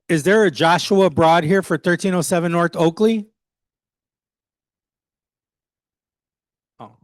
Is there a Joshua Broad here for 1307 North Oakley? Oh,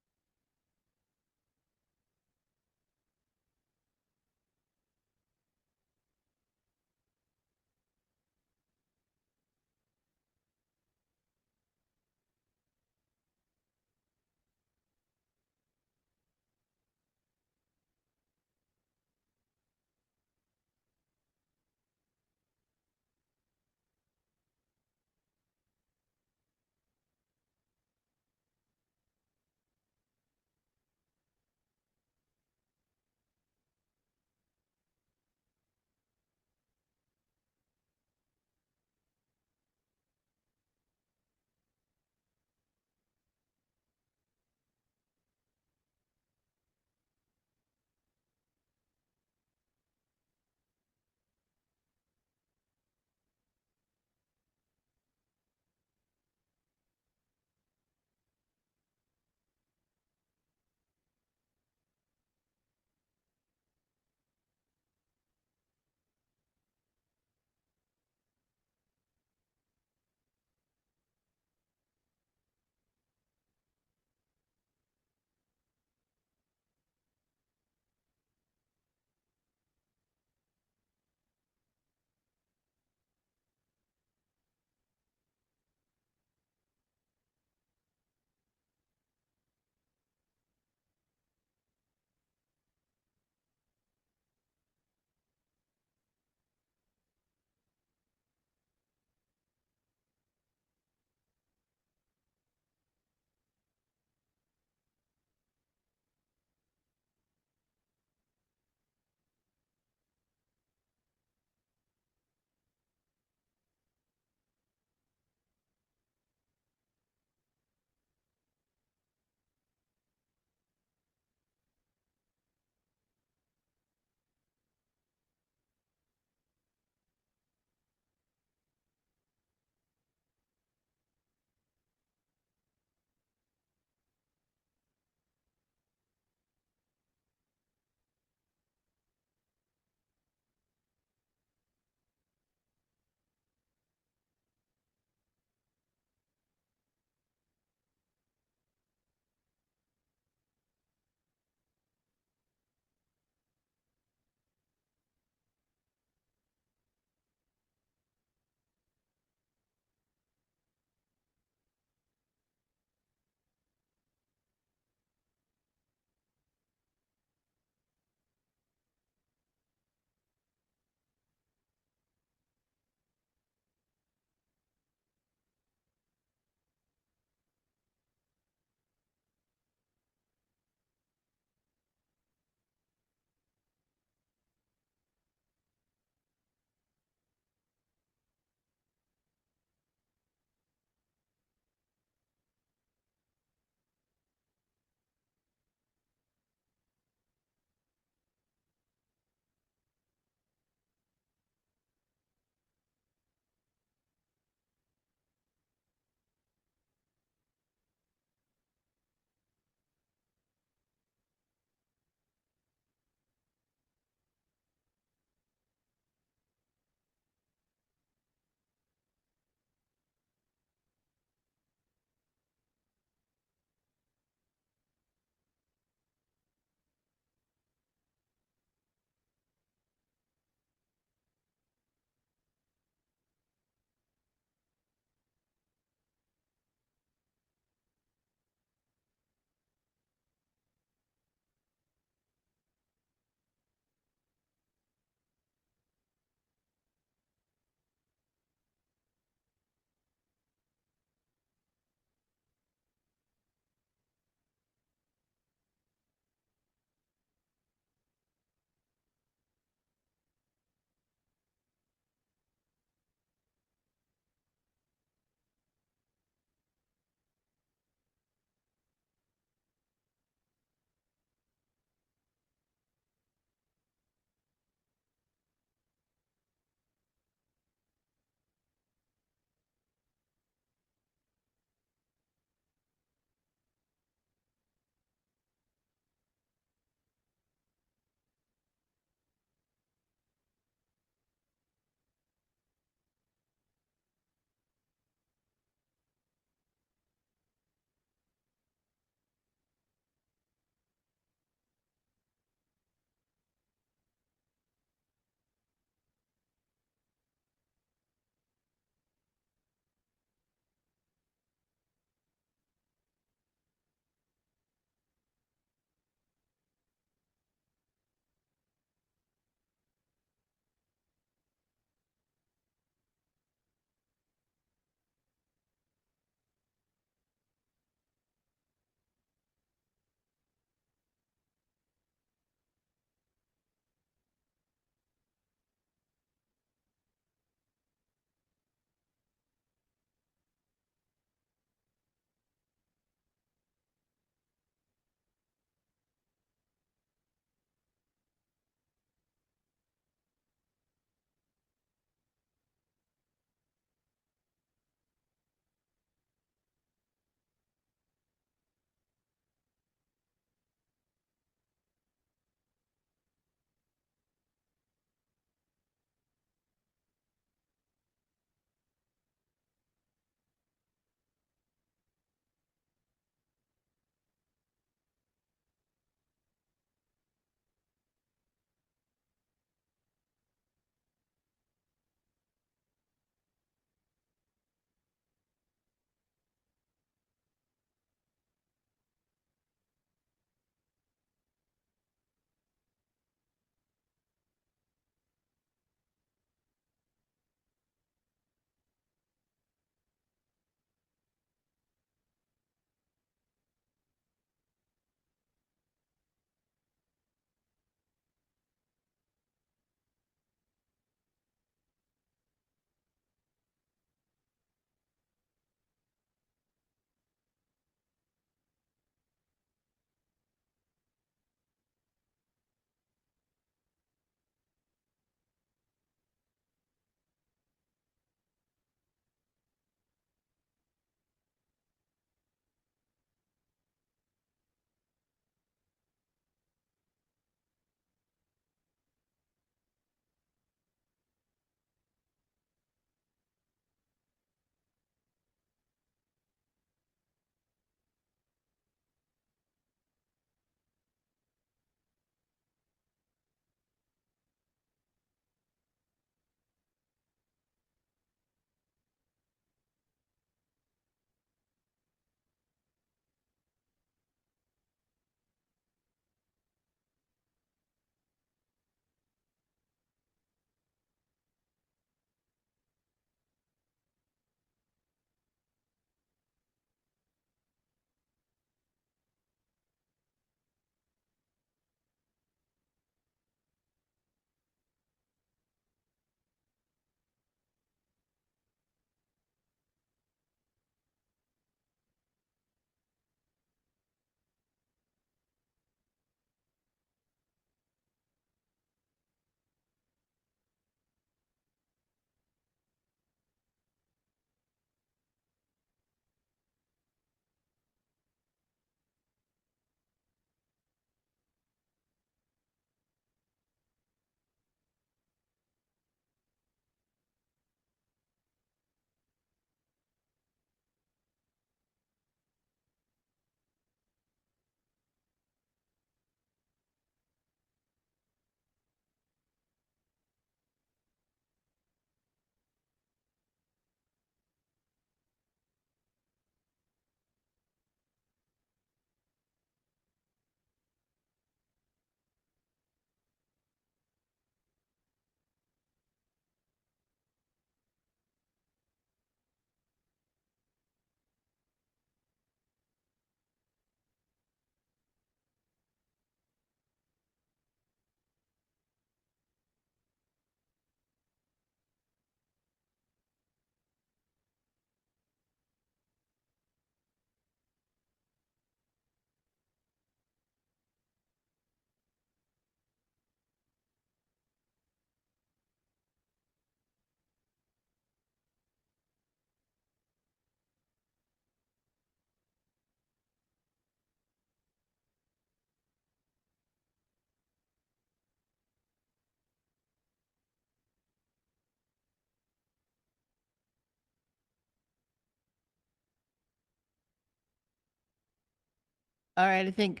All right, I think,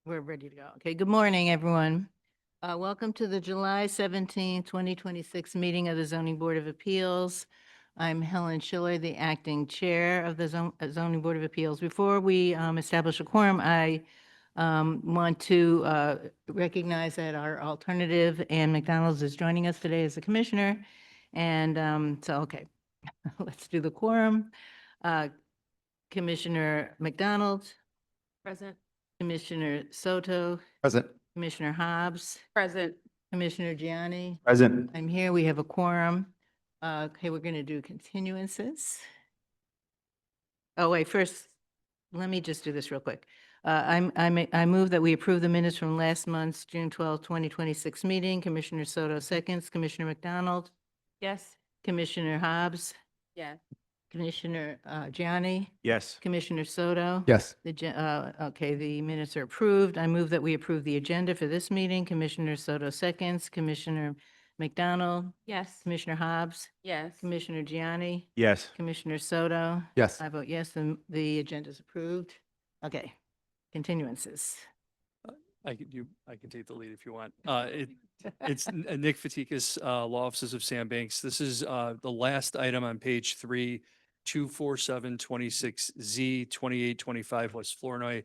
we're ready to go. Okay, good morning, everyone. Welcome to the July 17, 2026 meeting of the Zoning Board of Appeals. I'm Helen Schiller, the acting chair of the Zoning Board of Appeals. Before we establish a quorum, I want to recognize that our alternative, Ann McDonald, is joining us today as a commissioner. And okay, let's do the quorum. Commissioner McDonald. Present. Commissioner Soto, Present. Commissioner Hobbs, Present. Commissioner Gianni. Present. I'm here. We have a quorum. Okay, we're going to do continuances. Oh, wait, first, let me just do this real quick. I move that we approve the minutes from last month's June 12, 2026 meeting. Commissioner Soto seconds, Commissioner McDonald, Yes. Commissioner Hobbs, Yes. Commissioner Gianni, Yes. Commissioner Soto. Yes. Okay, the minutes are approved. I move that we approve the agenda for this meeting. Commissioner Soto seconds, Commissioner McDonald, Yes. Commissioner Hobbs, Yes. Commissioner Gianni, Yes. Commissioner Soto. Yes. I vote yes, the agenda is approved. Okay, continuances. I can take the lead if you want. It's Nick Fatikas, Law Offices of Sam Banks. This is the last item on page 3, 24726Z 2825 West Flournoy.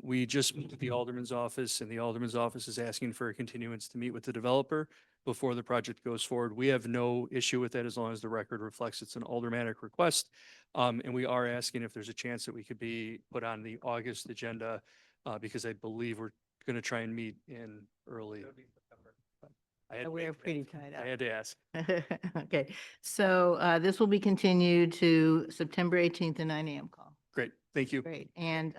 We just moved to the Alderman's office, and the Alderman's office is asking for a continuance to meet with the developer before the project goes forward. We have no issue with that as long as the record reflects it's an aldermanic request. And we are asking if there's a chance that we could be put on the August agenda because I believe we're going to try and meet in early. I had to We're make- pretty tied up. I had to ask. Okay, so this will be continued to September 18th at 9 a.m. call. Great, thank you. Great, and,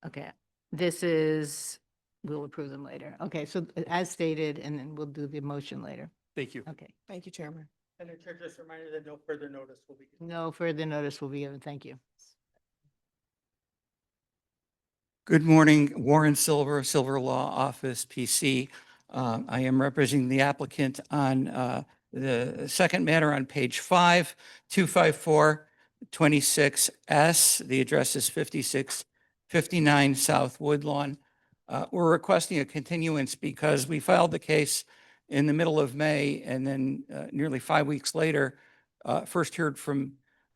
okay, this is, we'll approve them later. Okay, so as stated, and then we'll do the motion later. Thank you. Okay, Thank you, Chairman. And the chair just reminded that no further notice will be. no further notice will be given. Thank you. Good morning, Warren Silver, Silver Law Office, PC. I am representing the applicant on the second matter on page 5, 25426S. The address is 5659 South Woodlawn. We're requesting a continuance because we filed the case in the middle of May, and then nearly 5 weeks later, first heard from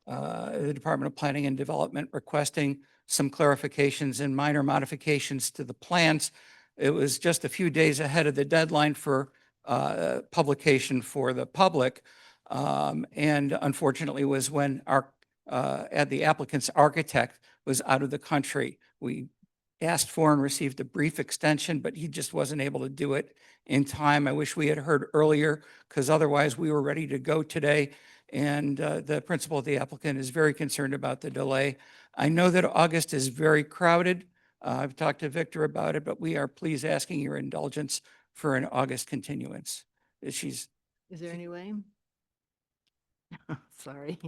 the Department of Planning and Development requesting some clarifications and minor modifications to the plans. It was just a few days ahead of the deadline for publication for the public. And unfortunately was when the applicant's architect was out of the country. We asked for and received a brief extension, but he just wasn't able to do it in time. I wish we had heard earlier because otherwise we were ready to go today. And the principal of the applicant is very concerned about the delay. I know that August is very crowded. I've talked to Victor about it, but we are please asking your indulgence for an August continuance. She's Is there any way? Sorry.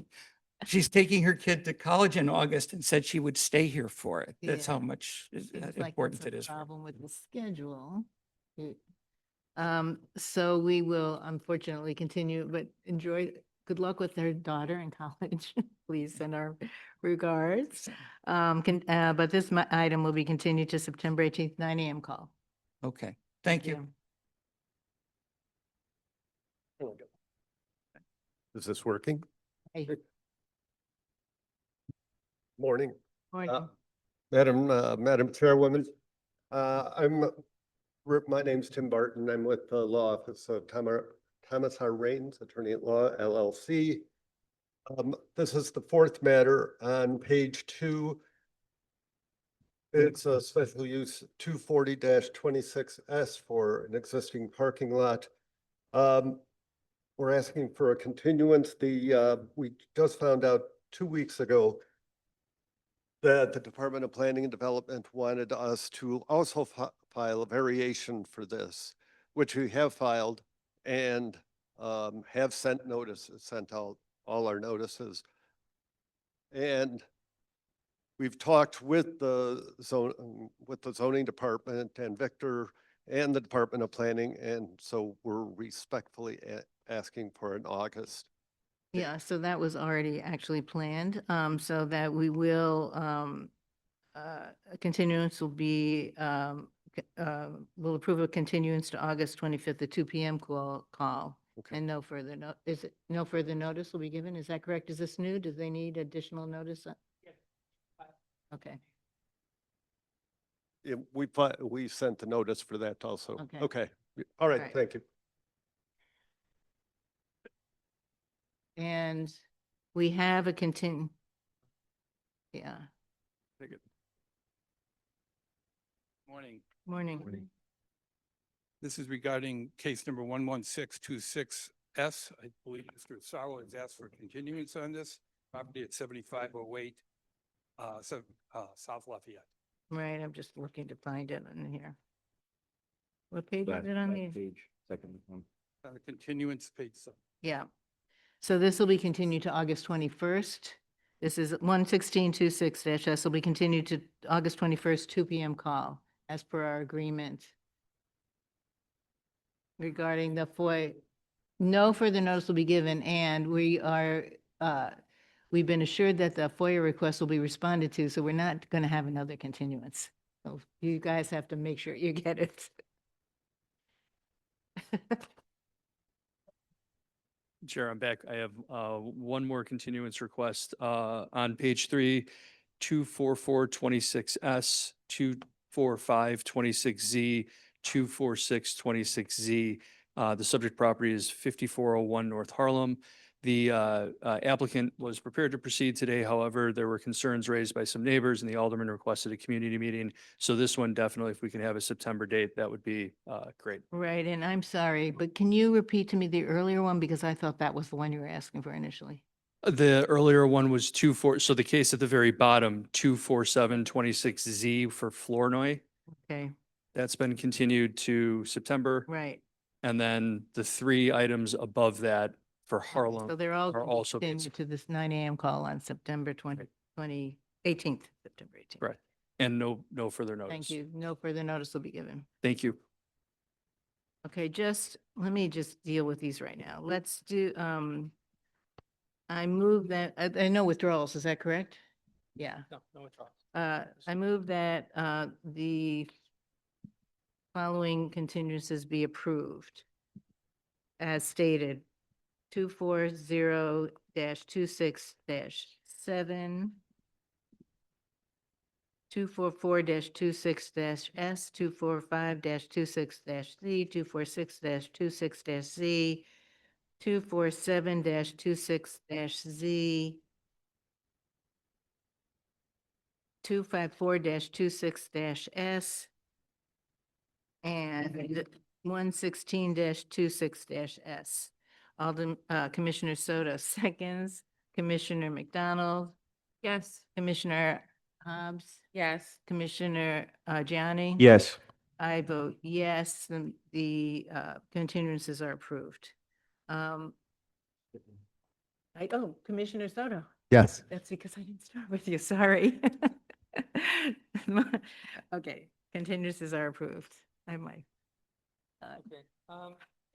taking her kid to college in August and said she would stay here for it. That's Yeah. how much Seems like important that's it a is. for her. Problem with the schedule. So we will unfortunately continue, but good luck with their daughter in college. Please send our regards. But this item will be continued to September 18th, 9 a.m. call. Okay, thank you. Is this working? Hey, Morning, morning. Madam Chairwoman. My name's Tim Barton. I'm with the law office of Thomas R. Raines, Attorney at Law, LLC. This is the fourth matter on page 2. It's a special use 240-26S for an existing parking lot. We're asking for a continuance. We just found out 2 weeks ago that the Department of Planning and Development wanted us to also file a variation for this, which we have filed and have sent out all our notices. And we've talked with the zoning department and Victor and the Department of Planning, and so we're respectfully asking for an August. Yeah, so that was already actually planned, so that we will a continuance will be, we'll approve a continuance to August 25th at 2 PM call. Okay. And no further no further notice will be given? Is that correct? Is this new? Do they need additional notice? Okay. Yeah, we sent the notice for that also. Okay. Okay. All right, Right. thank you. And we have a yeah, Morning. morning. This is regarding case number 11626S. I believe Mr. Sarlo has asked for continuance on this property at 7508 South Lafayette. Right, I'm just looking to find it in here. What page is it on the? Second one. Continuance page 7. Yeah. So this will be continued to August 21st. This is 11626-S will be continued to August 21st, 2 PM call, as per our agreement. Regarding the FOI, no further notice will be given, and we are, we've been assured that the FOIA request will be responded to, so we're not going to have another continuance. So you guys have to make sure you get it. Chair, I'm back. I have one more continuance request on page 3, 24426S, 24526Z, 24626Z. The subject property is 5401 North Harlem. The applicant was prepared to proceed today. However, there were concerns raised by some neighbors and the alderman requested a community meeting. So this one definitely, if we can have a September date, that would be great. Right, and I'm sorry, but can you repeat to me the earlier one? Because I thought that was the one you were asking for initially. The earlier one was 24, so the case at the very bottom, 24726Z for Flournoy. Okay, That's been continued to September. right. And then the 3 items above that for So Harlem they're all are also continued to this 9 AM call on September 18th, September 18th. Right. And no further notice. Thank you. No further notice will be given. Thank you. Okay, let me just deal with these right now. Let's do, I move that, I know withdrawals, is that correct? Yeah. No withdrawals. I move that, the following continuances be approved. As stated, 240-26-7, 244-26-S, 245-26-Z, 246-26-Z, 247-26-Z, 254-26-S, and 116-26-S. Alderman, Commissioner Soto seconds, Commissioner McDonald. Yes. Commissioner Hobbs. Yes. Commissioner Gianni. Yes. I vote yes, the continuances are approved. Commissioner Soto. Yes. That's because I didn't start with you, sorry. Okay, continuances are approved. I might. Okay,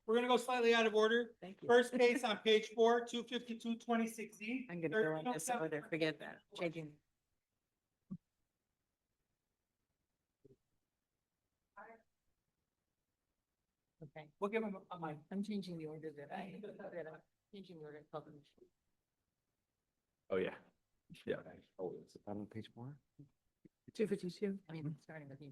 we're gonna go slightly out of order. Thank you. First case on page 4, 25226Z. I'm gonna go on this order, forget that, changing. Okay, We'll give him a mic. I'm changing the order changing the order. of publication. Oh, yeah. Yeah. Oh, it's on page 4? 252, I mean, starting with you.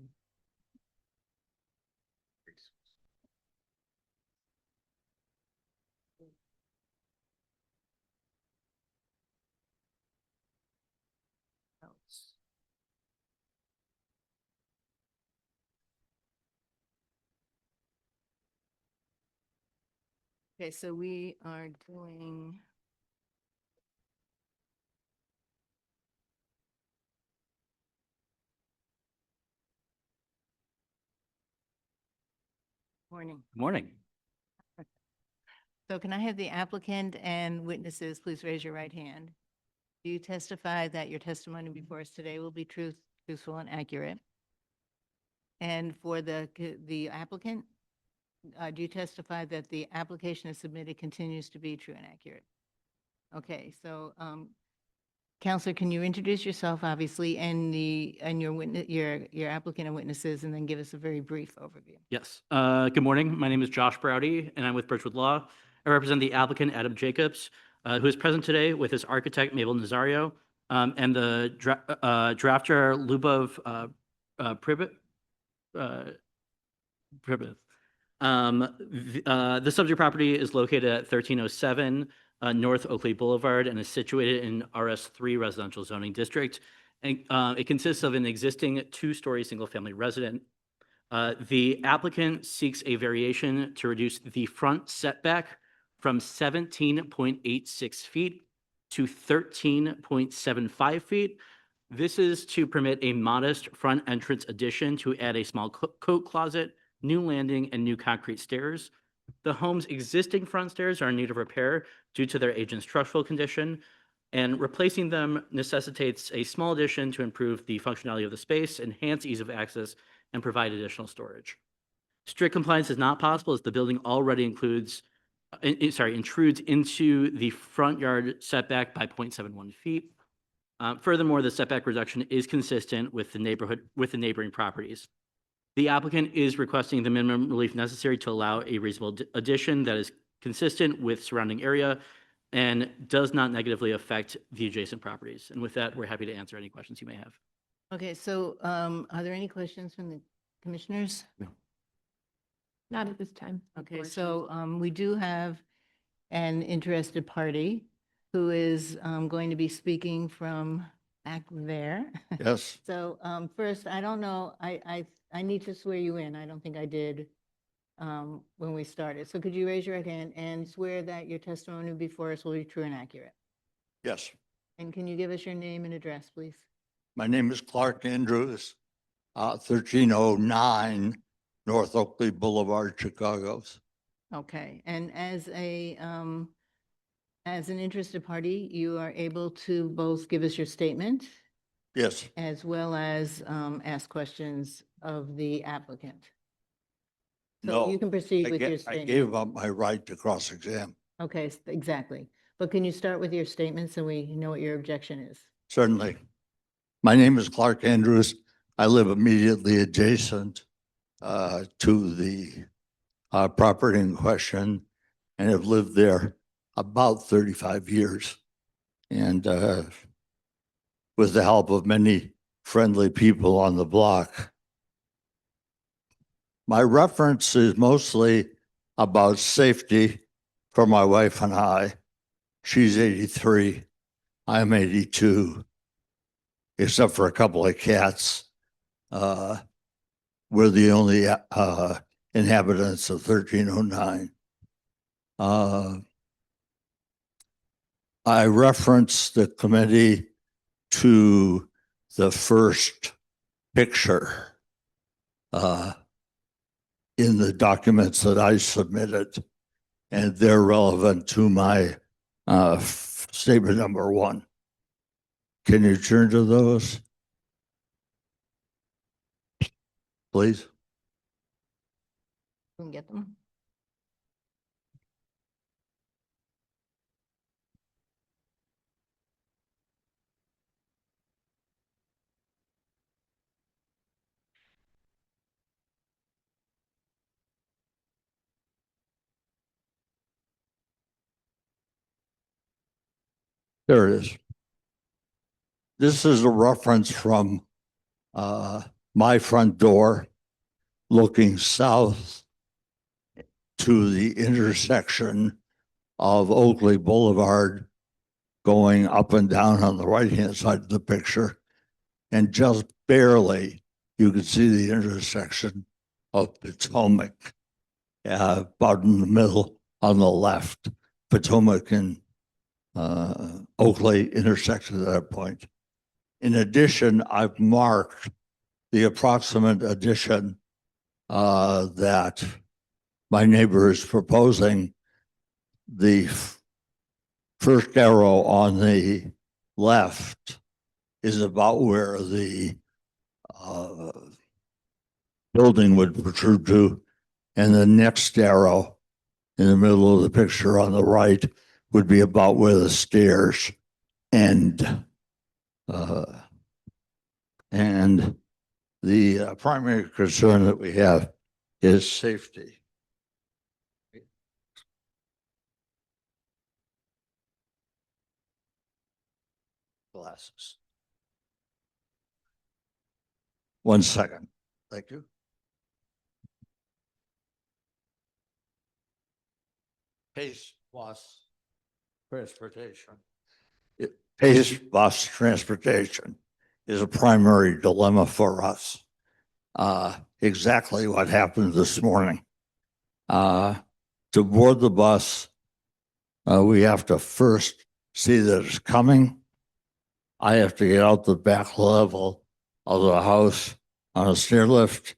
Okay, so we are doing. Morning. Morning. So can I have the applicant and witnesses, please raise your right hand? Do you testify that your testimony before us today will be truthful and accurate? And for the applicant, do you testify that the application is submitted continues to be true and accurate? Okay, so Counselor, can you introduce yourself, obviously, and your witness, your applicant and witnesses, and then give us a very brief overview? Yes. Good morning. My name is Josh Browdy, and I'm with Birchwood Law. I represent the applicant, Adam Jacobs, who is present today with his architect, Mabel Nazario, and the drafter, Lubov Pribit. The subject property is located at 1307 North Oakley Boulevard and is situated in RS3 Residential Zoning District. And it consists of an existing two-story single-family resident. The applicant seeks a variation to reduce the front setback from 17.86 feet to 13.75 feet. This is to permit a modest front entrance addition to add a small coat closet, new landing, and new concrete stairs. The home's existing front stairs are in need of repair due to their age and structural condition, and replacing them necessitates a small addition to improve the functionality of the space, enhance ease of access, and provide additional storage. Strict compliance is not possible as the building already intrudes into the front yard setback by 0.71 feet. Furthermore, the setback reduction is consistent with the neighboring properties. The applicant is requesting the minimum relief necessary to allow a reasonable addition that is consistent with surrounding area and does not negatively affect the adjacent properties. And with that, we're happy to answer any questions you may have. Okay, so are there any questions from the commissioners? Not at this time. Okay, so we do have an interested party who is going to be speaking from back there. Yes. So first, I don't know, I need to swear you in. I don't think I did when we started. So could you raise your right hand and swear that your testimony before us will be true and accurate? Yes, And can you give us your name and address, please? my name is Clark Andrews, 1309 North Oakley Boulevard, Chicago. Okay, and as an interested party, you are able to both give us your statement Yes, as well as ask questions of the applicant. So no. you can proceed with your I statement. gave up my right to cross-exam. Okay, exactly. But can you start with your statement so we know what your objection is? Certainly. My name is Clark Andrews. I live immediately adjacent to the property in question and have lived there about 35 years. And with the help of many friendly people on the block. My reference is mostly about safety for my wife and I. She's 83, I'm 82, except for a couple of cats. We're the only inhabitants of 1309. I referenced the committee to the first picture in the documents that I submitted, and they're relevant to my statement number one. Can you turn to those, please? We can get them. There it is. This is a reference from my front door looking south to the intersection of Oakley Boulevard going up and down on the right-hand side of the picture. And just barely, you can see the intersection of Potomac, about in the middle on the left. Potomac and Oakley intersected at that point. In addition, I've marked the approximate addition that my neighbor is proposing. The first arrow on the left is about where the building would protrude to, and the next arrow in the middle of the picture on the right would be about where the stairs end. And the primary concern that we have is safety. Glasses. 1 second. Thank you. Pace bus transportation. Pace bus transportation is a primary dilemma for us. Exactly what happened this morning. To board the bus, we have to first see that it's coming. I have to get out the back level of the house on a stair lift,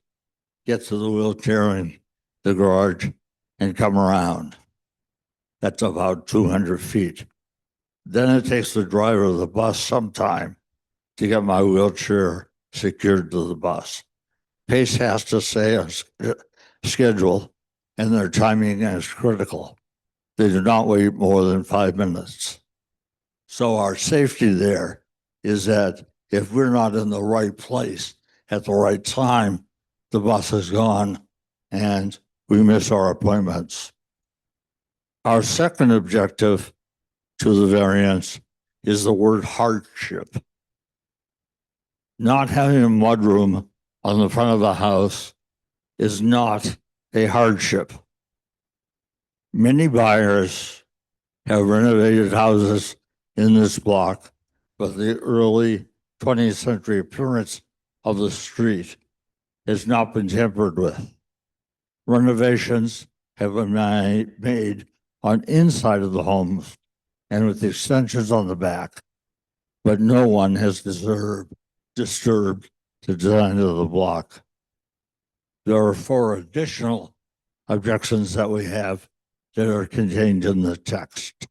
get to the wheelchair in the garage, and come around. That's about 200 feet. Then it takes the driver of the bus some time to get my wheelchair secured to the bus. Pace has to stay on schedule, and their timing is critical. They do not wait more than 5 minutes. So our safety there is that if we're not in the right place at the right time, the bus is gone and we miss our appointments. Our second objective to the variance is the word hardship. Not having a mudroom on the front of the house is not a hardship. Many buyers have renovated houses in this block, but the early 20th century appearance of the street has not been tampered with. Renovations have been made on inside of the homes and with extensions on the back, but no one has disturbed the design of the block. There are 4 additional objections that we have that are contained in the text.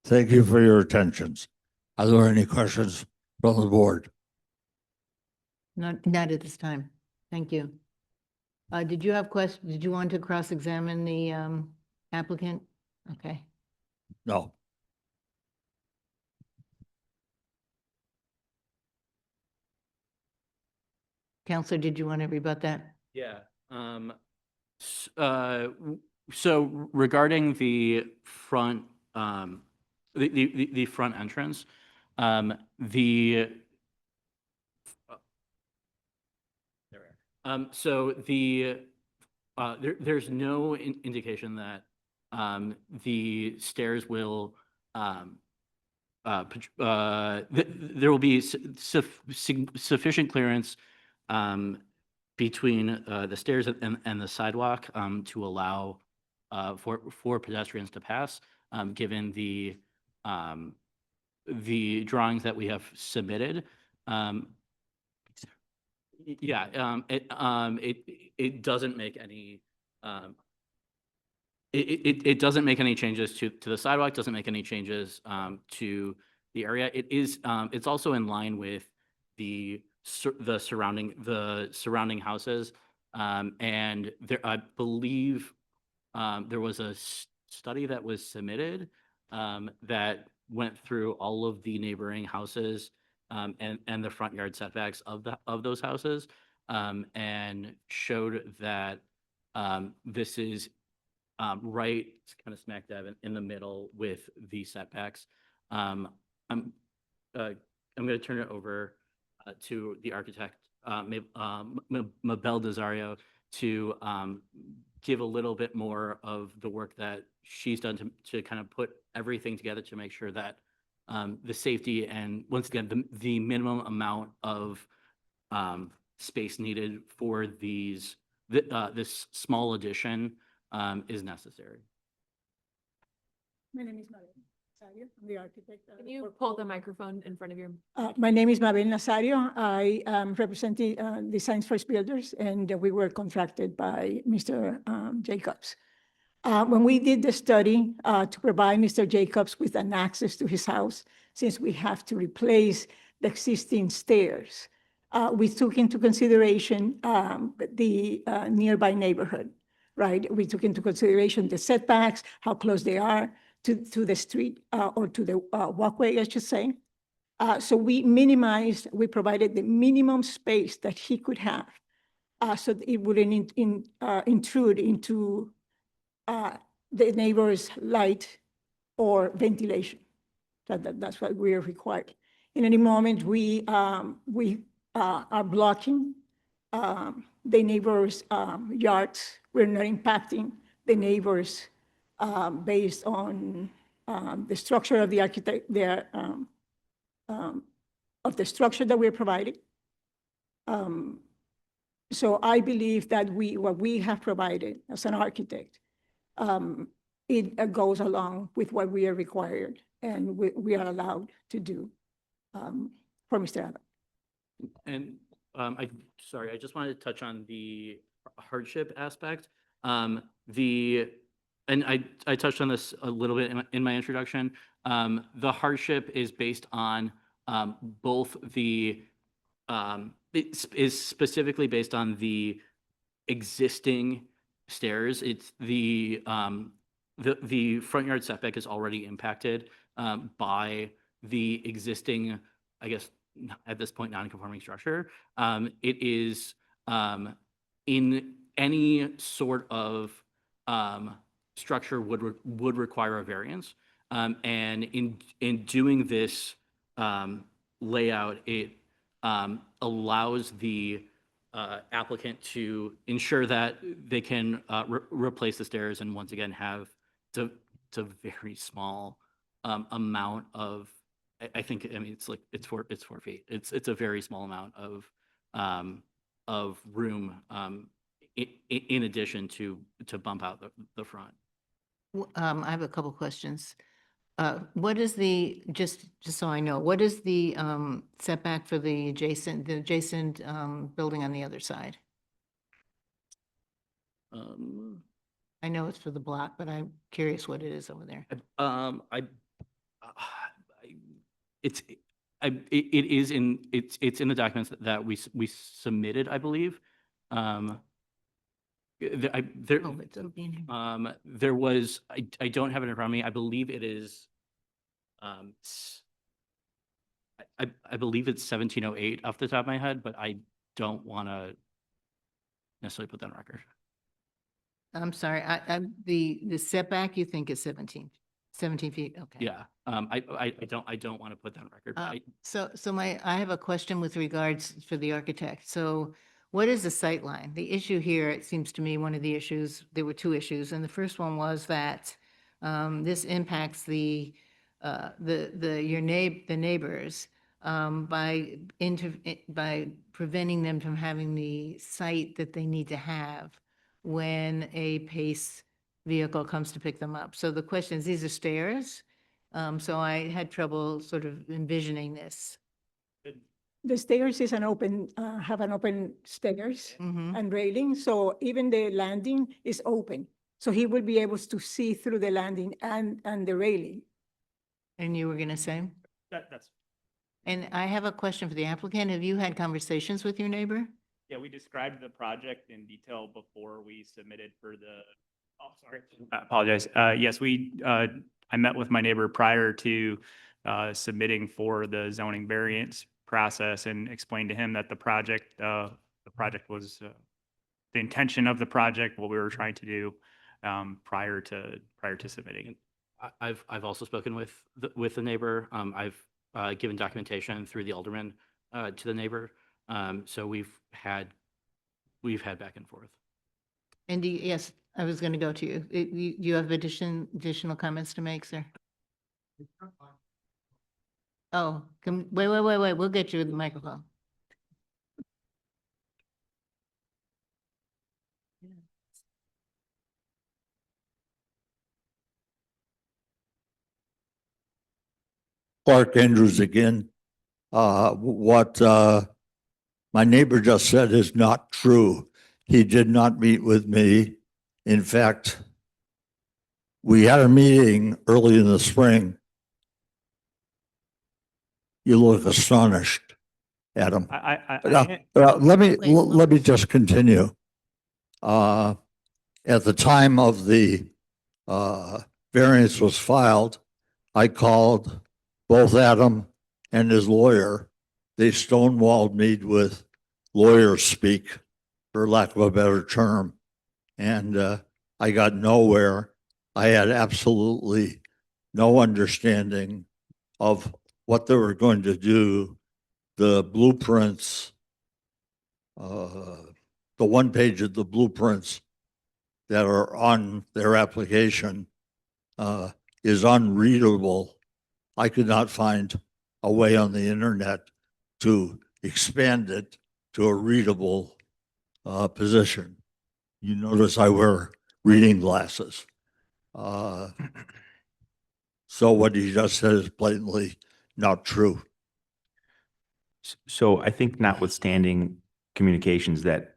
Thank you for your attentions. Are there any questions from the board? Not at this time. Thank you. Did you have questions? Did you want to cross-examine the applicant? Okay. No. Counselor, did you want to rebut that? Yeah. So regarding the front, the front entrance, so there's no indication that the stairs will there will be sufficient clearance between the stairs and the sidewalk to allow for pedestrians to pass, given the drawings that we have submitted. Yeah, it doesn't make any it doesn't make any changes to the sidewalk, doesn't make any changes to the area. It's also in line with the surrounding houses. And there, I believe there was a study that was submitted that went through all of the neighboring houses and the front yard setbacks of those houses, and showed that this is right kind of smack dab in the middle with the setbacks. I'm going to turn it over to the architect, Mabel Desario, to give a little bit more of the work that she's done to kind of put everything together to make sure that the safety and, once again, the minimum amount of space needed for this small addition is necessary. My name is Mabel Nazario. I'm the architect. Can you pull the microphone in front of your? My name is Mabel Nazario. I am representing Designs First Builders, and we were contracted by Mr. Jacobs. When we did the study to provide Mr. Jacobs with an access to his house, since we have to replace the existing stairs, we took into consideration the nearby neighborhood, right? We took into consideration the setbacks, how close they are to the street or to the walkway, I should say. So we minimized, we provided the minimum space that he could have, so that it wouldn't intrude into the neighbor's light or ventilation. That's what we are required. In any moment, we are blocking the neighbors' yards. We're not impacting the neighbors based on the structure of the architect, of the structure that we're providing. So I believe that what we have provided as an architect, it goes along with what we are required and we are allowed to do for Mr. Adam. And sorry, I just wanted to touch on the hardship aspect. And I touched on this a little bit in my introduction. The hardship is based on both it is specifically based on the existing stairs. It's the front yard setback is already impacted by the existing, I guess, at this point, non-conforming structure. It is in any sort of structure would require a variance. And in doing this layout, it allows the applicant to ensure that they can replace the stairs and once again have it's a very small amount of, I think, I mean, it's 4 feet. It's a very small amount of room in addition to bump out the front. I have a couple questions. What is the, just so I know, what is the setback for the adjacent building on the other side? I know it's for the block, but I'm curious what it is over there. It's in the documents that we submitted, I believe. There was, I don't have it in front of me. I believe it is, I believe it's 1708 off the top of my head, but I don't want to necessarily put that on record. I'm sorry, the setback you think is 17 feet, okay. Yeah, I don't want to put that on record. But So I have a question with regards for the architect. So what is the sight line? The issue here, it seems to me, one of the issues, there were two issues, and the first one was that this impacts the neighbors by preventing them from having the sight that they need to have when a PACE vehicle comes to pick them up. So the question is, these are stairs? So I had trouble sort of envisioning this. The stairs is have an open stairs Mhm. and railing, so even the landing is open. So he will be able to see through the landing and the railing. And you were going to say? That's, And I have a question for the applicant. Have you had conversations with your neighbor? yeah, we described the project in detail before we submitted for the, oh, sorry. I apologize. Yes, I met with my neighbor prior to submitting for the zoning variance process and explained to him that the project was the intention of the project, what we were trying to do prior to submitting. I've also spoken with the neighbor. I've given documentation through the alderman to the neighbor. So we've had back and forth. And yes, I was going to go to you. You have additional comments to make, sir? Oh, wait. We'll get you the microphone. Clark Andrews again. What my neighbor just said is not true. He did not meet with me. In fact, we had a meeting early in the spring. You look astonished, Adam. Let me just continue. At the time of the variance was filed, I called both Adam and his lawyer. They stonewalled me with lawyer speak, for lack of a better term. And I got nowhere. I had absolutely no understanding of what they were going to do. The blueprints, the one page of the blueprints that are on their application is unreadable. I could not find a way on the internet to expand it to a readable position. You notice I wear reading glasses. So what he just said is blatantly not true. So I think notwithstanding communications that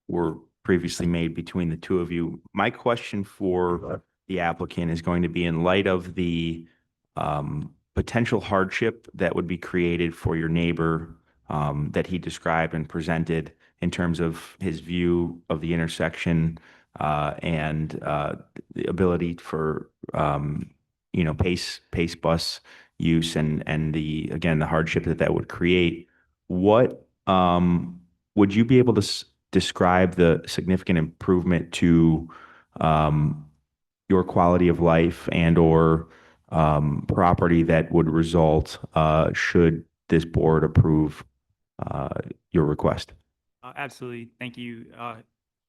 were previously made between the two of you, my question for the applicant is going to be in light of the potential hardship that would be created for your neighbor that he described and presented in terms of his view of the intersection and the ability for pace bus use and the again the hardship that would create. What would you be able to describe the significant improvement to your quality of life and or property that would result should this board approve your request? Absolutely. Thank you.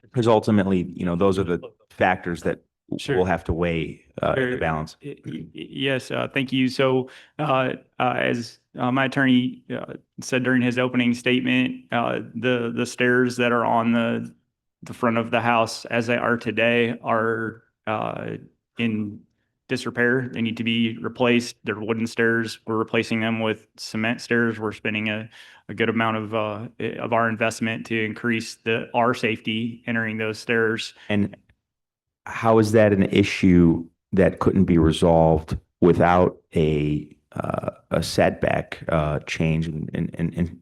Because ultimately, those are the factors that Sure. we'll have to weigh in the Sure. balance. Yes, thank you. So, as my attorney said during his opening statement, the stairs that are on the front of the house as they are today are in disrepair. They need to be replaced. They're wooden stairs. We're replacing them with cement stairs. We're spending a good amount of our investment to increase our safety entering those stairs. And how is that an issue that couldn't be resolved without a setback change? In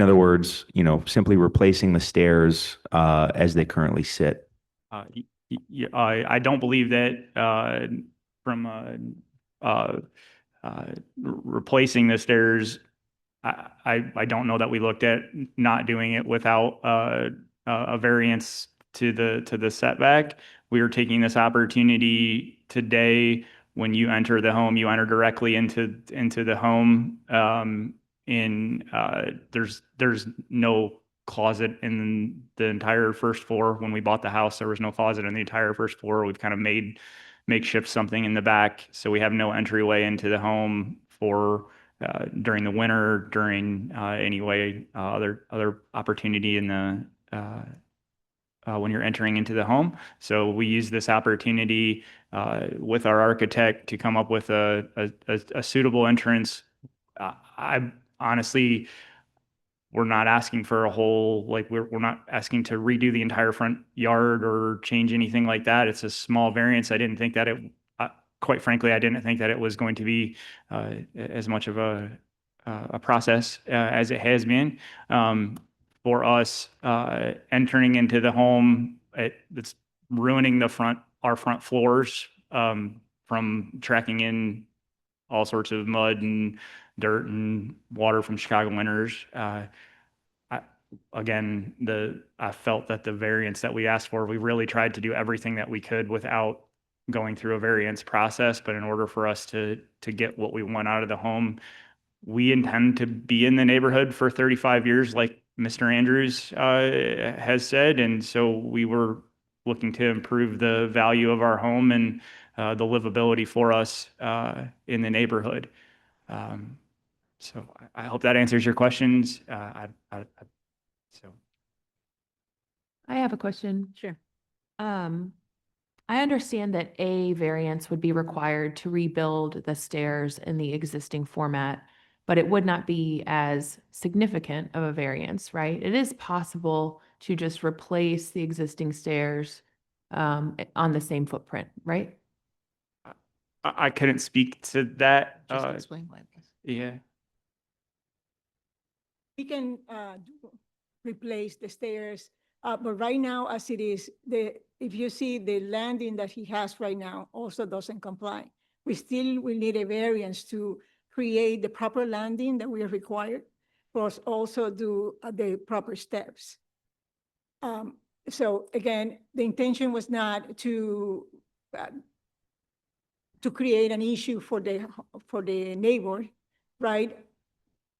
other words, simply replacing the stairs as they currently sit. I don't believe that from replacing the stairs, I don't know that we looked at not doing it without a variance to the setback. We are taking this opportunity today. When you enter the home, you enter directly into the home. There's no closet in the entire first floor. When we bought the house, there was no closet in the entire first floor. We've kind of makeshift something in the back, so we have no entryway into the home for during the winter, during other opportunity in the when you're entering into the home. So we use this opportunity with our architect to come up with a suitable entrance. I honestly, we're not asking for a whole, we're not asking to redo the entire front yard or change anything like that. It's a small variance. I didn't think that quite frankly, I didn't think that it was going to be as much of a process as it has been. For us, entering into the home, it's ruining our front floors from tracking in all sorts of mud and dirt and water from Chicago winters. I felt that the variance that we asked for, we really tried to do everything that we could without going through a variance process. But in order for us to get what we want out of the home, we intend to be in the neighborhood for 35 years, like Mr. Andrews has said. And so we were looking to improve the value of our home and the livability for us in the neighborhood. So I hope that answers your questions. I have a question. Sure. I understand that a variance would be required to rebuild the stairs in the existing format, but it would not be as significant of a variance, right? It is possible to just replace the existing stairs on the same footprint, right? I couldn't speak to that. Just explain why. Yeah. We can replace the stairs, but right now, as it is, if you see the landing that he has right now also doesn't comply. We still will need a variance to create the proper landing that we are required, plus also do the proper steps. So again, the intention was not to create an issue for the neighbor, right?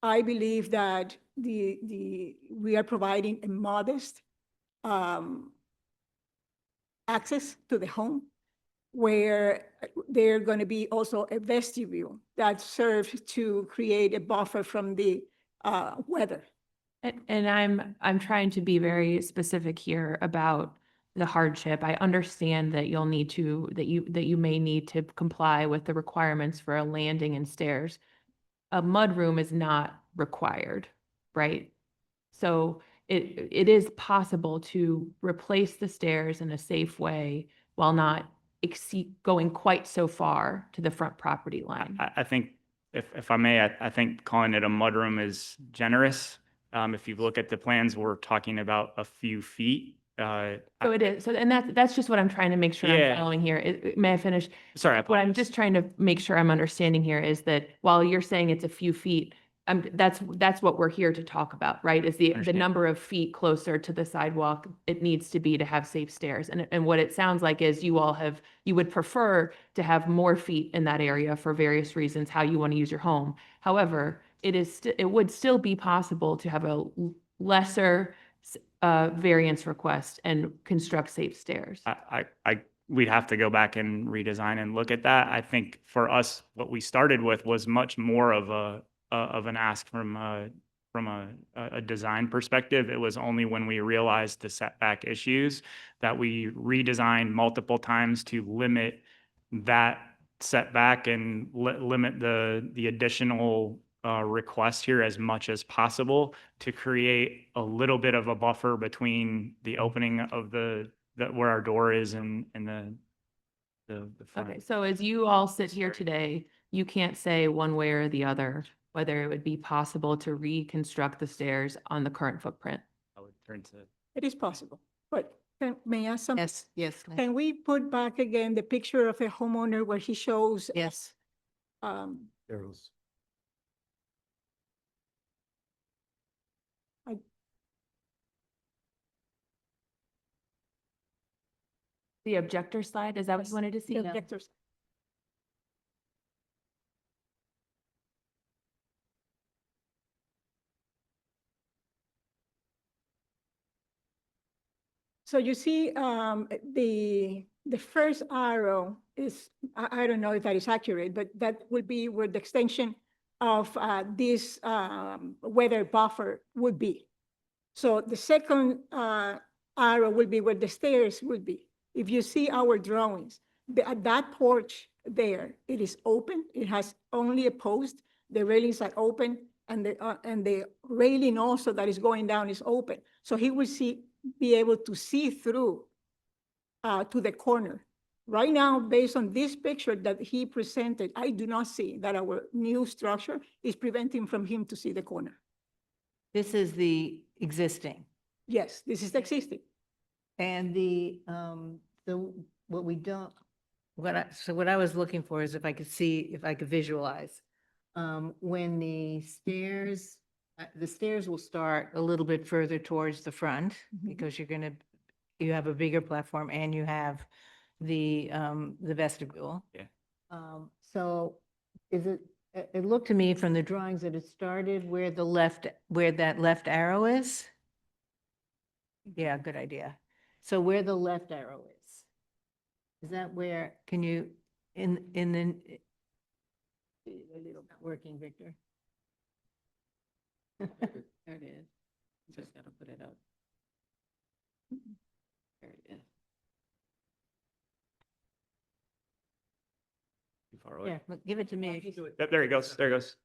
I believe that we are providing a modest access to the home, where there going to be also a vestibule that serves to create a buffer from the weather. And I'm trying to be very specific here about the hardship. I understand that you'll need to, that you may need to comply with the requirements for a landing and stairs. A mudroom is not required, right? So it is possible to replace the stairs in a safe way while not going quite so far to the front property line. I think, if I may, I think calling it a mudroom is generous. If you look at the plans, we're talking about a few feet. So it is. So, and that's just what I'm trying to make sure Yeah. I'm following here. May I finish? Sorry, I What I'm apologize. just trying to make sure I'm understanding here is that while you're saying it's a few feet, that's what we're here to talk about, right? Is the Understand. number of feet closer to the sidewalk it needs to be to have safe stairs. And what it sounds like is you would prefer to have more feet in that area for various reasons, how you want to use your home. However, it would still be possible to have a lesser variance request and construct safe stairs. We'd have to go back and redesign and look at that. I think for us, what we started with was much more of an ask from a design perspective. It was only when we realized the setback issues that we redesigned multiple times to limit that setback and limit the additional request here as much as possible to create a little bit of a buffer between the opening of where our door is and the front. Okay, so as you all sit here today, you can't say one way or the other whether it would be possible to reconstruct the stairs on the current footprint. I would turn to. It is possible, but may I ask something? Yes, Lynn. Can we put back again the picture of a homeowner where he shows Yes. Arrows. The objector slide, is that what you wanted to see? the objectors? So you see, the first arrow is, I don't know if that is accurate, but that would be where the extension of this weather buffer would be. So the second arrow will be where the stairs would be. If you see our drawings, at that porch there, it is open. It has only a post. The railings are open, and the railing also that is going down is open. So he will be able to see through to the corner. Right now, based on this picture that he presented, I do not see that our new structure is preventing from him to see the corner. This is the existing. Yes, this is existing. And what we don't, what I was looking for is if I could visualize. When the stairs will start a little bit further towards the front because you have a bigger platform and you have the vestibule. Yeah. So it looked to me from the drawings that it started where that left arrow is. Yeah, good idea. So where the left arrow is that where, can you, in the, not working, Victor? There it is. Just gotta put it up. There it is. Too far away. Yeah, look, give it to me. Yep, there he goes. There he goes.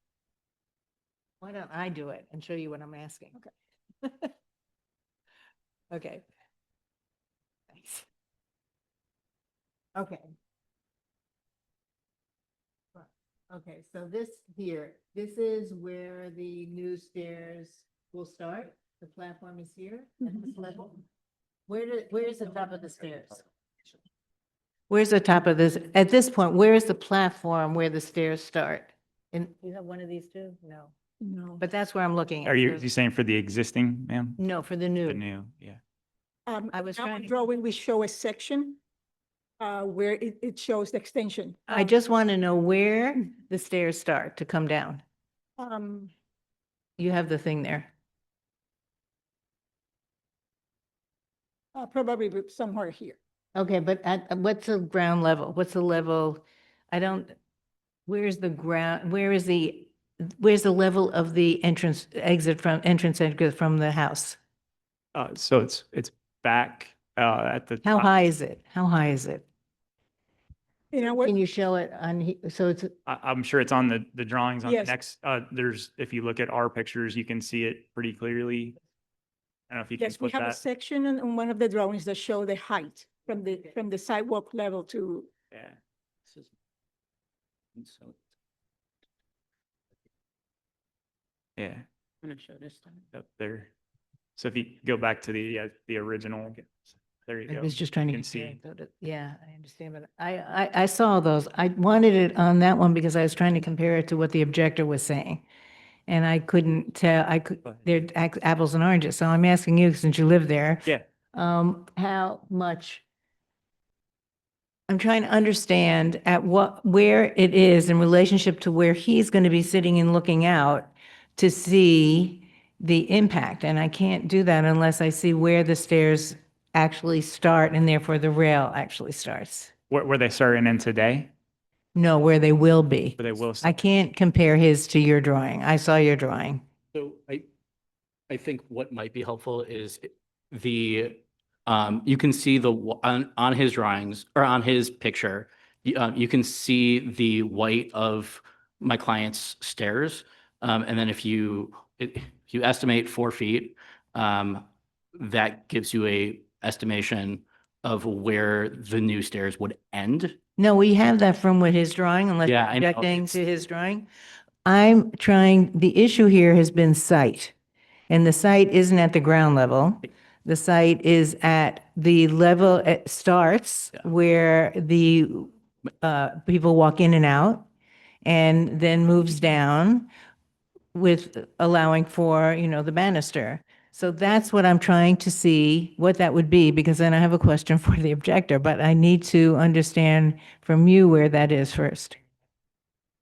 Why don't I do it and show you what I'm asking? Okay. Okay. Thanks. Okay. Okay, so this is where the new stairs will start. The platform is here at this level. Where's the top of the stairs? Where's the top of this? At this point, where is the platform where the stairs start? And you have one of these too? No. No. But that's where I'm looking at. Are you, There's- you saying for the existing, ma'am? No, for the The new. new, yeah. I was Our trying to- drawing, we show a section where it shows the extension. I just want to know where the stairs start to come down. Um, You have the thing there. probably somewhere here. Okay, but what's the ground level? What's the level? I don't, where's the ground, where's the level of the entrance exit from the house? So it's back, at the. How top. high is it? How high is it? You know what? Can you show it on, so it's, I'm sure it's on the drawings on the Yes. next, there's, if you look at our pictures, you can see it pretty clearly. I don't know if you can Yes, we flip have a that. section on one of the drawings that show the height from the sidewalk level to, Yeah. Yeah, I'm going to show this time. up there. So if you go back to the original, there you I go. was just trying to You can compare see. it, though, yeah, I understand, but I saw those. I wanted it on that one because I was trying to compare it to what the objector was saying. And I couldn't tell, Go ahead. they're apples and oranges. So I'm asking you, since you live there. Yeah. How much? I'm trying to understand where it is in relationship to where he's going to be sitting and looking out to see the impact. And I can't do that unless I see where the stairs actually start and therefore the rail actually starts. Where they starting in today, No, where they will be. where they will. I can't compare his to your drawing. I saw your drawing. So I think what might be helpful is the, you can see on his drawings or on his picture, you can see the white of my client's stairs. And then if you estimate 4 feet, that gives you a estimation of where the new stairs would end. No, we have that from what his drawing, unless you're Yeah, I know. objecting to his drawing. The issue here has been site. And the site isn't at the ground level. The site is at the level, it starts Yeah. where the people walk in and out, and then moves down with allowing for, the banister. So that's what I'm trying to see, what that would be, because then I have a question for the objector, but I need to understand from you where that is first.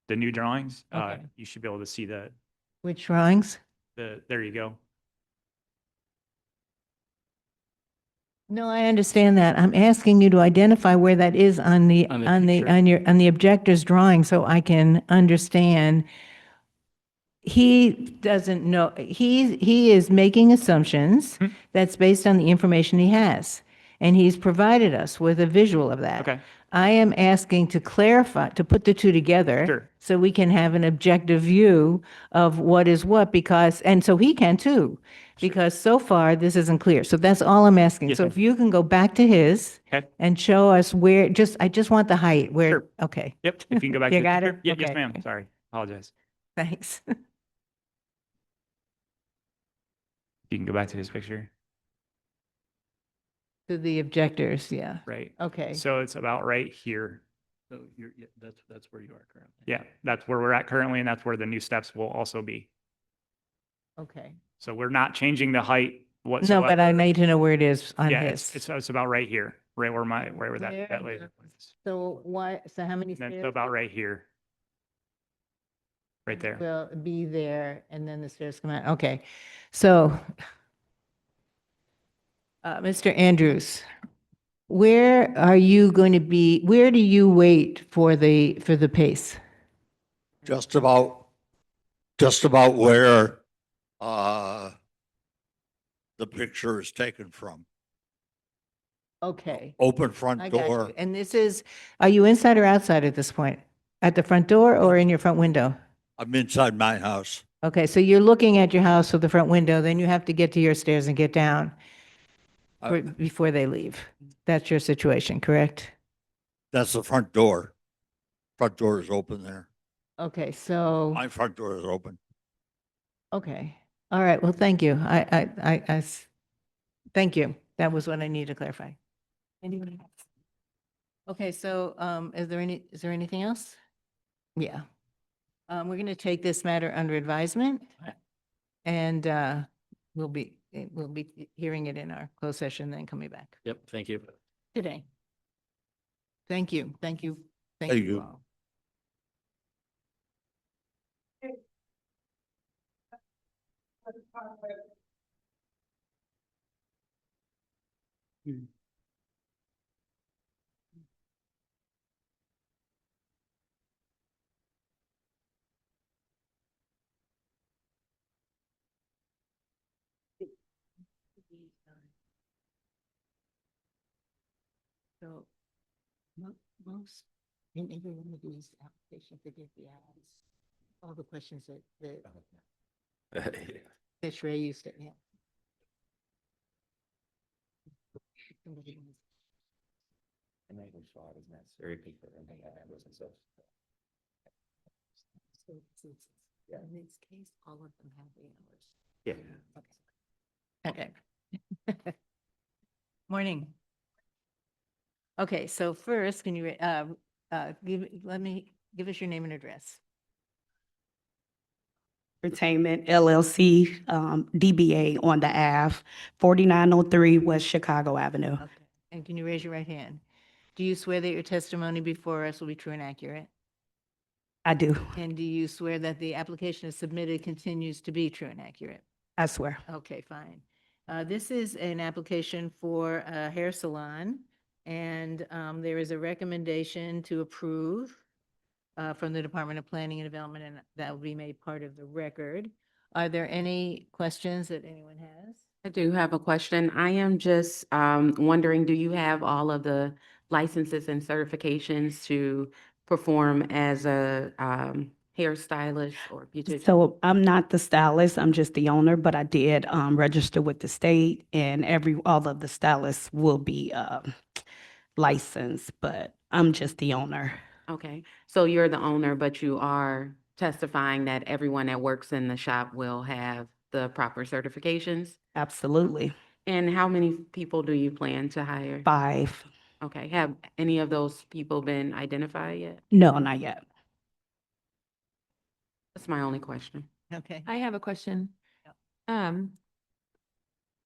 The new drawings, Okay. you should be able to see Which drawings? there you go. No, I understand that. I'm asking you to identify where that is on the, On the on the, picture. on the objector's drawing so I can understand. He doesn't know, he is making assumptions Hmm. that's based on the information he has. And he's provided us with a visual of that. Okay. I am asking to clarify, to put the two together. Sure. So we can have an objective view of what is what, because, and so he can too. Because so far, this isn't clear. So that's all I'm asking. Yes, So ma'am. if you can go back to his Okay. and show us where, I just want the height, where, Sure. okay, Yep. If you can go back. You to the got picture. it? Yeah, yes, Okay. ma'am. Sorry. Apologize. thanks. You can go back to his picture. To the objectors, yeah. Right. Okay. So it's about right here. So that's where you are currently. Yeah, that's where we're at currently, and that's where the new steps will also be. Okay. So we're not changing the height No, whatsoever. but I need to know where it is on Yeah, his. it's about right here, right where that Where? laser points. So how many Then stairs? so about right here. Right there. Will be there, and then the stairs come out. Okay. So, Mr. Andrews, where are you going to be, where do you wait for the pace? Just about where, the picture is taken from. Okay. Open front I got door. you. And are you inside or outside at this point? At the front door or in your front window? I'm inside my house. Okay, so you're looking at your house through the front window, then you have to get to your stairs and get down before they leave. That's your situation, correct? That's the front door. Front door is open there. Okay, so, My front door is open. okay. All right, well, thank you. Thank you. That was what I needed to clarify. Anyone else? Okay, so, is there anything else? Yeah. We're going to take this matter under advisement. And we'll be hearing it in our closed session, then coming back Yep, thank you. today. Thank you, thank you. Thank you. all. So most, in every one of these applications, they give the ads, all the questions that Shrey used to, yeah. Somebody was- So in this case, all of them have the hours. Yeah. Okay. Morning. Okay, so first, can you, give us your name and address. Entertainment LLC, DBA on the Ave, 4903 West Chicago Avenue. Okay. And can you raise your right hand? Do you swear that your testimony before us will be true and accurate? I do, And do you swear that the application is submitted continues to be true and accurate? I swear. Okay, fine. This is an application for a hair salon, and there is a recommendation to approve from the Department of Planning and Development, and that will be made part of the record. Are there any questions that anyone has? I do have a question. I am just wondering, do you have all of the licenses and certifications to perform as a hairstylist or beautician? So I'm not the stylist, I'm just the owner, but I did register with the state and all of the stylists will be licensed, but I'm just the owner. Okay, so you're the owner, but you are testifying that everyone that works in the shop will have the proper certifications? Absolutely. And how many people do you plan to hire? 5. Okay, have any of those people been identified yet? No, not yet. That's my only question. Okay. I have a question.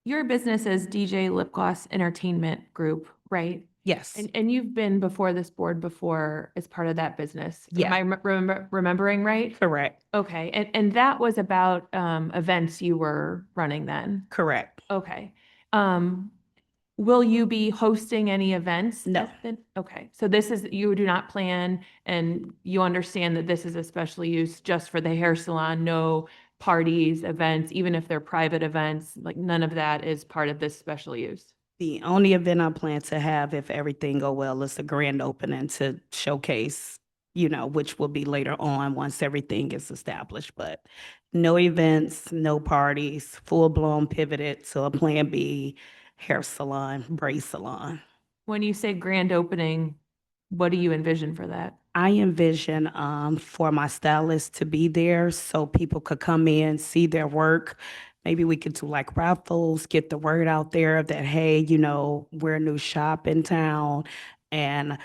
Your business is DJ Lip Gloss Entertainment Group, right? Yes. And you've been before this board before as part of that business. Yeah. Am I remembering right? Correct. Okay, and that was about events you were running then? Correct. Okay. Will you be hosting any events? No. Okay, so this is, you do not plan and you understand that this is a special use just for the hair salon, no parties, events, even if they're private events, like none of that is part of this special use? The only event I plan to have, if everything go well, is the grand opening to showcase, which will be later on once everything is established. But no events, no parties, full-blown pivoted to a Plan B hair salon, braid salon. When you say grand opening, what do you envision for that? I envision for my stylist to be there so people could come in, see their work. Maybe we could do like raffles, get the word out there that, hey, we're a new shop in town, and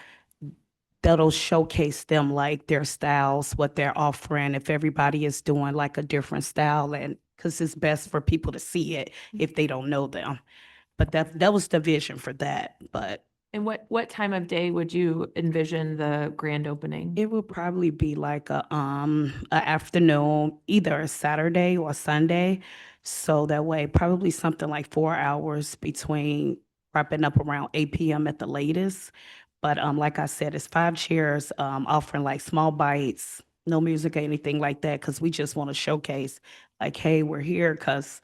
that'll showcase them like their styles, what they're offering, if everybody is doing like a different style, and because it's best for people to see it if they don't know them. But that was the vision for that. But And what time of day would you envision the grand opening? it would probably be like a afternoon, either a Saturday or Sunday. So that way, probably something like 4 hours between wrapping up around 8 p.m. at the latest. But like I said, it's 5 chairs offering like small bites, no music or anything like that, because we just want to showcase like, hey, we're here, because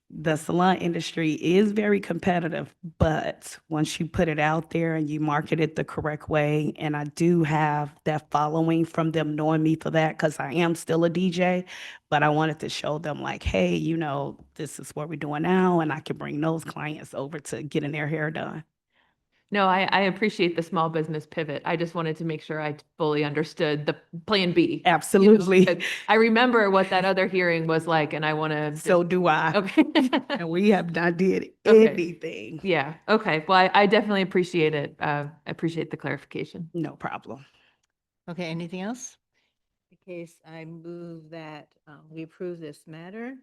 the salon industry is very competitive, but once you put it out there and you market it the correct way, and I do have that following from them knowing me for that, because I am still a DJ, but I wanted to show them like, hey, this is what we're doing now, and I can bring those clients over to getting their hair done. No, I appreciate the small business pivot. I just wanted to make sure I fully understood the Plan B. Absolutely. Because I remember what that other hearing was like, and I want to. So do I. Okay. And we have not did Okay. anything. Yeah, okay. Well, I definitely appreciate it. I appreciate the clarification. No problem. Okay, anything else? case, I move that we approve this matter.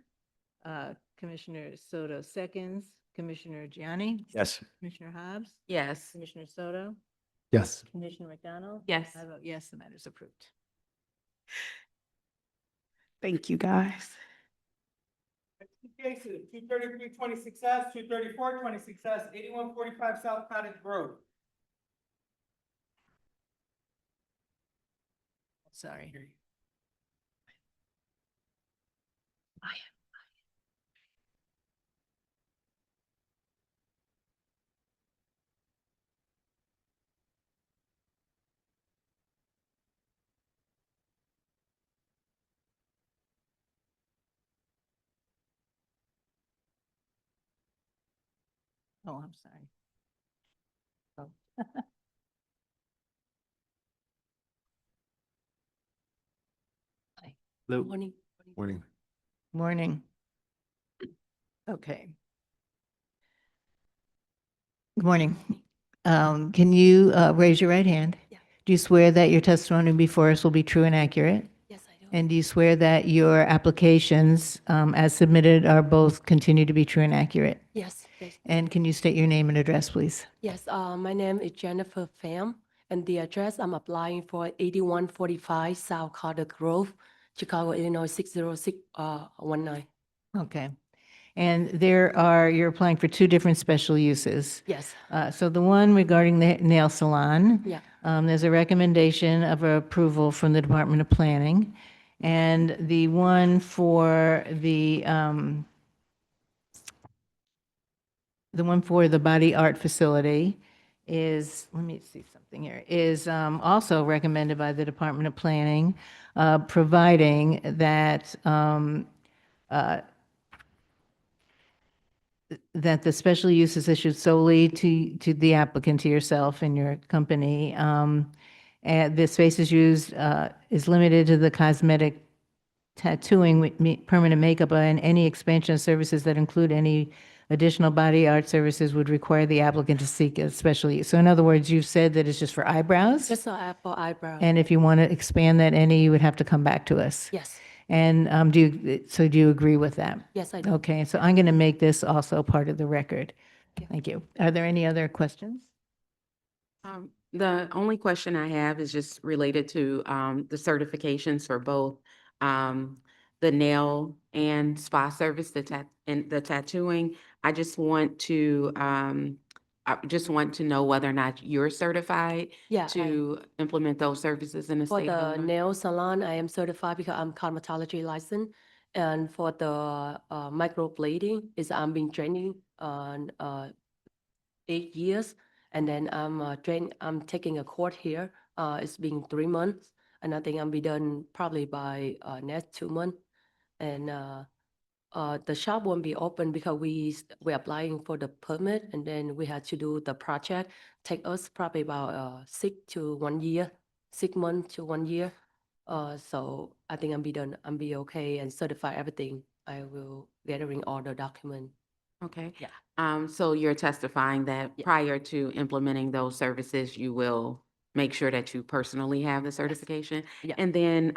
Commissioner Soto seconds, Commissioner Gianni, Yes. Commissioner Hobbs, Yes. Commissioner Soto, Yes. Commissioner McDonald. Yes. I vote yes, the matter is approved. Thank you, guys. Cases, 233-26S, 234-26S, 8145 South Cottage Grove. Sorry. Oh, I'm sorry. Oh. Hi. Lou. Morning. Morning. Morning. Okay. Good morning. Can you raise your right hand? Yeah. Do you swear that your testimony before us will be true and accurate? Yes, I do. And do you swear that your applications as submitted are both continue to be true and accurate? Yes, yes. And can you state your name and address, please? Yes, my name is Jennifer Pham, and the address I'm applying for 8145 South Carter Grove, Chicago, Illinois 60619. Okay. And you're applying for two different special uses. Yes, So the one regarding the nail salon. yeah. There's a recommendation of approval from the Department of Planning. And the one for the body art facility is, let me see something here, is also recommended by the Department of Planning, providing that that the special use is issued solely to the applicant, to yourself and your company. And the space is used, is limited to the cosmetic tattooing, permanent makeup, and any expansion of services that include any additional body art services would require the applicant to seek a special use. So in other words, you've said that it's just for eyebrows? Just for eyebrow. And if you want to expand that any, you would have to come back to us. Yes, And do you agree with that? yes, I do. Okay, so I'm going to make this also part of the record. Thank you. Are there any other questions? The only question I have is just related to the certifications for both the nail and spa service, and the tattooing. I just want to know whether or not you're certified Yeah, to implement those services in the for state of the Illinois. nail salon, I am certified because I'm cosmetology licensed. And for the microblading, I'm been training on 8 years. And then I'm taking a course here. It's been 3 months. And I think I'll be done probably by next 2 months. And the shop won't be open because we're applying for the permit, and then we had to do the project. Take us probably about 6 to 1 year, 6 months to 1 year. So I think I'll be done. I'll be okay and certify everything. I will gathering all the document. Okay. Yeah. So you're testifying that Yeah. prior to implementing those services, you will make sure that you personally have the certification? Yeah. And then,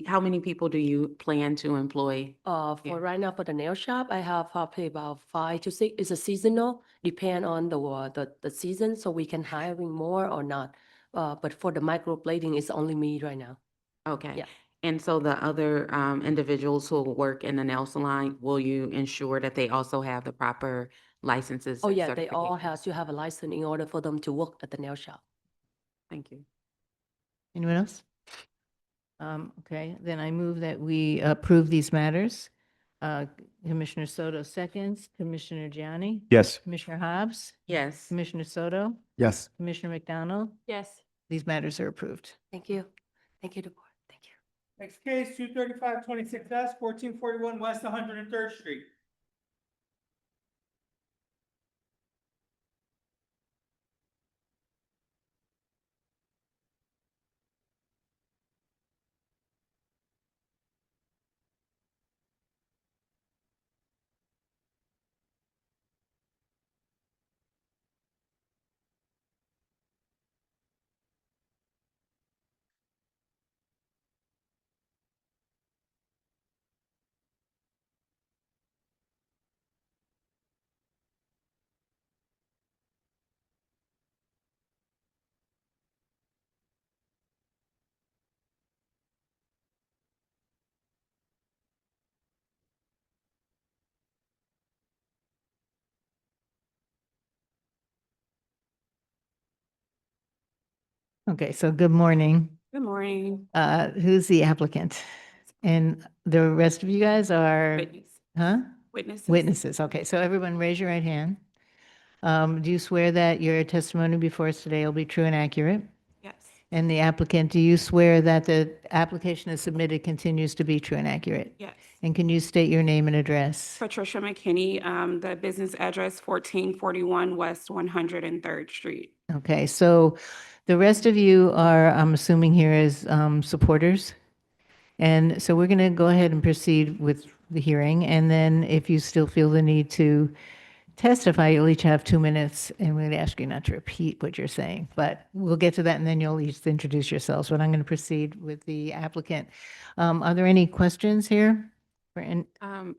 how many people do you plan to employ? For Yeah. right now, for the nail shop, I have probably about 5 to 6. It's a seasonal, depend on the season, so we can hiring more or not. But for the microblading, it's only me right now. Okay. Yeah. And so the other, individuals who will work in the nail salon, will you ensure that they also have the proper licenses? Oh, and yeah, they all certifications? have to have a license in order for them to work at the nail shop. Thank you. Anyone else? Okay, then I move that we approve these matters. Commissioner Soto seconds, Commissioner Gianni, Yes. Commissioner Hobbs, Yes. Commissioner Soto, Yes. Commissioner McDonald. Yes. These matters are approved. Thank you. Thank you, the board. Thank you. Next case, 235-26S, 1441 West 103rd Street. Okay, so good morning. Good morning. Who's the applicant? And the rest of you guys are, Witness. huh? Witnesses. Witnesses. Okay, so everyone raise your right hand. Do you swear that your testimony before us today will be true and accurate? Yes. And the applicant, do you swear that the application is submitted continues to be true and accurate? Yes. And can you state your name and address? Patricia McKinney, the business address 1441 West 103rd Street. Okay, so the rest of you are, I'm assuming here is supporters. And so we're going to go ahead and proceed with the hearing. And then if you still feel the need to testify, you'll each have 2 minutes, and we'd ask you not to repeat what you're saying. But we'll get to that, and then you'll each introduce yourselves. But I'm going to proceed with the applicant. Are there any questions here?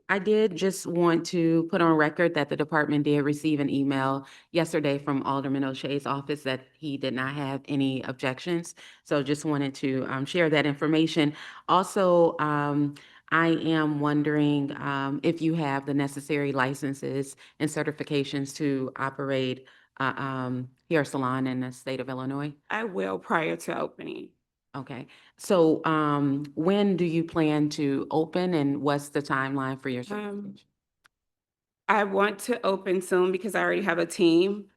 I did just want to put on record that the department did receive an email yesterday from Alderman O'Shea's office that he did not have any objections. So just wanted to share that information. Also, I am wondering if you have the necessary licenses and certifications to operate a hair salon in the state of Illinois? I will prior to opening. Okay, so when do you plan to open and what's the timeline for your certification? I want to open soon because I already have a team.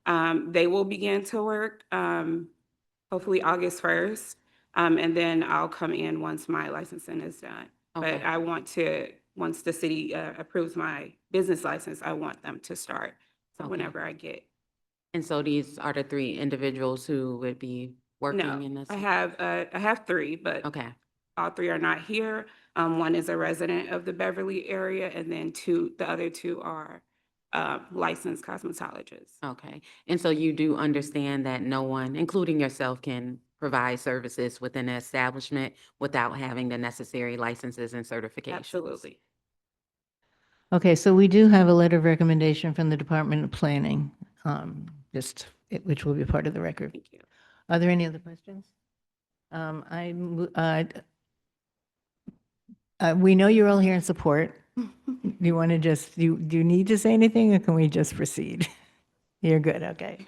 They will begin to work hopefully August 1st. And then I'll come in once my licensing is done. Okay. But I want to, once the city approves my business license, I want them to start. So Okay. whenever I get. And so these are the three individuals who would be working in No, this? I have three, but Okay, all three are not here. One is a resident of the Beverly area, and then the other two are licensed cosmetologists. okay. And so you do understand that no one, including yourself, can provide services within the establishment without having the necessary licenses and certifications? Absolutely. Okay, so we do have a letter of recommendation from the Department of Planning, which will be part of the record. Thank you. Are there any other questions? We know you're all here in support. Do you want to do you need to say anything, or can we just proceed? You're good, okay.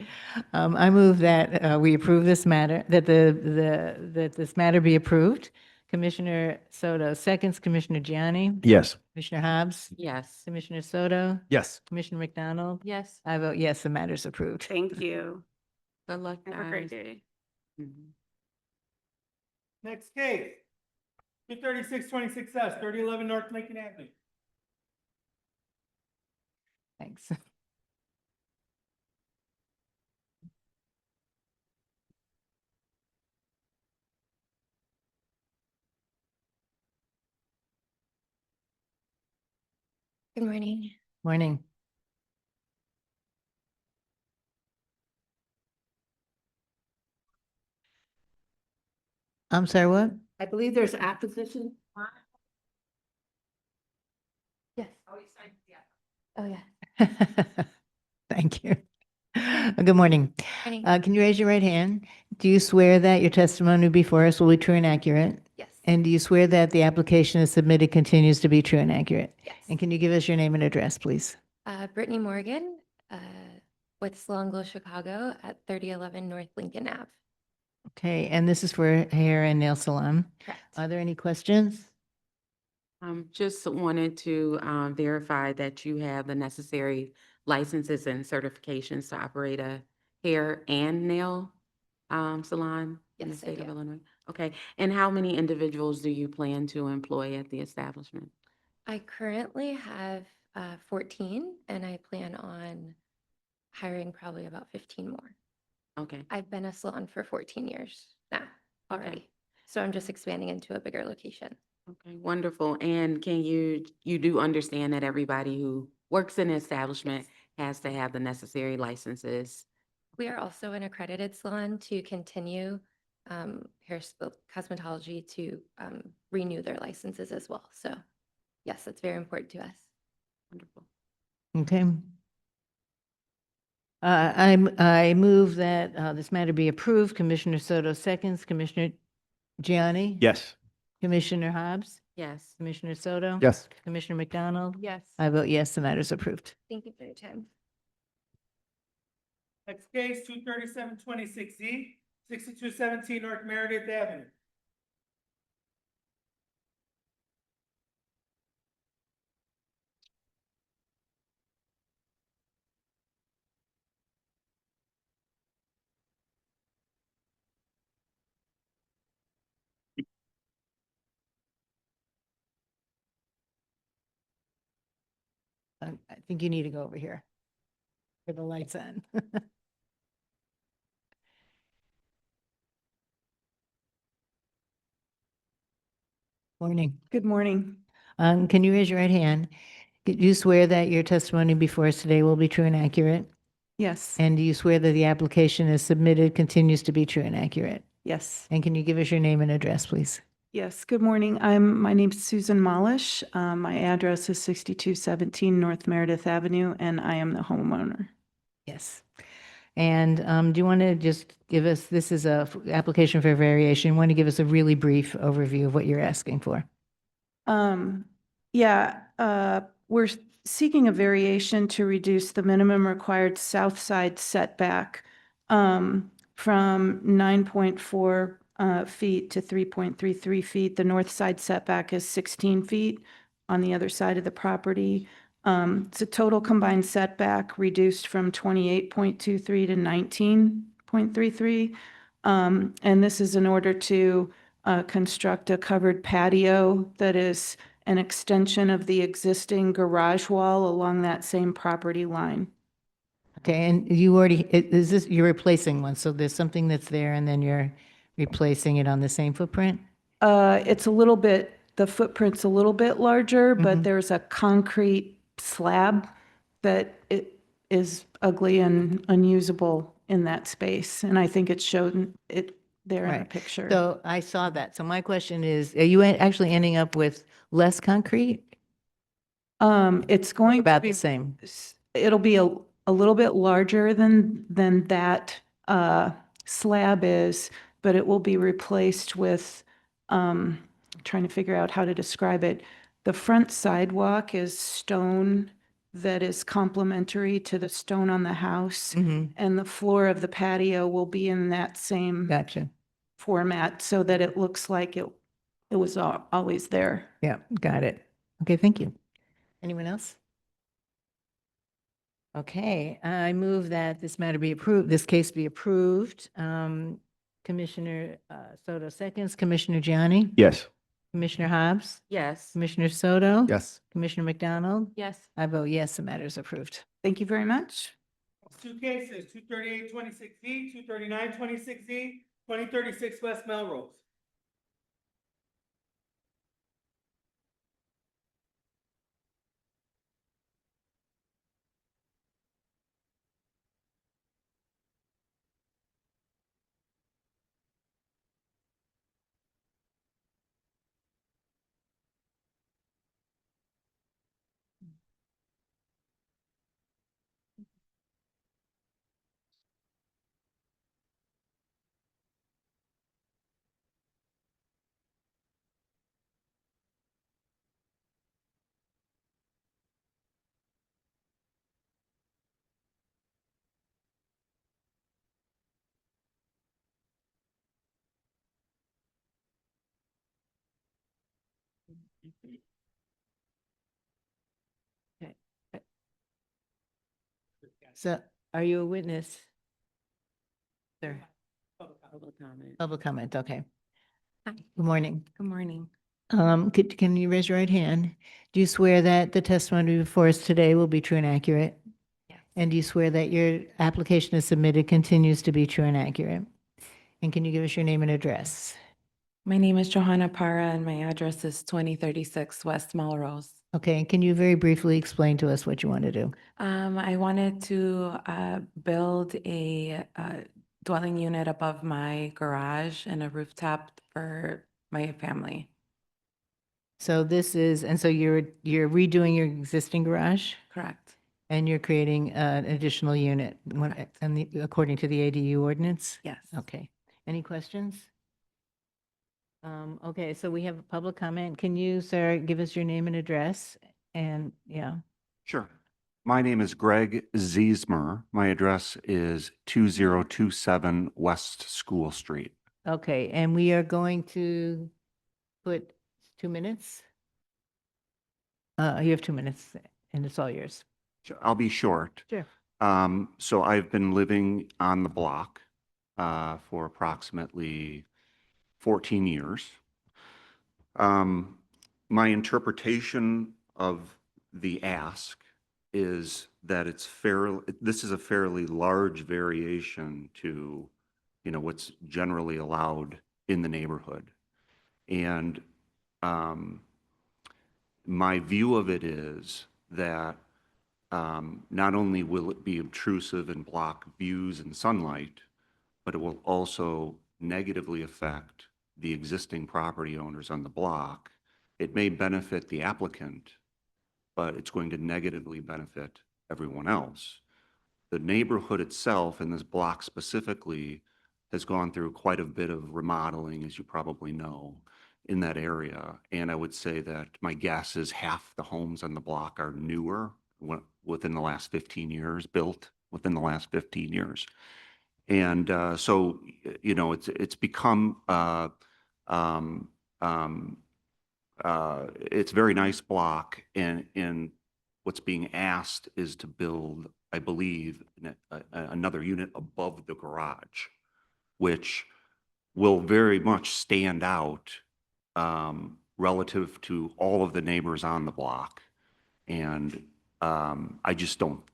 I move that we approve this matter, that that this matter be approved. Commissioner Soto seconds, Commissioner Gianni, Yes. Commissioner Hobbs, Yes. Commissioner Soto, Yes. Commissioner McDonald. Yes. I vote yes, the matter's approved. Thank you. Good luck, Have a great guys. day. Mhm. Next case, 23626S, 3011 North Lincoln Avenue. Thanks. Good morning. Morning. I'm sorry, what? I believe there's opposition. Yes. Oh, yeah. Thank you. Good morning. Morning. Can you raise your right hand? Do you swear that your testimony before us will be true and accurate? Yes. And do you swear that the application is submitted continues to be true and accurate? Yes. And can you give us your name and address, please? Brittany Morgan, with Sloan Glow Chicago at 3011 North Lincoln Ave. Okay, and this is for hair and nail salon. Correct. Are there any questions? Just wanted to verify that you have the necessary licenses and certifications to operate a hair and nail salon in the Yes, I state of do. Illinois? Okay, and how many individuals do you plan to employ at the establishment? I currently have 14, and I plan on hiring probably about 15 more. Okay, I've been a salon for 14 years now already. So I'm just expanding into a bigger location. okay, wonderful. And you do understand that everybody who works in the establishment has to have the necessary licenses? We are also an accredited salon to continue cosmetology to renew their licenses as well. So yes, that's very important to us. Wonderful. Okay. I move that this matter be approved. Commissioner Soto seconds, Commissioner Gianni? Yes. Commissioner Hobbs? Yes. Commissioner Soto? Yes. Commissioner McDonald? Yes. I vote yes, the matter is approved. Thank you for your time. Next case, 23726Z, 6217 North Meredith Avenue. I think you need to go over here. For the lights on. Morning. Good morning. Can you raise your right hand? Do you swear that your testimony before us today will be true and accurate? Yes, And do you swear that the application is submitted continues to be true and accurate? yes, And can you give us your name and address, please? yes. Good morning. My name's Susan Molish. My address is 6217 North Meredith Avenue, and I am the homeowner. Yes. And do you want to just give us, this is a application for variation. Want to give us a really brief overview of what you're asking for? We're seeking a variation to reduce the minimum required south side setback from 9.4 feet to 3.33 feet. The north side setback is 16 feet on the other side of the property. It's a total combined setback reduced from 28.23 to 19.33. And this is in order to construct a covered patio that is an extension of the existing garage wall along that same property line. Okay, and you already, is this, you're replacing one, so there's something that's there and then you're replacing it on the same footprint? It's a little bit, the footprint's a little bit larger, but Mhm. there's a concrete slab that it is ugly and unusable in that space. And I think it's shown it there in the Right. picture. So I saw that. So my question is, are you actually ending up with less concrete? It's going to About be the same? it'll be a little bit larger than that slab is, but it will be replaced with, trying to figure out how to describe it. The front sidewalk is stone that is complementary to the stone on the house, Mhm. and the floor of the patio will be in that same Gotcha. format so that it looks like it was always there. Yeah, got it. Okay, thank you. Anyone else? Okay, I move that this matter be approved, this case be approved. Commissioner Soto seconds, Commissioner Gianni, Yes. Commissioner Hobbs, Yes. Commissioner Soto. Yes. Commissioner McDonald. Yes. I vote yes, the matter is approved. Thank you very much. Two cases, 23826Z, 23926Z, 2036 West Melrose. Okay. So are you a witness? Sir, Public comment. public comment, okay. Hi. Good morning. Good morning. Can you raise your right hand? Do you swear that the testimony before us today will be true and accurate? Yes. And do you swear that your application is submitted continues to be true and accurate? And can you give us your name and address? My name is Johanna Para and my address is 2036 West Melrose. Okay, and can you very briefly explain to us what you want to do? I wanted to build a dwelling unit above my garage and a rooftop for my family. So this is, and so you're redoing your existing garage Correct. and you're creating an additional unit according to the ADU ordinance? Yes. Okay. Any questions? Okay, so we have a public comment. Can you, sir, give us your name and address? And yeah, Sure. My name is Greg Ziesmer. My address is 2027 West School Street. Okay, and we are going to put 2 minutes? You have 2 minutes, and it's all yours. I'll be short. Sure. So I've been living on the block for approximately 14 years. My interpretation of the ask is that this is a fairly large variation to, what's generally allowed in the neighborhood. And my view of it is that not only will it be obtrusive and block views and sunlight, but it will also negatively affect the existing property owners on the block. It may benefit the applicant, but it's going to negatively benefit everyone else. The neighborhood itself, and this block specifically, has gone through quite a bit of remodeling, as you probably know, in that area. And I would say that my guess is half the homes on the block are newer, within the last 15 years, built within the last 15 years. And so, it's become, it's a very nice block, and what's being asked is to build, I believe, another unit above the garage, which will very much stand out relative to all of the neighbors on the block. And I just don't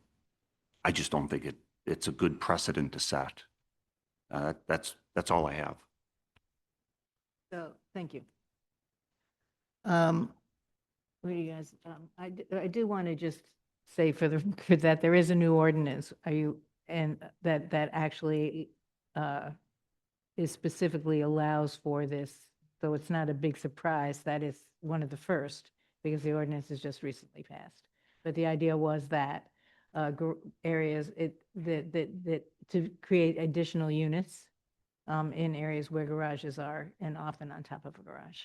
think it's a good precedent to set. That's all I have. So, thank you. What do you guys, I do want to just say for the record that there is a new ordinance. And that actually is specifically allows for this. So it's not a big surprise that it's one of the first, because the ordinance is just recently passed. But the idea was that areas that to create additional units in areas where garages are, and often on top of a garage.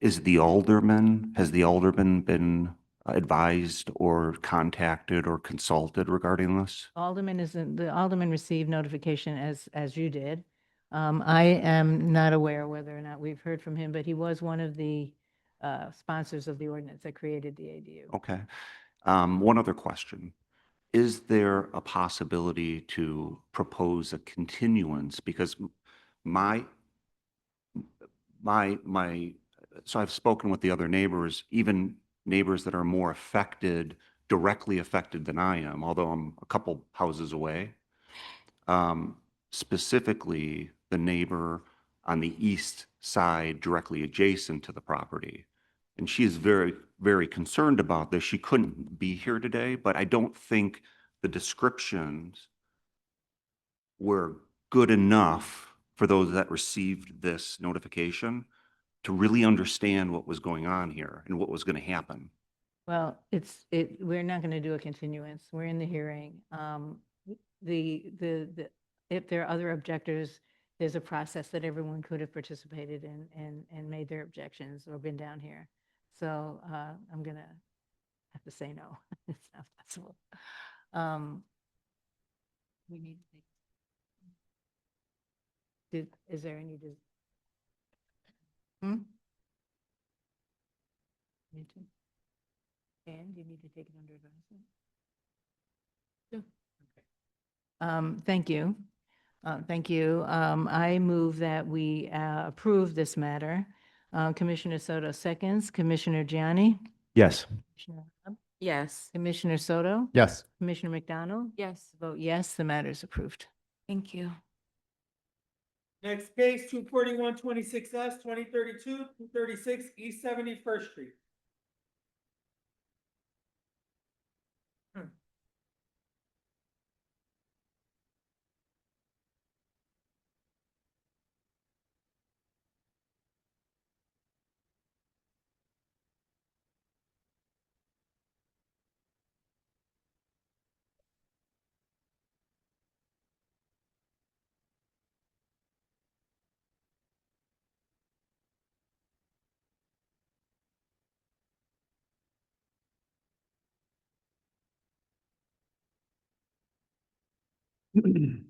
Has the alderman been advised or contacted or consulted regarding this? The alderman received notification as you did. I am not aware whether or not we've heard from him, but he was one of the sponsors of the ordinance that created the ADU. Okay. One other question. Is there a possibility to propose a continuance? Because so I've spoken with the other neighbors, even neighbors that are more directly affected than I am, although I'm a couple houses away. Specifically, the neighbor on the east side directly adjacent to the property. And she is very, very concerned about this. She couldn't be here today, but I don't think the descriptions were good enough for those that received this notification to really understand what was going on here and what was going to happen. Well, we're not going to do a continuance. We're in the hearing. If there are other objectors, there's a process that everyone could have participated in and made their objections or been down here. So I'm going to have to say no. It's not possible. We need to take. Is there any? Need to? And you need to take it under advisement? Sure. Thank you. Thank you. I move that we approve this matter. Commissioner Soto seconds. Commissioner Gianni? Yes. Commissioner Webb? Yes. Commissioner Soto? Yes. Commissioner McDonald? Yes. Vote yes, the matter is approved. Thank you. Next case, 24126S, 2032, 236 East 71st Street. Okay.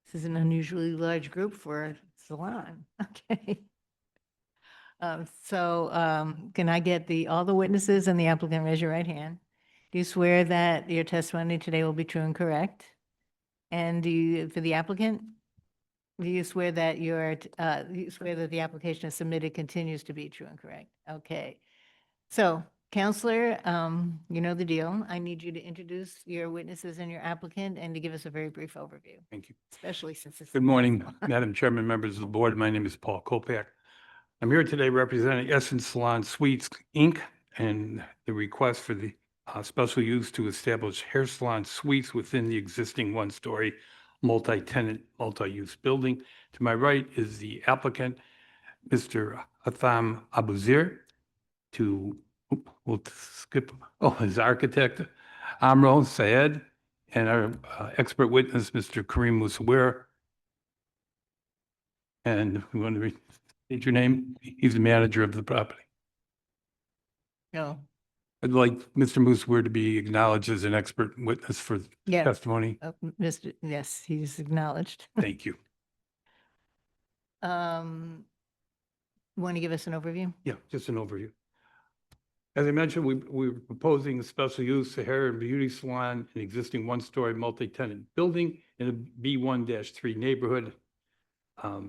This is an unusually large group for a salon. Okay. Can I get all the witnesses and the applicant raise your right hand? Do you swear that your testimony today will be true and correct? And for the applicant, do you swear that you swear that the application is submitted continues to be true and correct? Okay. So, Counselor, you know the deal. I need you to introduce your witnesses and your applicant and to give us a very brief overview, Thank you. especially since it's. Good morning, Madam Chairman, members of the board. My name is Paul Kopak. I'm here today representing Essence Salon Suites, Inc., and the request for the special use to establish hair salon suites within the existing one-story multi-tenant, multi-use building. To my right is the applicant, Mr. Hatham Abuzir. We'll skip, his architect, Amro Sayed, and our expert witness, Mr. Kareem Musawir. And we want to state your name. He's the manager of the property. No. I'd like Mr. Musawir to be acknowledged as an expert witness for Yeah. testimony. Yes, he's acknowledged. Thank you. Want to give us an overview? Yeah, just an overview. As I mentioned, we're proposing a special use, a hair and beauty salon, an existing one-story multi-tenant building in a B1-3 neighborhood.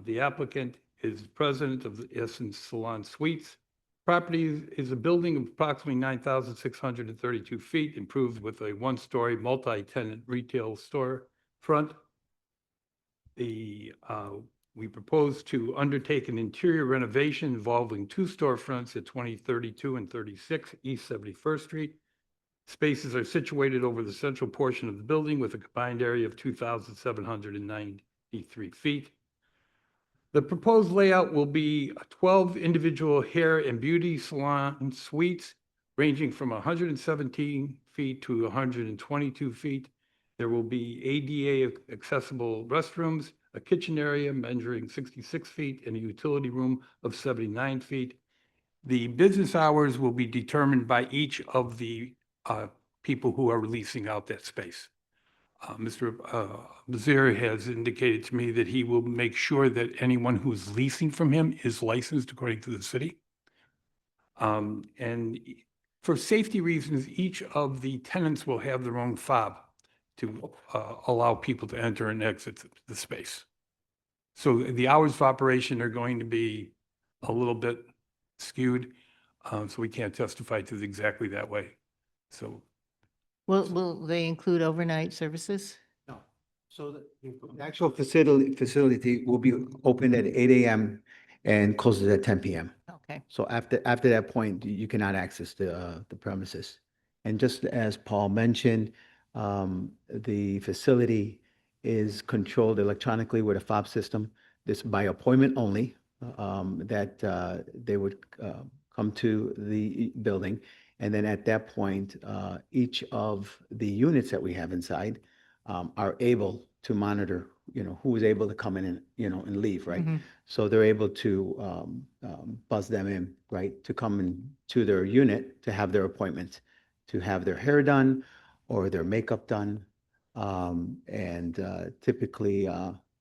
The applicant is president of the Essence Salon Suites. Property is a building of approximately 9,632 feet, improved with a one-story multi-tenant retail store front. We propose to undertake an interior renovation involving 2 storefronts at 2032 and 36 East 71st Street. Spaces are situated over the central portion of the building with a combined area of 2,793 feet. The proposed layout will be 12 individual hair and beauty salon suites ranging from 117 feet to 122 feet. There will be ADA accessible restrooms, a kitchen area measuring 66 feet, and a utility room of 79 feet. The business hours will be determined by each of the people who are leasing out that space. Mr. Bazir has indicated to me that he will make sure that anyone who is leasing from him is licensed according to the city. And for safety reasons, each of the tenants will have their own fob to allow people to enter and exit the space. So the hours of operation are going to be a little bit skewed, so we can't testify to it exactly that way. So Will they include overnight services? No. So the actual facility will be open at 8 a.m. and closes at 10 p.m. Okay. So after that point, you cannot access the premises. And just as Paul mentioned, the facility is controlled electronically with a fob system. This by appointment only, that they would come to the building. And then at that point, each of the units that we have inside are able to monitor, who is able to come in and, and leave, right? So they're able to buzz them in, right? To come into their unit to have their appointment, to have their hair done or their makeup done. And typically,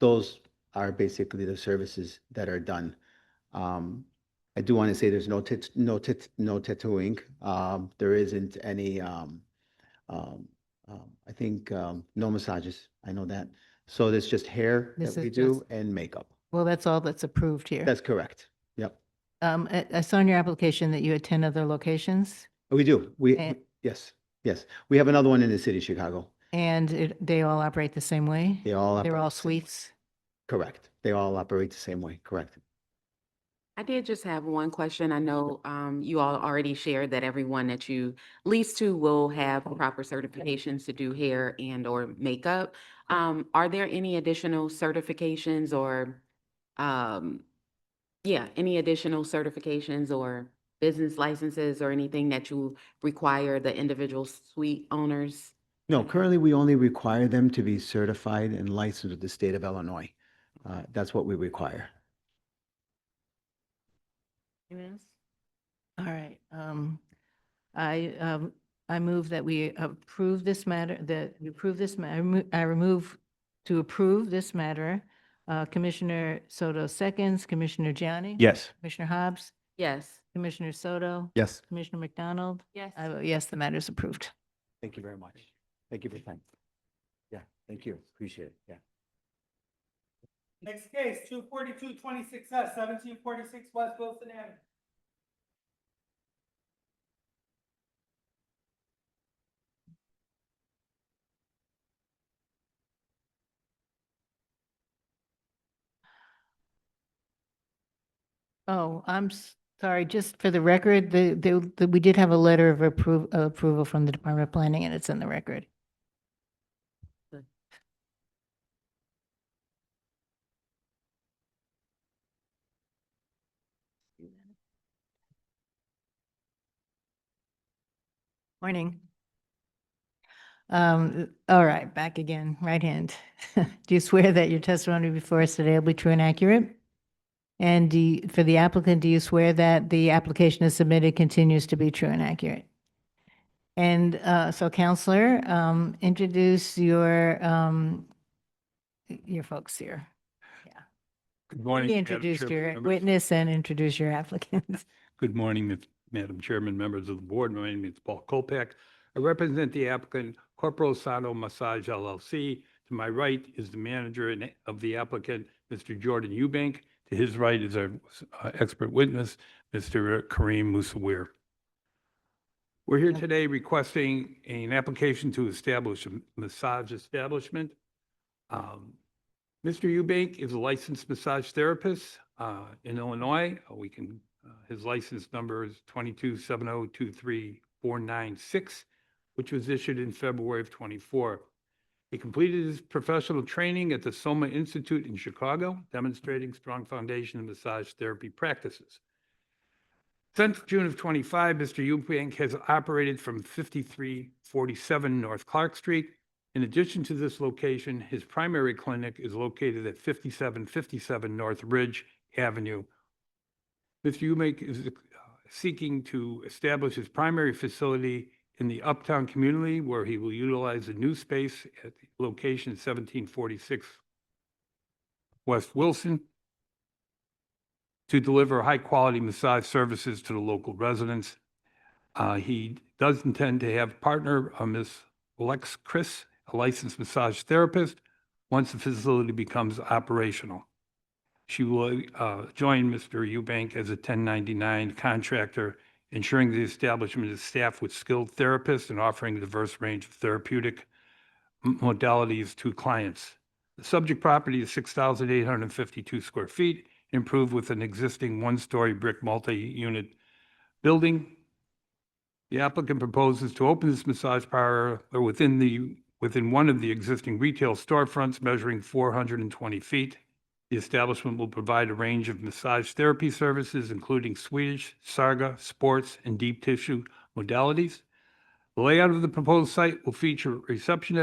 those are basically the services that are done. I do want to say there's no tattooing. There isn't any, I think, no massages. I know that. So there's just hair This that we is do just- and makeup. Well, that's all that's approved here. That's correct. Yep. I saw in your application that you had 10 other locations We do. And- Yes. We have another one in the city of Chicago. and they all operate the same way? They all. They're operate all the same way. suites? Correct. They all operate the same way. Correct. I did just have one question. I know you all already shared that everyone that you lease to will have proper certifications to do hair and or makeup. Are there any additional certifications or, any additional certifications or business licenses or anything that you require the individual suite owners? No, currently we only require them to be certified and licensed with the state of Illinois. That's what we require. All right, I move that we approve this matter, that we approve this, I remove to approve this matter. Commissioner Soto seconds, Commissioner Gianni? Yes. Commissioner Hobbs? Yes. Commissioner Soto? Yes. Commissioner McDonald? Yes. I vote yes, the matter is approved. Thank you very much. Thank you for your time. Yeah, thank you. Appreciate it. Yeah. Next case, 24226S, 1746 West Wilson Avenue. Oh, sorry, just for the record, we did have a letter of approval from the Department of Planning, and it's in the record. Morning. All right, back again, right hand. Do you swear that your testimony before us today will be true and accurate? And for the applicant, do you swear that the application is submitted continues to be true and accurate? And so Counselor, introduce your folks here. Good morning. Introduce Madam your Chairman, members. witness and introduce your applicant. Good morning, Madam Chairman, members of the board. My name is Paul Kolpak. I represent the applicant Corporal Sano Massage LLC. To my right is the manager of the applicant, Mr. Jordan Eubank. To his right is our expert witness, Mr. Kareem Musawir. We're here today requesting an application to establish a massage establishment. Mr. Eubank is a licensed massage therapist in Illinois. His license number is 227023496, which was issued in February of 24. He completed his professional training at the Soma Institute in Chicago, demonstrating strong foundation in massage therapy practices. Since June of 25, Mr. Eubank has operated from 5347 North Clark Street. In addition to this location, his primary clinic is located at 5757 North Ridge Avenue. Mr. Eubank is seeking to establish his primary facility in the Uptown community, where he will utilize a new space at the location 1746 West Wilson to deliver high-quality massage services to the local residents. He does intend to have partner Ms. Lex Chris, a licensed massage therapist, once the facility becomes operational. She will join Mr. Eubank as a 1099 contractor, ensuring the establishment is staffed with skilled therapists and offering a diverse range of therapeutic modalities to clients. The subject property is 6,852 square feet, improved with an existing one-story brick multi-unit building. The applicant proposes to open this massage parlor within one of the existing retail storefronts measuring 420 feet. The establishment will provide a range of massage therapy services, including Swedish, Sarga, sports, and deep tissue modalities. The layout of the proposed site will feature reception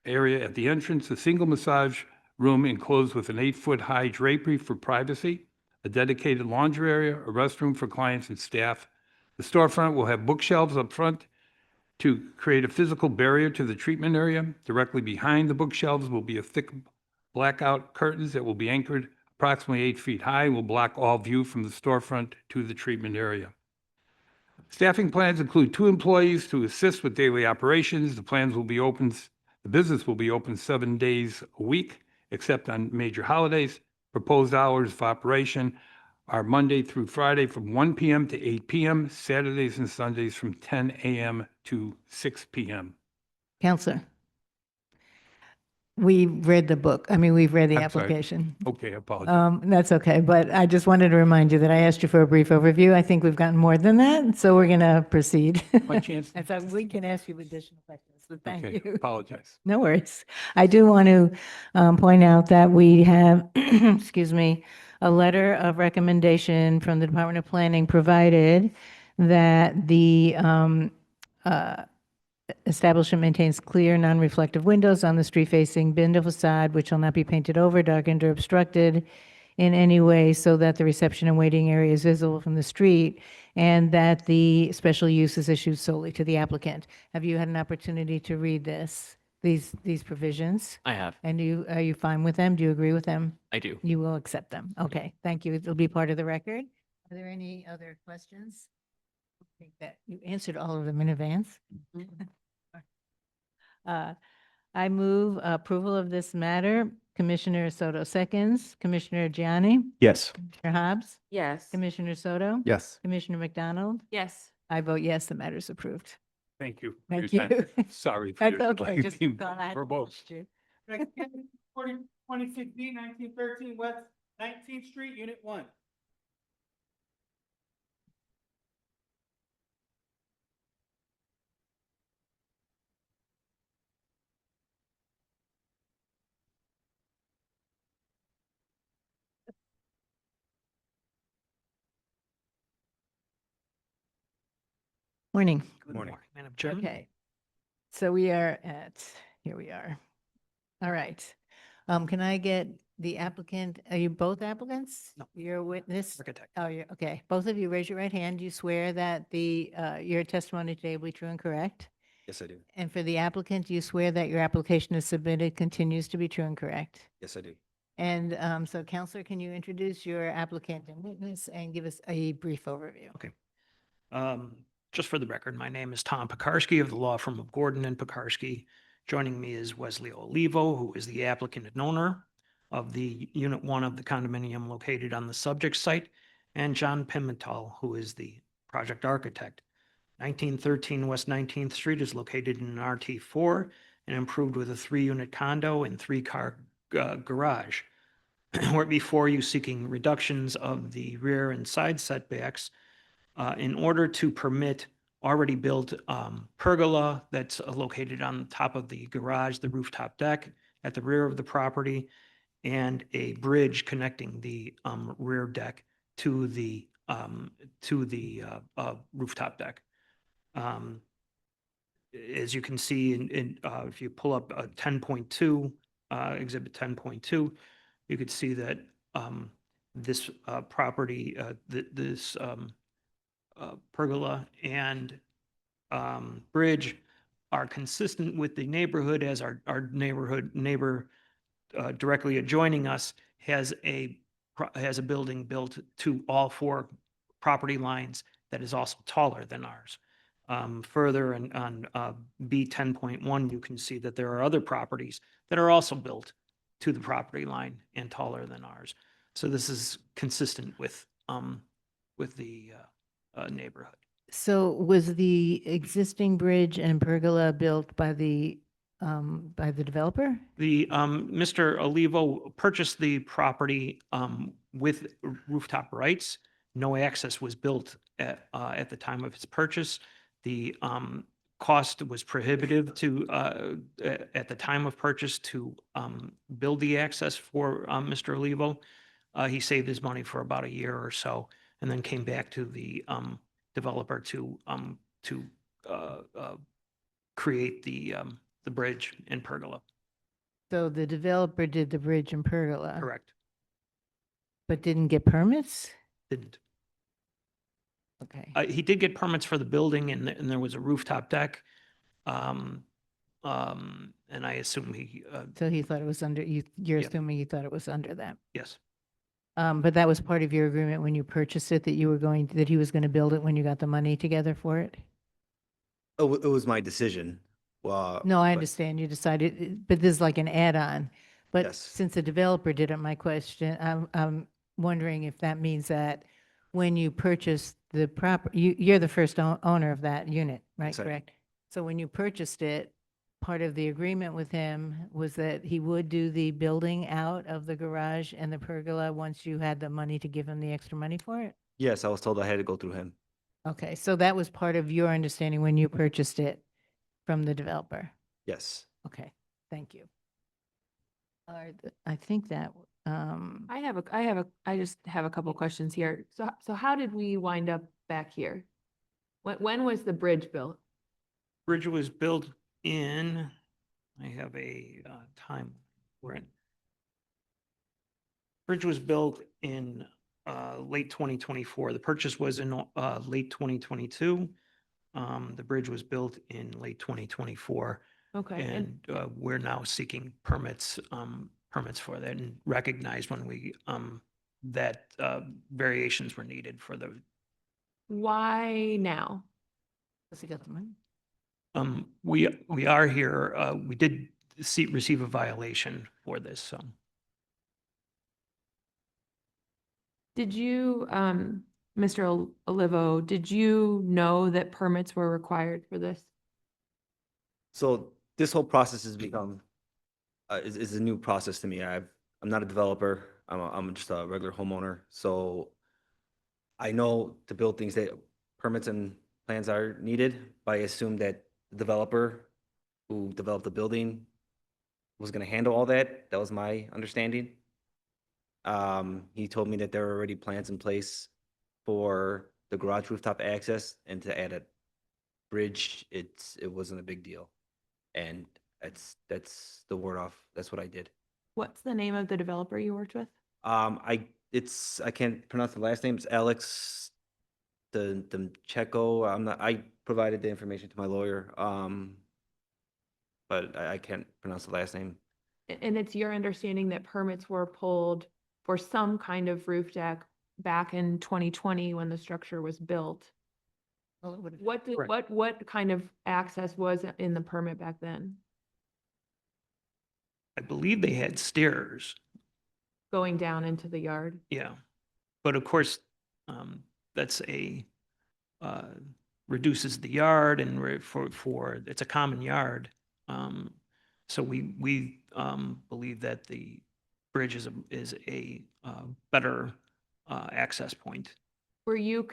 area at the entrance, a single massage room enclosed with an 8-foot high drapery for privacy, a dedicated laundry area, a restroom for clients and staff. The storefront will have bookshelves up front to create a physical barrier to the treatment area. Directly behind the bookshelves will be a thick blackout curtains that will be anchored approximately 8 feet high and will block all view from the storefront to the treatment area. Staffing plans include 2 employees to assist with daily operations. The business will be open 7 days a week, except on major holidays. Proposed hours of operation are Monday through Friday from 1 p.m. to 8 p.m., Saturdays and Sundays from 10 a.m. to 6 p.m. Counselor, we've read the book. We've read the I'm sorry. application. Okay, I apologize. That's okay, but I just wanted to remind you that I asked you for a brief overview. I think we've gotten more than that, so we're going to proceed. My chance. And so we can ask you additional questions, but thank Okay, you. apologize. No worries. I do want to point out that we have, excuse me, a letter of recommendation from the Department of Planning provided that the establishment maintains clear, non-reflective windows on the street-facing window facade, which shall not be painted over, darkened, or obstructed in any way so that the reception and waiting area is visible from the street, and that the special use is issued solely to the applicant. Have you had an opportunity to read these provisions? I have. And are you fine with them? Do you agree with them? I do. You will accept them. Okay, thank you. It'll be part of the record. Are there any other questions? I think that you answered all of them in advance. I move approval of this matter. Commissioner Soto seconds. Commissioner Gianni? Yes. Commissioner Hobbs? Yes. Commissioner Soto? Yes. Commissioner McDonald? Yes. I vote yes, the matter is approved. Thank you. for Thank your time. you. Sorry. for That's your okay. Just being thought I had to verbose. ask you. 26B, 1913 West 19th Street, Unit 1. Morning. Good morning, Madam Okay. So we are here we are. All right. Can I get the applicant, are you both applicants? No. You're a witness? Architect. Oh, you're, okay. Both of you raise your right hand. You swear that your testimony today will be true and correct? Yes, I do. And for the applicant, you swear that your application is submitted continues to be true and correct? Yes, I do. And so Counselor, can you introduce your applicant and witness and give us a brief overview? Okay. Just for the record, my name is Tom Pekarsky of the law firm of Gordon and Pekarsky. Joining me is Wesley Olivo, who is the applicant and owner of the Unit 1 of the condominium located on the subject site, and John Pimentel, who is the project architect. 1913 West 19th Street is located in an RT4 and improved with a 3-unit condo and 3-car garage. We're before you seeking reductions of the rear and side setbacks in order to permit already built pergola that's located on top of the garage, the rooftop deck at the rear of the property, and a bridge connecting the rear deck to the rooftop deck. As you can see, if you pull up 10.2, Exhibit 10.2, you could see that this property, this pergola and bridge are consistent with the neighborhood, as our neighbor directly adjoining us has a building built to all 4 property lines that is also taller than ours. Further on B 10.1, you can see that there are other properties that are also built to the property line and taller than ours. So this is consistent with the neighborhood. So was the existing bridge and pergola built by the developer? The Mr. Olivo purchased the property with rooftop rights. No access was built at the time of its purchase. The cost was prohibitive to at the time of purchase to build the access for Mr. Olivo. He saved his money for about a year or so, and then came back to the developer to create the bridge and pergola. So the developer did the bridge and pergola? Correct. But didn't get permits? Didn't. Okay. He did get permits for the building, and there was a rooftop deck. And I assume he, So he thought it was under, you're Yeah. assuming he thought it was under that? yes, But that was part of your agreement when you purchased it, that he was going to build it when you got the money together for it? Oh, it was my decision. No, I but- understand you decided, but this is like an add-on. But Yes. since the developer did it, my question, I'm wondering if that means that when you purchased the you're the first owner of that unit, right? Yes, I am. Correct? So when you purchased it, part of the agreement with him was that he would do the building out of the garage and the pergola once you had the money to give him the extra money for it? Yes, I was told I had to go through him. Okay, so that was part of your understanding when you purchased it from the developer? Yes. Okay, thank you. I think that, I just have a couple questions here. So how did we wind up back here? When was the bridge built? Bridge was built in, I have a time, bridge was built in late 2024. The purchase was in late 2022. The bridge was built in late 2024. Okay, and And we're now seeking permits for that and recognized when we, that variations were needed for the, why now? Does he got the money? we are here, we did receive a violation for this, so. Did you, Mr. Olivo, did you know that permits were required for this? So this whole process has become, is a new process to me. I'm not a developer. I'm just a regular homeowner. So I know to build things that permits and plans are needed, but I assume that the developer who developed the building was gonna handle all that. That was my understanding. He told me that there were already plans in place for the garage rooftop access, and to add a bridge, it wasn't a big deal. And that's the word off. That's what I did. What's the name of the developer you worked with? I can't pronounce the last name. It's Alex the Checo. I provided the information to my lawyer. But I can't pronounce the last name. And it's your understanding that permits were pulled for some kind of roof deck back in 2020 when the structure was built? Well, it would've- What kind of access was in the permit back then? I believe they had stairs, Going down into the yard? yeah. But of course, that's reduces the yard and it's a common yard. So we believe that the bridge is a better access point. Were you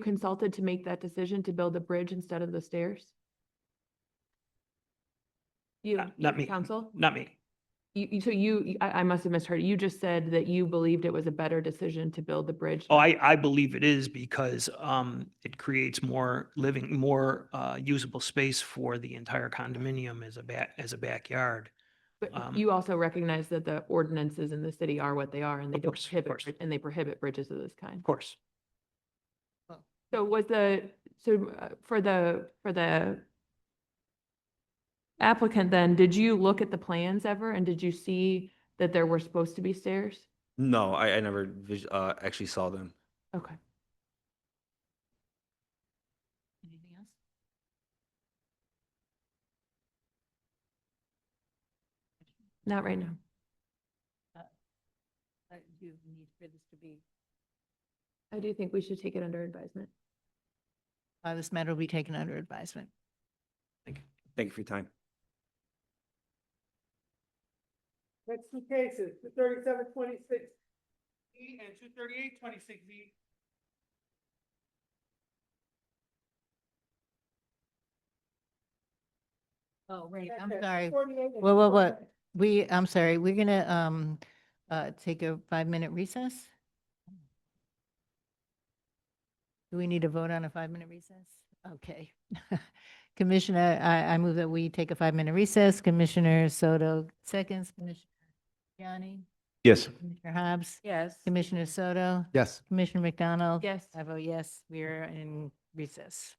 consulted to make that decision to build a bridge instead of the stairs? Not me. Council? Not me. I must have misheard. You just said that you believed it was a better decision to build the bridge. Oh, I believe it is because it creates more usable space for the entire condominium as a backyard. But you also recognize that the ordinances in the city are what they are and they Of don't course, of prohibit, course. and they prohibit bridges of this kind. Of course. So for the applicant then, did you look at the plans ever and did you see that there were supposed to be stairs? No, I never actually saw them. Okay. Anything else? Not right now. Do you need for this to be, I do think we should take it under advisement. this matter will be taken under advisement. Thank you for your time. Next two cases, 23726 E and 23826 E. Oh, wait, That's I'm it, sorry. 48 and What? 49. I'm sorry, we're gonna, take a 5-minute recess? Do we need to vote on a 5-minute recess? Okay. Commissioner, I move that we take a 5-minute recess. Commissioner Soto seconds, Commissioner Gianni, Yes. Commissioner Hobbs, Yes. Commissioner Soto, Yes. Commissioner McDonald. Yes. I vote yes, we are in recess.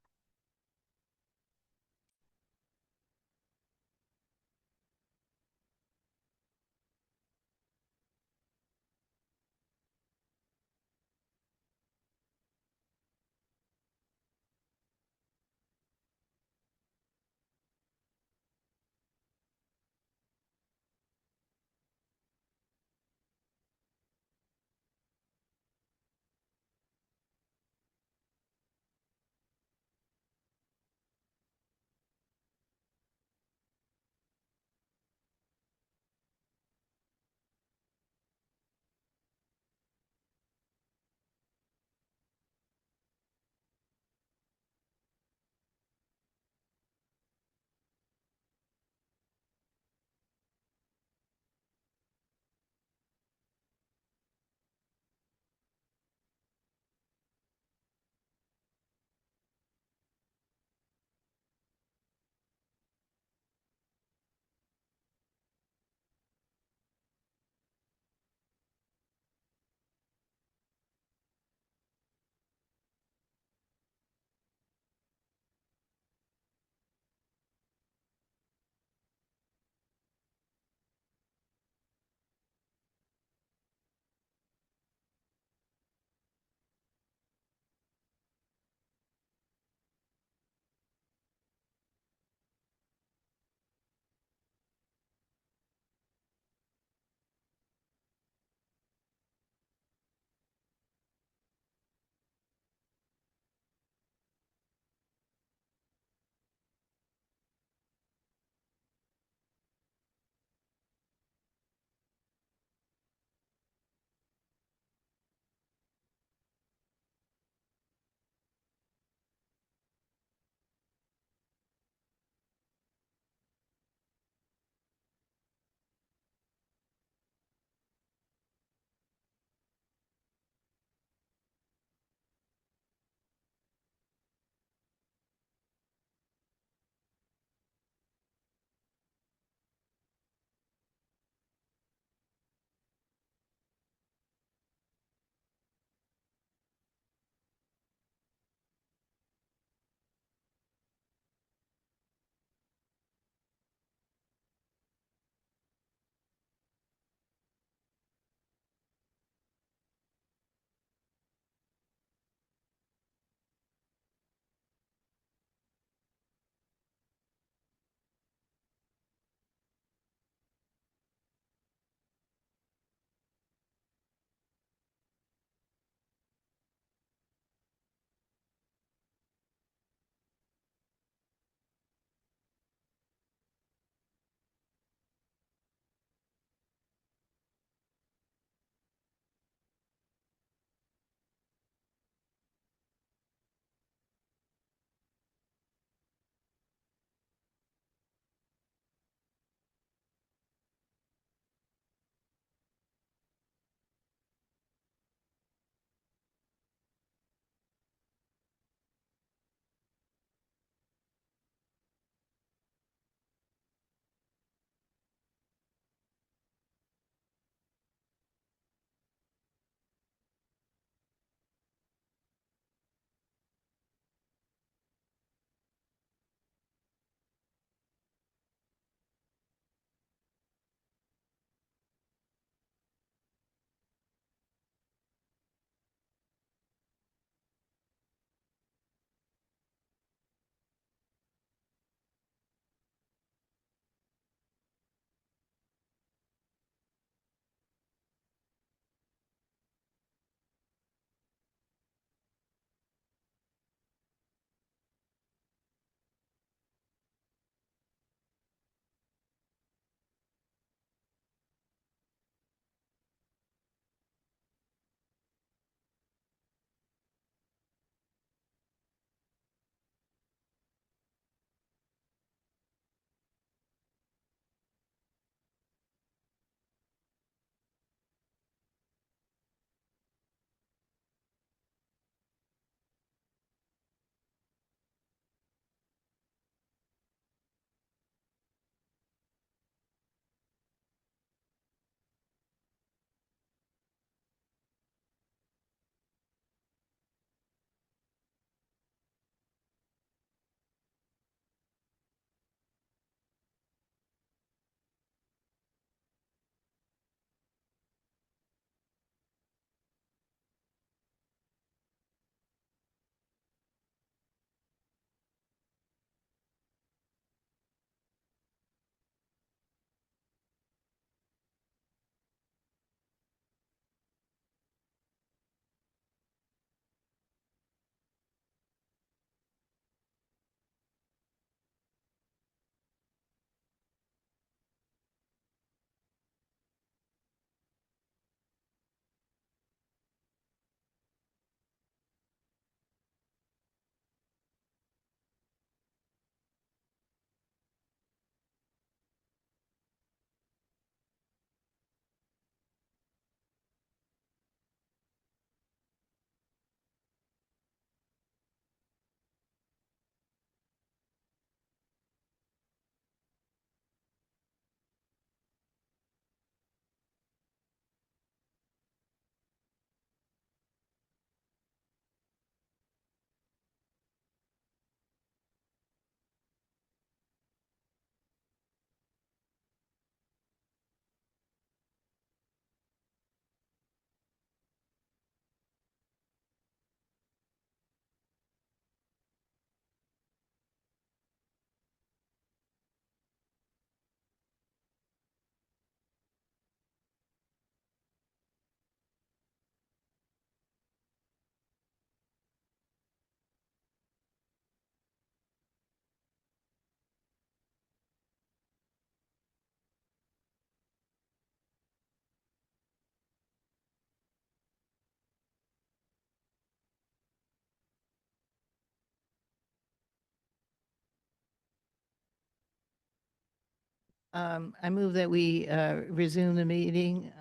I move that we resume the meeting.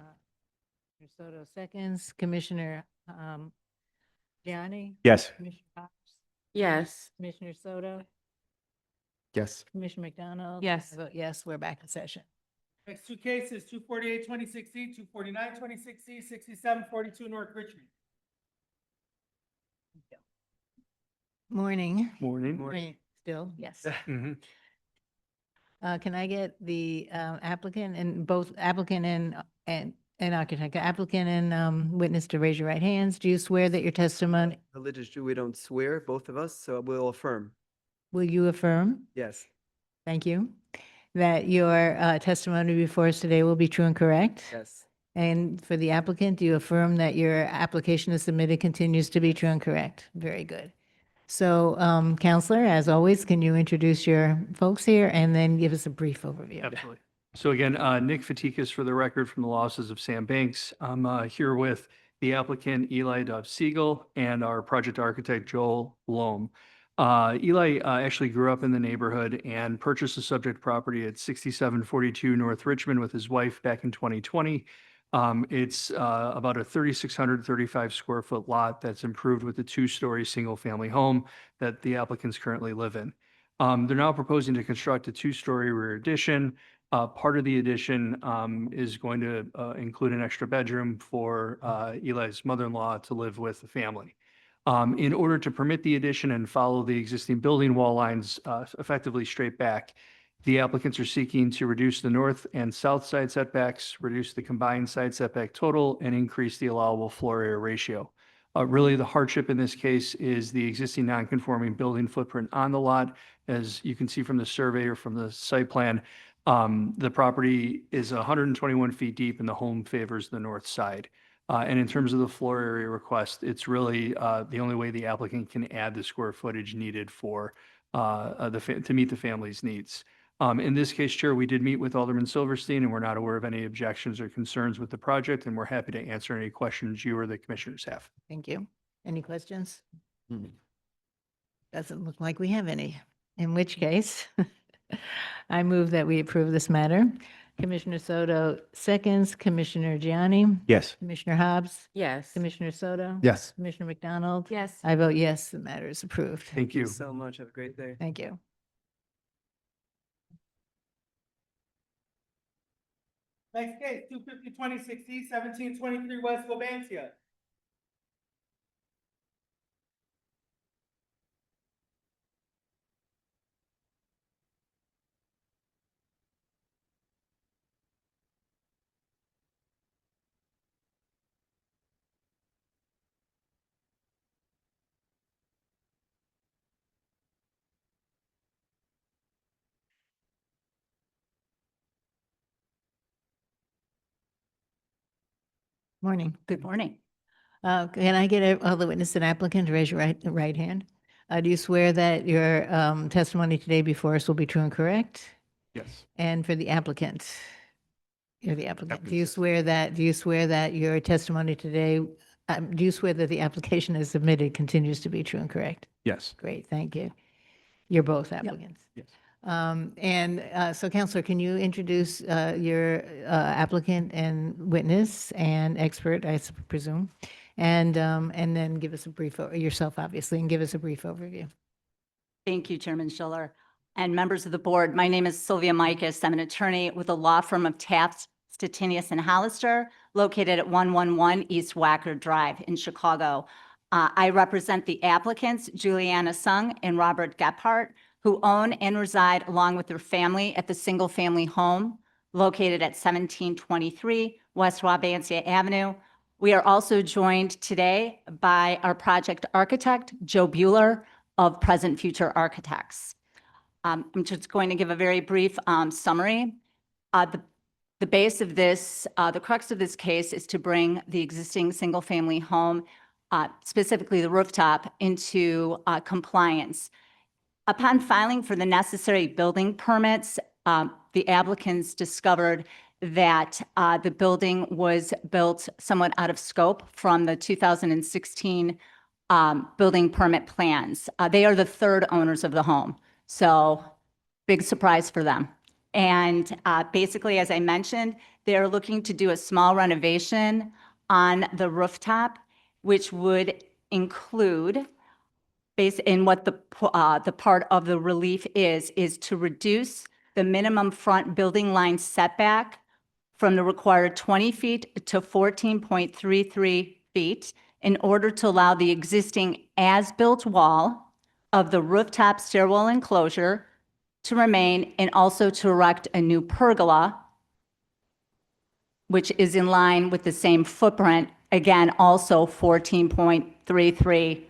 Commissioner Soto seconds, Commissioner Gianni, Yes. Commissioner Hobbs, Yes. Commissioner Soto, Yes. Commissioner McDonald. Yes. I vote yes, we're back in session. Next two cases, 248-26E, 249-26E, 6742 North Richmond. Morning. Morning. Morning. Still, yes. Mhm. Can I get the applicant and both applicant and architect, applicant and witness to raise your right hands? Do you swear that your testimony, Religious Jew, we don't swear, both of us, so we'll affirm. will you affirm? Yes. Thank you. That your testimony before us today will be true and correct? Yes. And for the applicant, do you affirm that your application as submitted continues to be true and correct? Very good. So, Counselor, as always, can you introduce your folks here and then give us a brief overview? Absolutely. So again, Nick Fatikas for the record from the law offices of Sam Banks. I'm here with the applicant Eli Dove Siegel and our project architect Joel Loam. Eli actually grew up in the neighborhood and purchased the subject property at 6742 North Richmond with his wife back in 2020. It's about a 3,635 square foot lot that's improved with a two-story single-family home that the applicants currently live in. They're now proposing to construct a two-story rear addition. Part of the addition is going to include an extra bedroom for Eli's mother-in-law to live with the family. In order to permit the addition and follow the existing building wall lines effectively straight back, the applicants are seeking to reduce the north and south side setbacks, reduce the combined side setback total, and increase the allowable floor area ratio. Really, the hardship in this case is the existing non-conforming building footprint on the lot. As you can see from the survey or from the site plan, the property is 121 feet deep and the home favors the north side. And in terms of the floor area request, it's really the only way the applicant can add the square footage needed for to meet the family's needs. In this case, Chair, we did meet with Alderman Silverstein and we're not aware of any objections or concerns with the project, and we're happy to answer any questions you or the commissioners have. Thank you. Any questions? Doesn't look like we have any. In which case, I move that we approve this matter. Commissioner Soto seconds, Commissioner Gianni, Yes. Commissioner Hobbs, Yes. Commissioner Soto. Yes. Commissioner McDonald. Yes. I vote yes, the matter is approved. Thank you. So much. Have a great day. Thank you. Next case, 250-26E, 1723 West Lebancia. Morning. Good morning. Can I get all the witness and applicant to raise your right hand? Do you swear that your testimony today before us will be true and correct? Yes. And for the applicant? You're the applicant. Do you swear that your testimony today, do you swear that the application as submitted continues to be true and correct? Yes. Great, thank you. You're both applicants. Yes. So Counselor, can you introduce your applicant and witness and expert, I presume? And then give us a brief, yourself obviously, and give us a brief overview. Thank you, Chairman Schiller. And members of the board, my name is Sylvia Mikas. I'm an attorney with the law firm of Taft, Stettinius and Hollister, located at 111 East Wacker Drive in Chicago. I represent the applicants, Juliana Sung and Robert Gephardt, who own and reside along with their family at the single-family home located at 1723 West Wabansia Avenue. We are also joined today by our project architect, Joe Bueller of Present Future Architects. I'm just going to give a very brief summary. The base of this, the crux of this case is to bring the existing single-family home, specifically the rooftop, into compliance. Upon filing for the necessary building permits, the applicants discovered that the building was built somewhat out of scope from the 2016 building permit plans. They are the third owners of the home, so big surprise for them. And basically, as I mentioned, they're looking to do a small renovation on the rooftop, which would include, based in what the part of the relief is to reduce the minimum front building line setback from the required 20 feet to 14.33 feet in order to allow the existing as-built wall of the rooftop stairwell enclosure to remain, and also to erect a new pergola, which is in line with the same footprint, again, also 14.33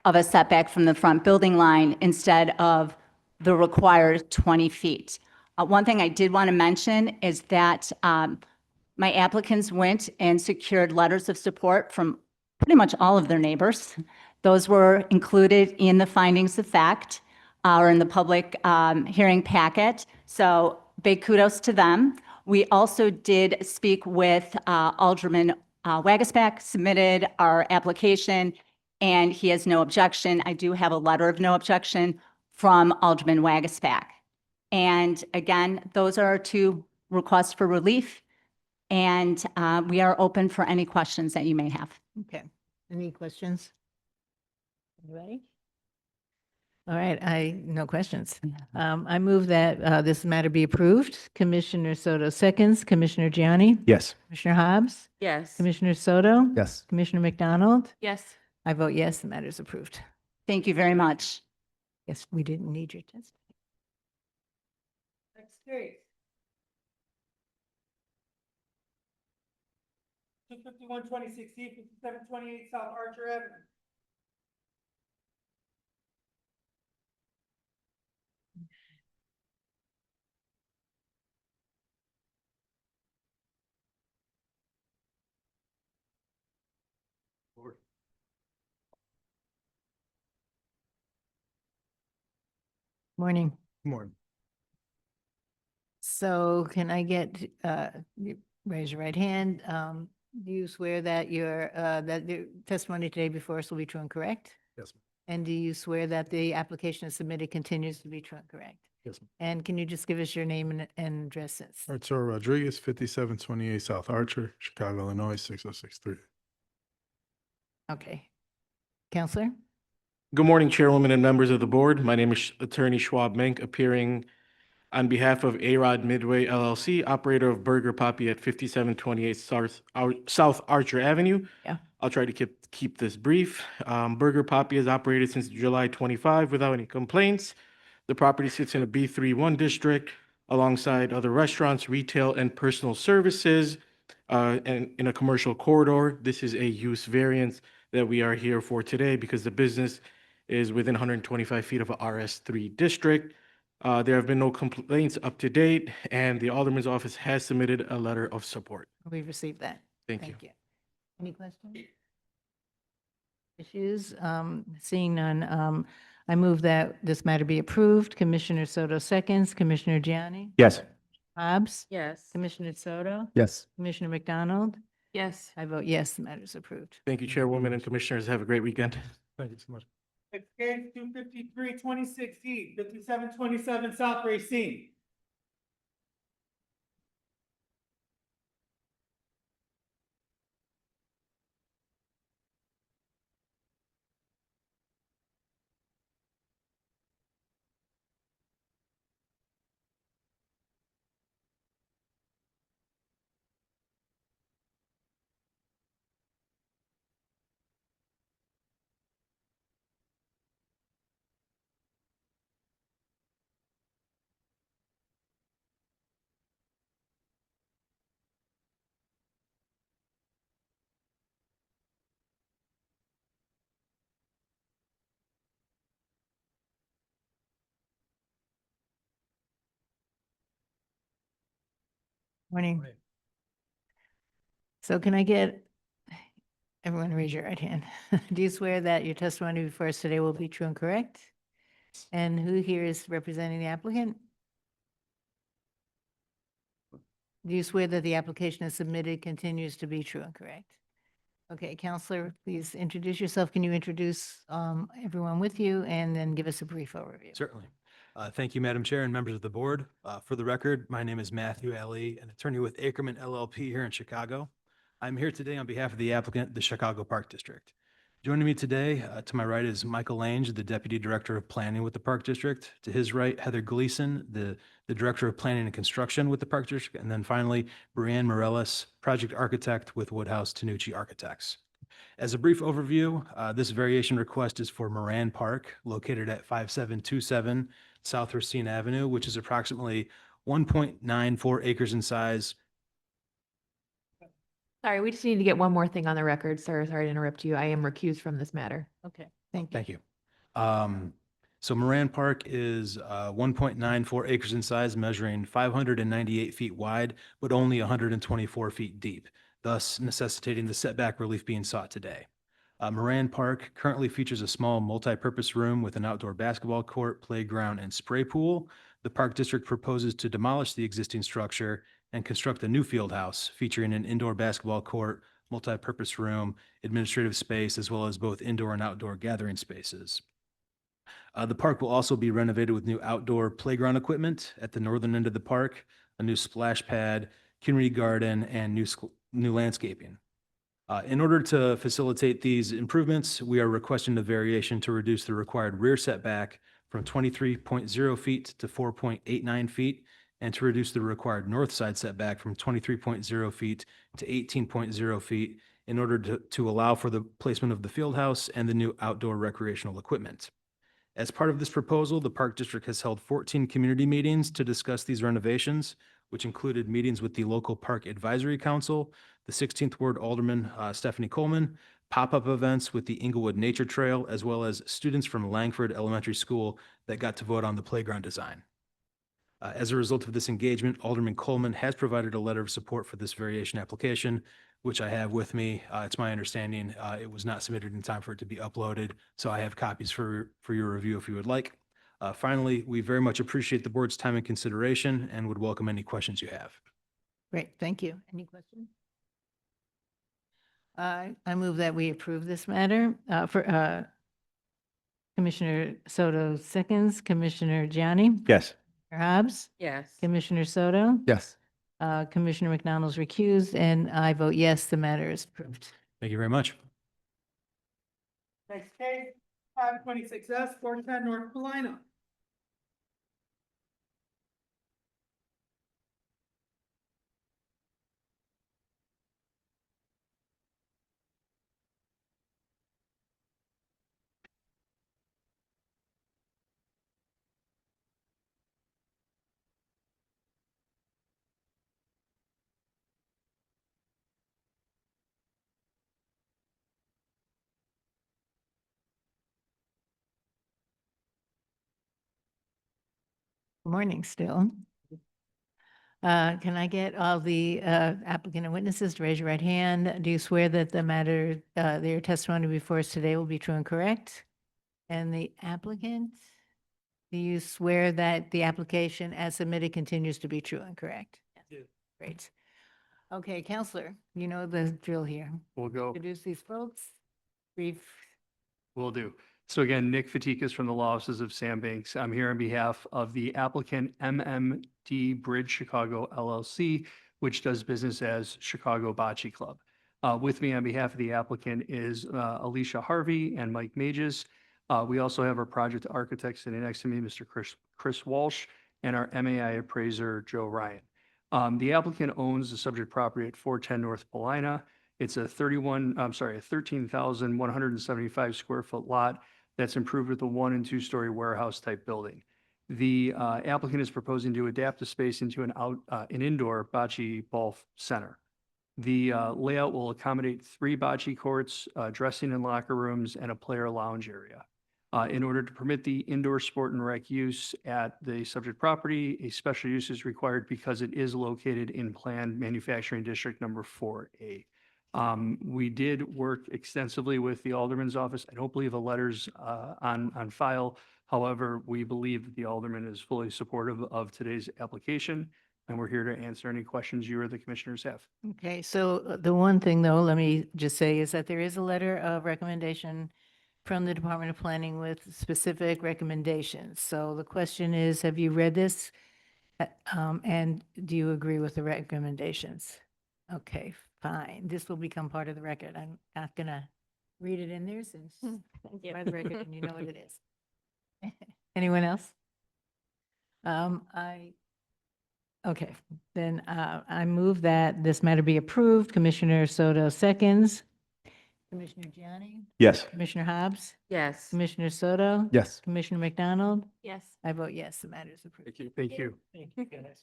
of a setback from the front building line instead of the required 20 feet. One thing I did want to mention is that my applicants went and secured letters of support from pretty much all of their neighbors. Those were included in the findings of fact or in the public hearing packet. So big kudos to them. We also did speak with Alderman Wagasback, submitted our application, and he has no objection. I do have a letter of no objection from Alderman Wagasback. And again, those are our two requests for relief, and we are open for any questions that you may have. Okay. Any questions? Anybody? All right, no questions. I move that this matter be approved. Commissioner Soto seconds, Commissioner Gianni, Yes. Commissioner Hobbs, Yes. Commissioner Soto, Yes. Commissioner McDonald. Yes. I vote yes, the matter is approved. Thank you very much. Yes, we didn't need your test. Next case. 25126E, 5728 South Archer Avenue. Morning. Morning. So can I get, you raise your right hand. Do you swear that that the testimony today before us will be true and correct? Yes, ma'am. And do you swear that the application is submitted continues to be true and correct? Yes, ma'am. And can you just give us your name and addresses? Arturo Rodriguez, 5728 South Archer, Chicago, Illinois, 60663. Okay. Counselor? Good morning, Chairwoman and members of the board. My name is Attorney Schwab Menk, appearing on behalf of A-Rod Midway LLC, operator of Burger Poppy at 5728 South Archer Avenue. Yeah. I'll try to keep this brief. Burger Poppy has operated since July 25 without any complaints. The property sits in a B31 district alongside other restaurants, retail, and personal services, and in a commercial corridor. This is a use variance that we are here for today because the business is within 125 feet of a RS3 district. There have been no complaints up to date, and the Alderman's office has submitted a letter of support. We've received that. Thank you. Any questions? Issues? Seeing none, I move that this matter be approved. Commissioner Soto seconds, Commissioner Gianni, Yes. Hobbs, Yes. Commissioner Soto, Yes. Commissioner McDonald. Yes. I vote yes, the matter is approved. Thank you, Chairwoman and Commissioners. Have a great weekend. Thank you so much. Next case, 25326E, 5727 South Racine. Morning. So can I get, everyone raise your right hand. Do you swear that your testimony before us today will be true and correct? And who here is representing the applicant? Do you swear that the application is submitted continues to be true and correct? Okay, Counselor, please introduce yourself. Can you introduce everyone with you and then give us a brief overview? Certainly. Thank you, Madam Chair and members of the board. For the record, my name is Matthew Ali, an attorney with Ackerman LLP here in Chicago. I'm here today on behalf of the applicant, the Chicago Park District. Joining me today, to my right is Michael Lange, the Deputy Director of Planning with the Park District. To his right, Heather Gleason, the Director of Planning and Construction with the Park District. And then finally, Brianne Morellis, Project Architect with Woodhouse Tanucci Architects. As a brief overview, this variation request is for Moran Park, located at 5727 South Racine Avenue, which is approximately 1.94 acres in size. Sorry, we just need to get one more thing on the record, sir. Sorry to interrupt you. I am recused from this matter. Okay, thank you. Thank you. So Moran Park is 1.94 acres in size, measuring 598 feet wide, but only 124 feet deep, thus necessitating the setback relief being sought today. Moran Park currently features a small multi-purpose room with an outdoor basketball court, playground, and spray pool. The Park District proposes to demolish the existing structure and construct a new field house featuring an indoor basketball court, multi-purpose room, administrative space, as well as both indoor and outdoor gathering spaces. The park will also be renovated with new outdoor playground equipment at the northern end of the park, a new splash pad, community garden, and new landscaping. In order to facilitate these improvements, we are requesting a variation to reduce the required rear setback from 23.0 feet to 4.89 feet, and to reduce the required north side setback from 23.0 feet to 18.0 feet in order to allow for the placement of the field house and the new outdoor recreational equipment. As part of this proposal, the Park District has held 14 community meetings to discuss these renovations, which included meetings with the local Park Advisory Council, the 16th Ward Alderman Stephanie Coleman, pop-up events with the Inglewood Nature Trail, as well as students from Langford Elementary School that got to vote on the playground design. As a result of this engagement, Alderman Coleman has provided a letter of support for this variation application, which I have with me. It's my understanding it was not submitted in time for it to be uploaded, so I have copies for your review if you would like. Finally, we very much appreciate the board's time and consideration and would welcome any questions you have. Great, thank you. Any questions? I move that we approve this matter. Commissioner Soto seconds, Commissioner Gianni, Yes. Commissioner Hobbs, Yes. Commissioner Soto, Yes. Commissioner McDonald's recused, and I vote yes, the matter is approved. Thank you very much. Next case, 526S, 410 North Paulina. Morning still. Can I get all the applicant and witnesses to raise your right hand? Do you swear that the matter, their testimony before us today will be true and correct? And the applicant, do you swear that the application as submitted continues to be true and correct? Great. Okay, Counselor, you know the drill here. We'll go. Introduce these folks. Brief. Will do. So again, Nick Fatikas from the Law Offices of Sam Banks. I'm here on behalf of the applicant MMD Bridge Chicago LLC, which does business as Chicago Bocce Club. With me on behalf of the applicant is Alicia Harvey and Mike Mages. We also have our project architect sitting next to me, Mr. Chris Walsh, and our MAI appraiser, Joe Ryan. The applicant owns the subject property at 410 North Paulina. It's a 13,175 square foot lot that's improved with a 1- and 2-story warehouse type building. The applicant is proposing to adapt the space into an indoor bocce ball center. The layout will accommodate 3 bocce courts, dressing and locker rooms, and a player lounge area. In order to permit the indoor sport and rec use at the subject property, a special use is required because it is located in planned manufacturing district number 4A. We did work extensively with the Alderman's office. I don't believe a letter's on file. However, we believe that the Alderman is fully supportive of today's application, and we're here to answer any questions you or the commissioners have. Okay, so the one thing though, let me just say is that there is a letter of recommendation from the Department of Planning with specific recommendations. So the question is, have you read this? And do you agree with the recommendations? Okay, fine. This will become part of the record. I'm not gonna read it in there since it's part of the record and you know what it is. Anyone else? Okay, then I move that this matter be approved. Commissioner Soto seconds. Commissioner Gianni? Yes. Commissioner Hobbs? Yes. Commissioner Soto? Yes. Commissioner McDonald? Yes. I vote yes, the matter is approved. Thank you. Thank you, guys.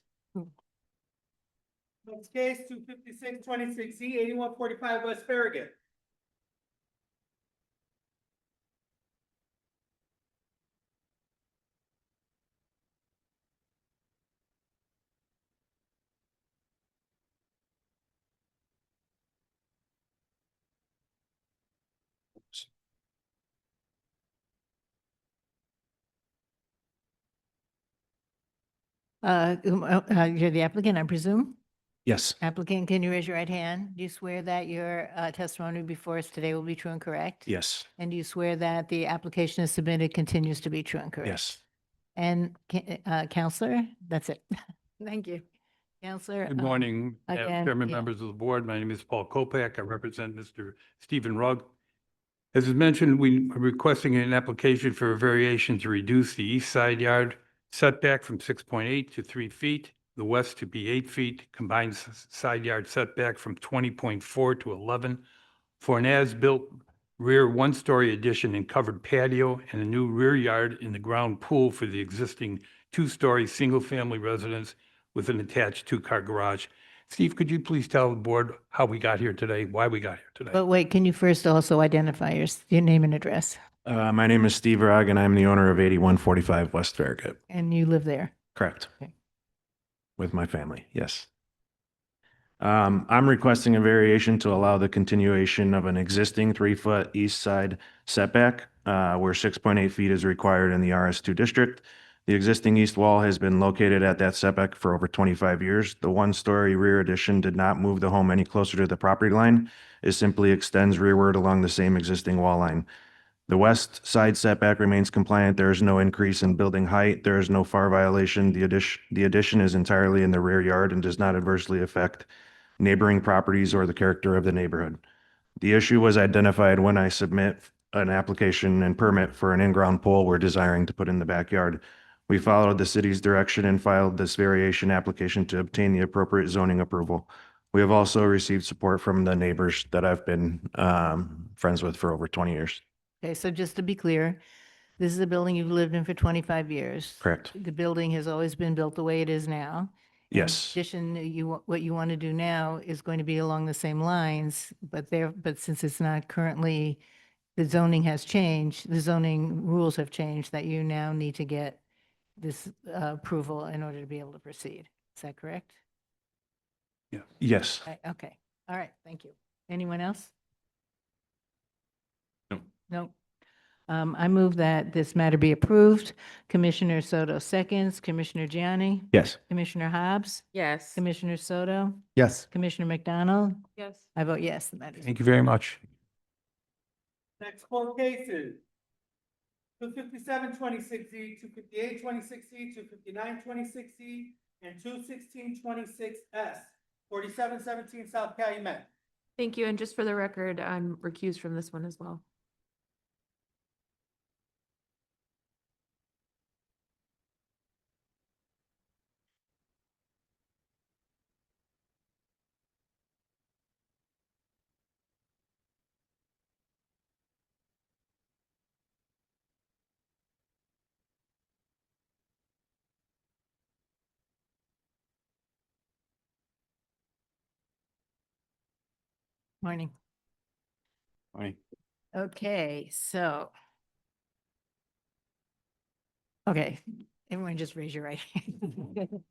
Next case, 25626Z, 8145 West Farragut. You're the applicant, I presume? Yes. Applicant, can you raise your right hand? Do you swear that your testimony before us today will be true and correct? Yes. And do you swear that the application is submitted continues to be true and correct? Yes. And Counselor, that's it. Thank you. Counselor. Good morning, again, Chairman, yeah. members of the board. My name is Paul Kopak. I represent Mr. Stephen Rugg. As is mentioned, we are requesting an application for a variation to reduce the east side yard setback from 6.8 to 3 feet, the west to be 8 feet, combined side yard setback from 20.4 to 11, for an as-built rear one-story addition and covered patio and a new rear yard in the ground pool for the existing two-story single-family residence with an attached two-car garage. Steve, could you please tell the board how we got here today, why we got here today? But wait, can you first also identify your name and address? My name is Steve Rugg, and I'm the owner of 8145 West Farragut. And you live there? Correct. Okay. With my family, yes. I'm requesting a variation to allow the continuation of an existing 3-foot east side setback, where 6.8 feet is required in the RS2 district. The existing east wall has been located at that setback for over 25 years. The one-story rear addition did not move the home any closer to the property line. It simply extends rearward along the same existing wall line. The west side setback remains compliant. There is no increase in building height. There is no FAR violation. The addition is entirely in the rear yard and does not adversely affect neighboring properties or the character of the neighborhood. The issue was identified when I submit an application and permit for an in-ground pool we're desiring to put in the backyard. We followed the city's direction and filed this variation application to obtain the appropriate zoning approval. We have also received support from the neighbors that I've been friends with for over 20 years. Okay, so just to be clear, this is a building you've lived in for 25 years. Correct. The building has always been built the way it is now. In Yes. addition, what you want to do now is going to be along the same lines, but since it's not currently, the zoning has changed, the zoning rules have changed, that you now need to get this approval in order to be able to proceed. Is that correct? Yes. Okay, all right, thank you. Anyone else? No. No. I move that this matter be approved. Commissioner Soto seconds. Commissioner Gianni? Yes. Commissioner Hobbs? Yes. Commissioner Soto? Yes. Commissioner McDonald? Yes. I vote yes, the matter is. Thank you very much. Next four cases. 25726Z, 25826Z, 25926Z, and 21626S, 4717 South Calumet. Thank you. And just for the record, I'm recused from this one as well. Morning. Morning. Okay, so. Okay, everyone just raise your right hand.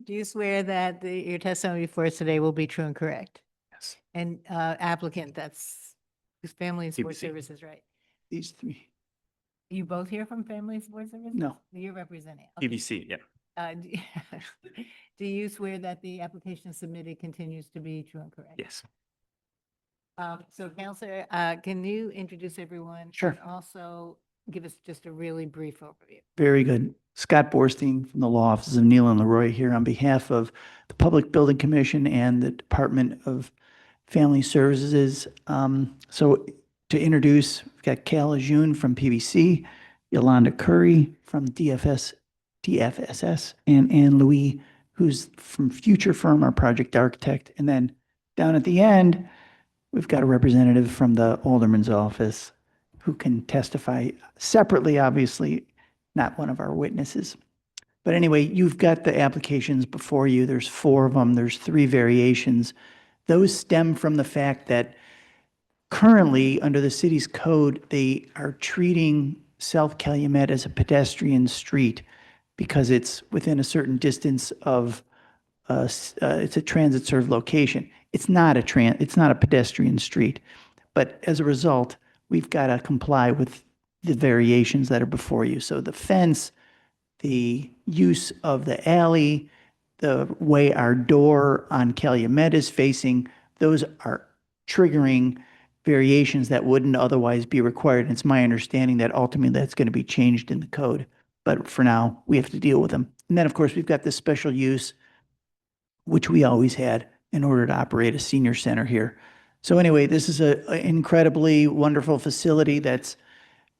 Do you swear that your testimony before us today will be true and correct? Yes. And applicant, that's who's Family and Sports PBC. Services, right? These three. You both here from Family and Sports Services? No. You're representing. okay. PBC, yeah. Do you swear that the application submitted continues to be true and correct? Yes. So Counselor, can you introduce everyone? Sure. And also give us just a really brief overview. Very good. Scott Borstein from the Law Offices of Neal and Leroy here on behalf of the Public Building Commission and the Department of Family Services. So to introduce, we've got Cal Lejeune from PBC, Yolanda Curry from DFSS, and Anne Louis, who's from Future Firm, our project architect. And then down at the end, we've got a representative from the Alderman's office who can testify separately, obviously, not one of our witnesses. But anyway, you've got the applications before you. There's 4 of them. There's 3 variations. Those stem from the fact that currently, under the city's code, they are treating South Calumet as a pedestrian street because it's within a certain distance of, it's a transit-served location. It's not a pedestrian street. But as a result, we've got to comply with the variations that are before you. So the fence, the use of the alley, the way our door on Calumet is facing, those are triggering variations that wouldn't otherwise be required. And it's my understanding that ultimately that's going to be changed in the code. But for now, we have to deal with them. And then, of course, we've got this special use, which we always had in order to operate a senior center here. So anyway, this is an incredibly wonderful facility that's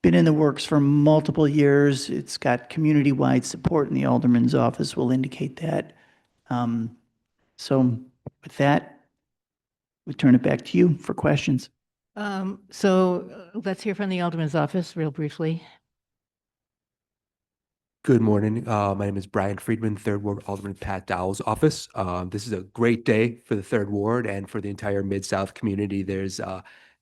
been in the works for multiple years. It's got community-wide support, and the Alderman's office will indicate that. So with that, we turn it back to you for questions. Let's hear from the Alderman's office real briefly. Good morning. My name is Brian Friedman, Third Ward Alderman Pat Dowell's office. This is a great day for the Third Ward and for the entire Mid-South community. There's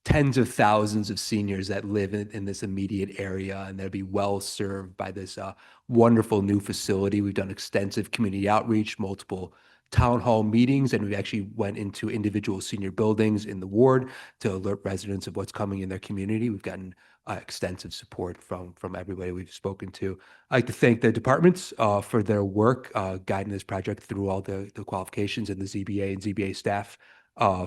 tens of thousands of seniors that live in this immediate area, and they'll be well served by this wonderful new facility. We've done extensive community outreach, multiple town hall meetings, and we actually went into individual senior buildings in the ward to alert residents of what's coming in their community. We've gotten extensive support from everybody we've spoken to. I'd like to thank the departments for their work guiding this project through all the qualifications, and the ZBA and ZBA staff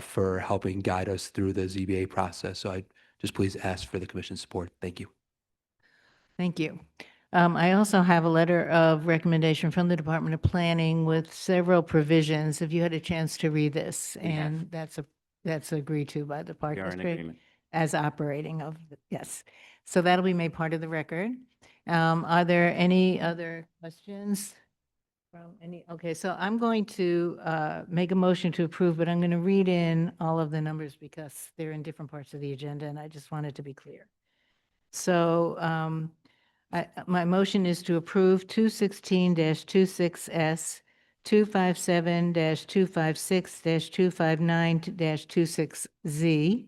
for helping guide us through the ZBA process. So I just please ask for the commission's support. Thank you. Thank you. I also have a letter of recommendation from the Department of Planning with several provisions. Have you had a chance to read this? And that's agreed to by the Park District as operating of, yes. So that'll be made part of the record. Are there any other questions from any? Okay, so I'm going to make a motion to approve, but I'm going to read in all of the numbers because they're in different parts of the agenda, and I just want it to be clear. So my motion is to approve 216-26S, 257-256-259-26Z.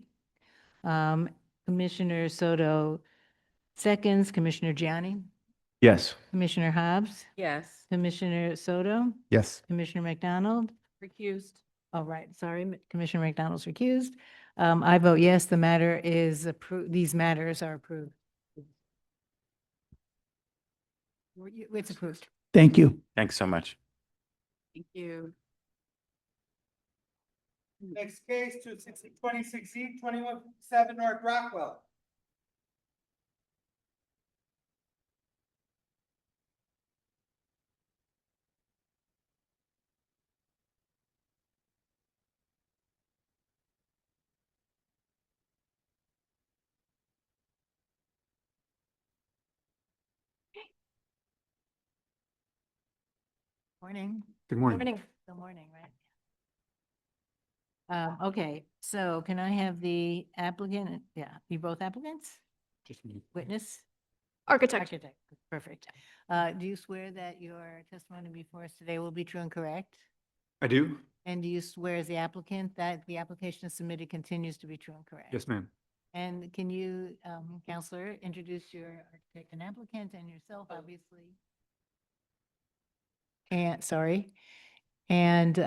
Commissioner Soto seconds, Commissioner Gianni, Yes. Commissioner Hobbs, Yes. Commissioner Soto, Yes. Commissioner McDonald. Recused. All right, sorry, Commissioner McDonald's recused. I vote yes, the matter is approved, these matters are approved. It's approved. Thank you. Thanks so much. Thank you. Next case, 26Z, 21-7 North Rockwell. Morning. Good morning. Good morning, right? Okay, so can I have the applicant? Yeah, you both applicants? Witness? Architect. Perfect. Do you swear that your testimony before us today will be true and correct? I do. And do you swear as the applicant that the application submitted continues to be true and correct? Yes, ma'am. And can you, Counselor, introduce your architect and applicant and yourself, obviously? And, sorry. And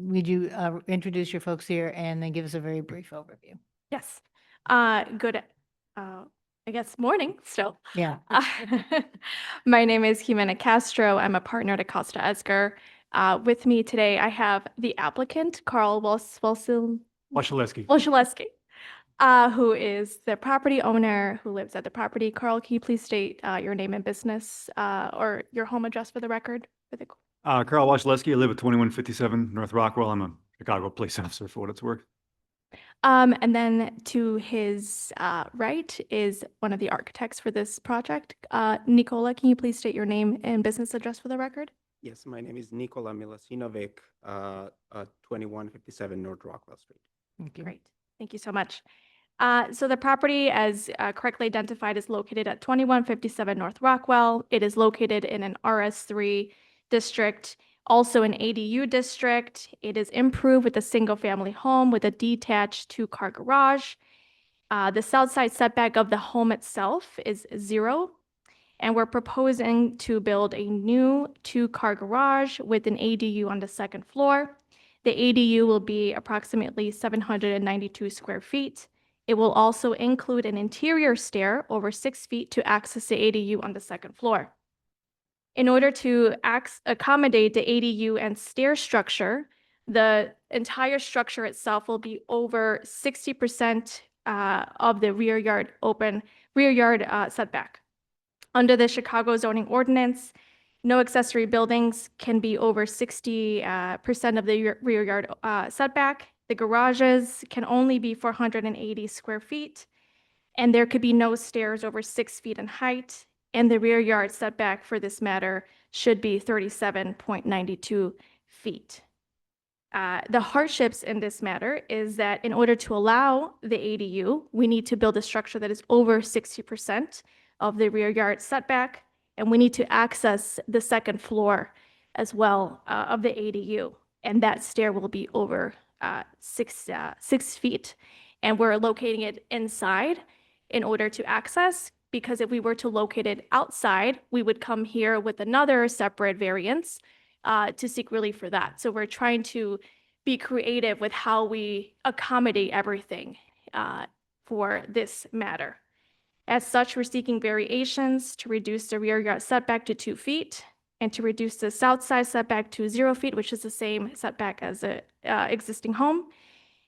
would you introduce your folks here and then give us a very brief overview? Yes. Good, I guess, morning still. Yeah. My name is Jimena Castro. I'm a partner at Costa Esker. With me today, I have the applicant, Carl Wolszewski. who is the property owner who lives at the property. Carl, can you please state your name and business or your home address for the record? Carl Washleski, I live at 2157 North Rockwell. I'm a Chicago police officer for what it's worth. And then to his right is one of the architects for this project. Nicola, can you please state your name and business address for the record? Yes, my name is Nikola Milosinovic, 2157 North Rockwell Street. Great. Thank you so much. So the property, as correctly identified, is located at 2157 North Rockwell. It is located in an RS3 district, also an ADU district. It is improved with a single-family home with a detached two-car garage. The south side setback of the home itself is 0, and we're proposing to build a new two-car garage with an ADU on the second floor. The ADU will be approximately 792 square feet. It will also include an interior stair over 6 feet to access the ADU on the second floor. In order to accommodate the ADU and stair structure, the entire structure itself will be over 60% of the rear yard setback. Under the Chicago zoning ordinance, no accessory buildings can be over 60% of the rear yard setback. The garages can only be 480 square feet, and there could be no stairs over 6 feet in height. And the rear yard setback for this matter should be 37.92 feet. The hardships in this matter is that in order to allow the ADU, we need to build a structure that is over 60% of the rear yard setback, and we need to access the second floor as well of the ADU. And that stair will be over 6 feet. And we're locating it inside in order to access, because if we were to locate it outside, we would come here with another separate variance to seek relief for that. So we're trying to be creative with how we accommodate everything for this matter. As such, we're seeking variations to reduce the rear yard setback to 2 feet and to reduce the south side setback to 0 feet, which is the same setback as the existing home,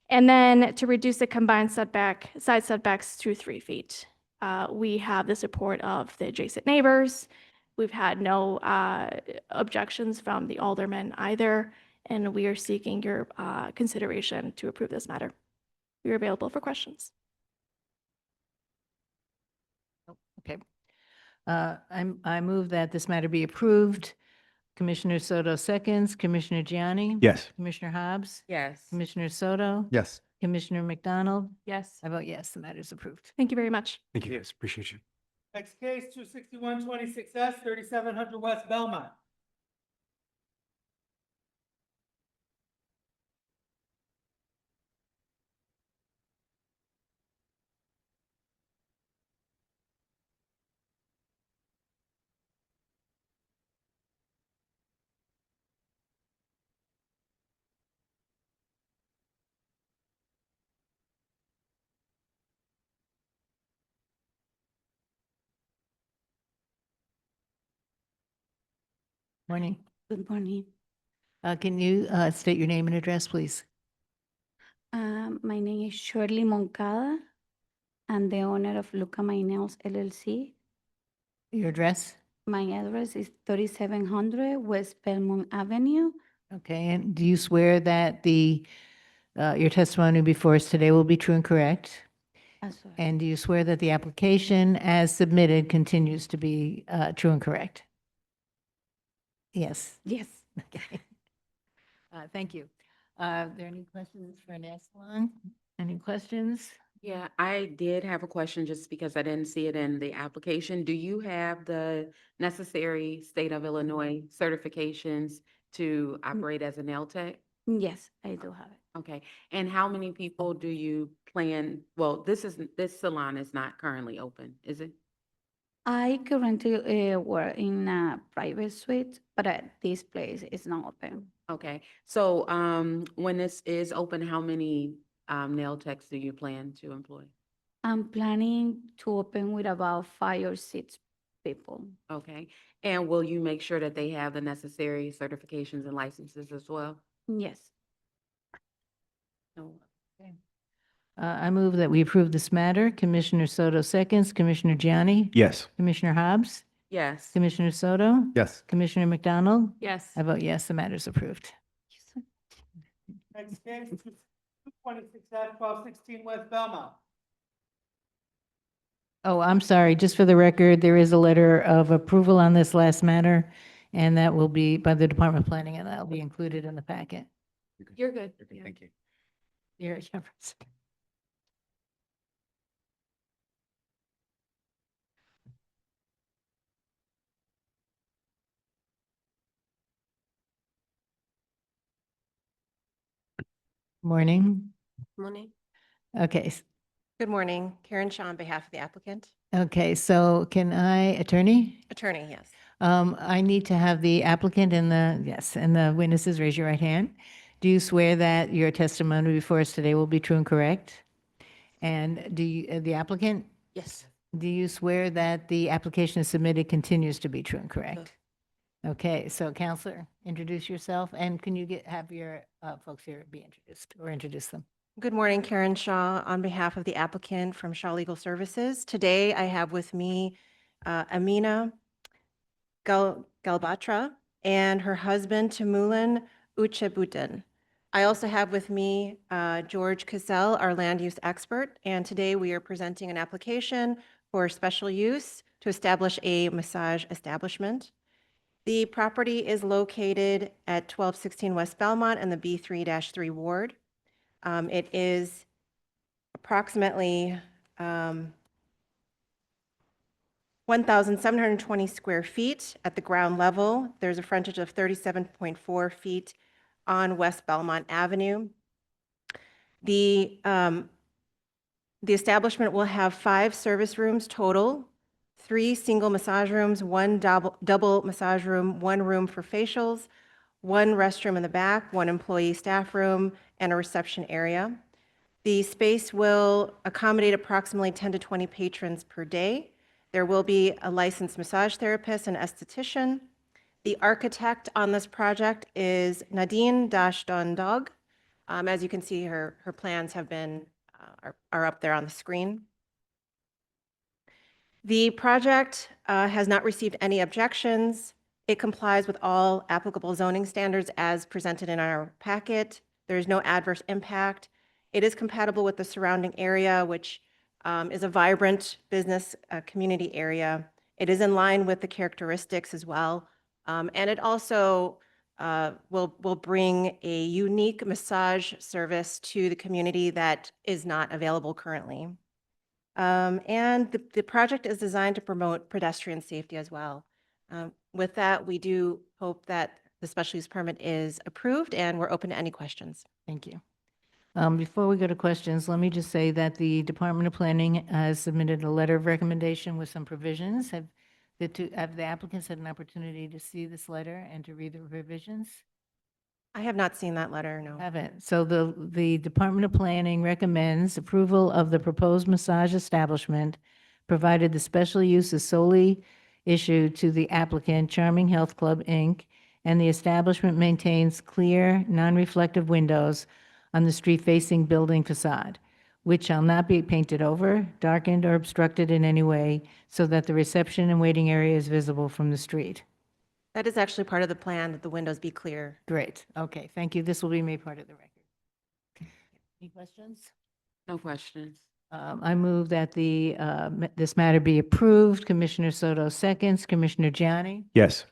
and then to reduce the combined side setbacks to 3 feet. We have the support of the adjacent neighbors. We've had no objections from the alderman either, and we are seeking your consideration to approve this matter. We are available for questions. Okay. I move that this matter be approved. Commissioner Soto seconds. Commissioner Gianni? Yes. Commissioner Hobbs? Yes. Commissioner Soto? Yes. Commissioner McDonald? Yes. I vote yes, the matter is approved. Thank you very much. Thank you, guys. Appreciate you. Next case, 26126S, 3700 West Belmont. Morning. Good morning. Can you state your name and address, please? My name is Shirley Moncada. I'm the owner of Luca My Nails LLC. Your address? My address is 3700 West Belmont Avenue. Okay, and do you swear that your testimony before us today will be true and correct? As well. And do you swear that the application as submitted continues to be true and correct? Yes. Yes. Okay. Thank you. Are there any questions for Nestlon? Any questions? Yeah, I did have a question just because I didn't see it in the application. Do you have the necessary state of Illinois certifications to operate as a nail tech? Yes, I do have it. Okay, and how many people do you plan? Well, this salon is not currently open, is it? I currently work in a private suite, but this place is not open. Okay, so when this is open, how many nail techs do you plan to employ? I'm planning to open with about 5 or 6 people. Okay, and will you make sure that they have the necessary certifications and licenses as well? Yes. No. Okay. I move that we approve this matter. Commissioner Soto seconds, Commissioner Gianni, Yes. Commissioner Hobbs, Yes. Commissioner Soto, Yes. Commissioner McDonald. Yes. I vote yes, the matter is approved. Next case, 226 1216 West Belmont. Oh, I'm sorry, just for the record, there is a letter of approval on this last matter, and that will be by the Department of Planning, and that'll be included in the packet. You're good. Okay, thank you. You're Jefferson. Morning. Morning. Okay, Good morning. Karen Shaw on behalf of the applicant. okay, so can I, attorney? Attorney, yes. I need to have the applicant and the witnesses raise your right hand. Do you swear that your testimony before us today will be true and correct? And do you, the applicant, Yes. do you swear that the application is submitted continues to be true and correct? Okay, so Counselor, introduce yourself, and can you have your folks here be introduced or introduce them? Good morning, Karen Shaw on behalf of the applicant from Shaw Legal Services. Today I have with me Amina Galbatra and her husband Timulan Uchebutan. I also have with me George Cassell, our land use expert, and today we are presenting an application for special use to establish a massage establishment. The property is located at 1216 West Belmont in the B3-3 ward. It is approximately 1,720 square feet at the ground level. There's a frontage of 37.4 feet on West Belmont Avenue. The establishment will have 5 service rooms total, 3 single massage rooms, 1 double massage room, 1 room for facials, 1 restroom in the back, 1 employee staff room, and a reception area. The space will accommodate approximately 10 to 20 patrons per day. There will be a licensed massage therapist and esthetician. The architect on this project is Nadine Dashdondog. As you can see, her plans have been are up there on the screen. The project has not received any objections. It complies with all applicable zoning standards as presented in our packet. There is no adverse impact. It is compatible with the surrounding area, which is a vibrant business community area. It is in line with the characteristics as well. And it also will bring a unique massage service to the community that is not available currently. And the project is designed to promote pedestrian safety as well. With that, we do hope that the special use permit is approved, and we're open to any questions. Thank you. Before we go to questions, let me just say that the Department of Planning has submitted a letter of recommendation with some provisions. Have the applicants had an opportunity to see this letter and to read the revisions? I have not seen that letter, no. Haven't. So the Department of Planning recommends approval of the proposed massage establishment, provided the special use is solely issued to the applicant, Charming Health Club, Inc., and the establishment maintains clear, non-reflective windows on the street-facing building facade, which shall not be painted over, darkened, or obstructed in any way, so that the reception and waiting area is visible from the street. That is actually part of the plan, that the windows be clear. Great. Okay, thank you. This will be made part of the record. Any questions? No questions. I move that this matter be approved. Commissioner Soto seconds. Commissioner Gianni? Yes.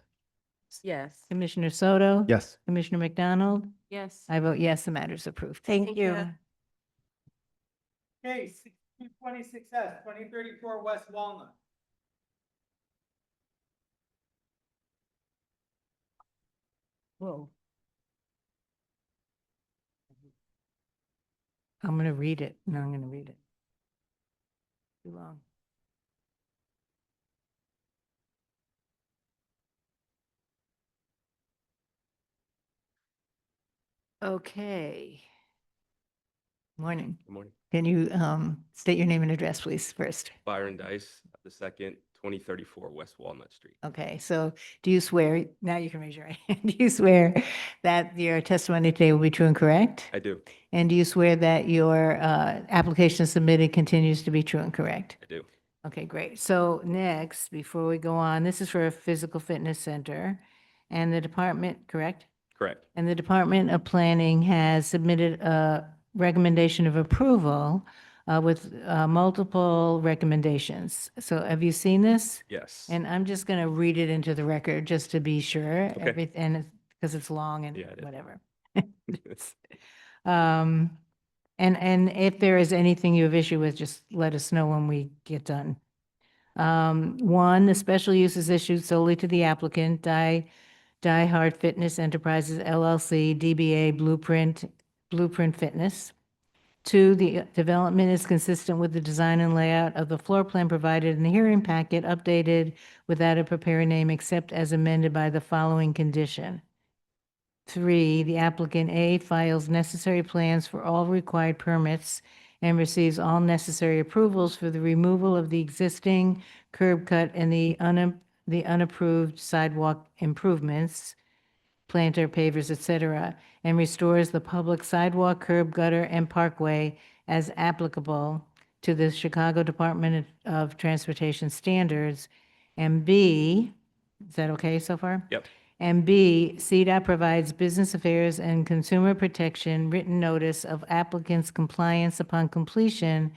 Yes. Commissioner Soto? Yes. Commissioner McDonald? Yes. I vote yes, the matter is approved. Thank you. Case 226S 2034 West Walnut. Whoa. I'm going to read it. No, I'm going to read it. Too long. Okay. Morning. Good morning. Can you state your name and address, please, first? Byron Dice, the second, 2034 West Walnut Street. Okay, so do you swear, now you can raise your right hand, do you swear that your testimony today will be true and correct? I do. And do you swear that your application submitted continues to be true and correct? I do. Okay, great. So next, before we go on, this is for a physical fitness center and the department, correct? Correct. And the Department of Planning has submitted a recommendation of approval with multiple recommendations. So have you seen this? Yes. And I'm just going to read it into the record just to be sure. Okay. And because it's long and Yeah, it is. whatever. And if there is anything you have issue with, just let us know when we get done. One, the special use is issued solely to the applicant, Die Hard Fitness Enterprises LLC, DBA Blueprint Fitness. Two, the development is consistent with the design and layout of the floor plan provided in the hearing packet, updated without a prepared name except as amended by the following condition. Three, the applicant A files necessary plans for all required permits and receives all necessary approvals for the removal of the existing curb cut and the unapproved sidewalk improvements, planter, pavers, et cetera, and restores the public sidewalk, curb, gutter, and parkway as applicable to the Chicago Department of Transportation standards. And B, is that okay so far? Yep. And B, CDOT provides Business Affairs and Consumer Protection written notice of applicant's compliance upon completion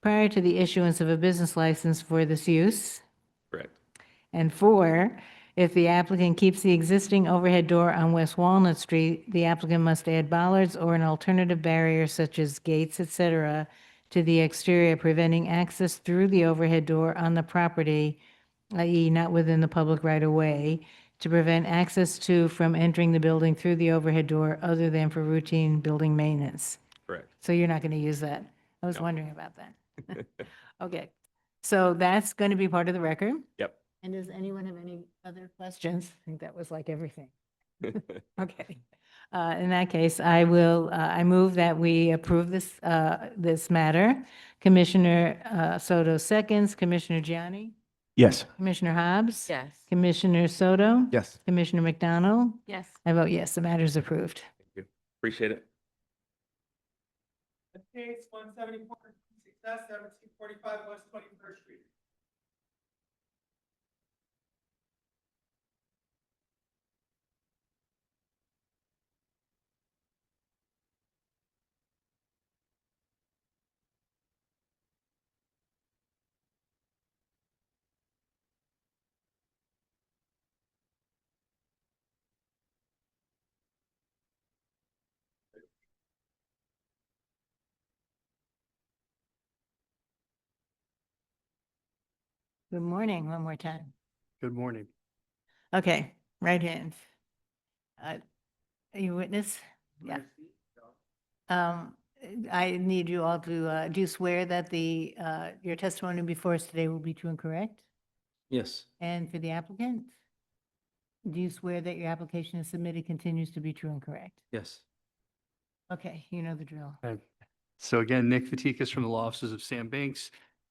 prior to the issuance of a business license for this use. Correct. And four, if the applicant keeps the existing overhead door on West Walnut Street, the applicant must add bollards or an alternative barrier such as gates, et cetera, to the exterior, preventing access through the overhead door on the property, i.e. not within the public right-of-way, to prevent access to from entering the building through the overhead door other than for routine building maintenance. Correct. So you're not going to use that. I was wondering about that. Okay, so that's going to be part of the record. Yep. And does anyone have any other questions? I think that was like everything. Okay. In that case, I move that we approve this matter. Commissioner Soto seconds, Commissioner Gianni, Yes. Commissioner Hobbs. Yes. Commissioner Soto. Yes. Commissioner McDonald. Yes. I vote yes, the matter is approved. Thank you. Appreciate it. Case 174, 1745 West 21st Street. Good morning, one more time. Good morning. Okay, right hand. Are you witness? Yeah. I need you all to, do you swear that your testimony before us today will be true and correct? Yes. And for the applicant? Do you swear that your application is submitted continues to be true and correct? Yes. Okay, you know the drill. Okay. So again, Nick Fatikas from the Law Offices of Sam Banks.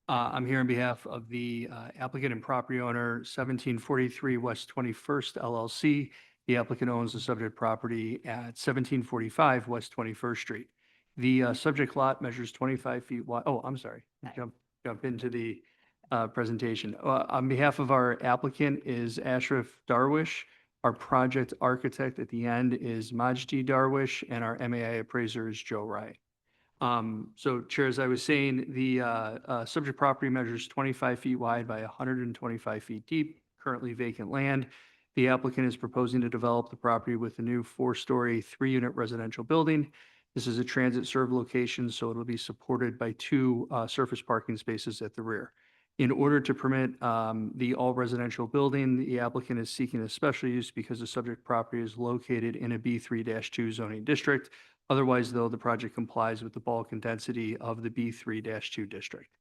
I'm here on behalf of the applicant and property owner, 1743 West 21st LLC. The applicant owns the subject property at 1745 West 21st Street. The subject lot measures 25 feet wide. Oh, I'm sorry. Jump into the presentation. On behalf of our applicant is Ashraf Darwish. Our project architect at the end is Majdi Darwish, and our MAI appraiser is Joe Wright. So Chair, as I was saying, the subject property measures 25 feet wide by 125 feet deep, currently vacant land. The applicant is proposing to develop the property with a new 4-story, 3-unit residential building. This is a transit served location, so it'll be supported by 2 surface parking spaces at the rear. In order to permit the all residential building, the applicant is seeking a special use because the subject property is located in a B3-2 zoning district. Otherwise, though, the project complies with the bulk and density of the B3-2 district.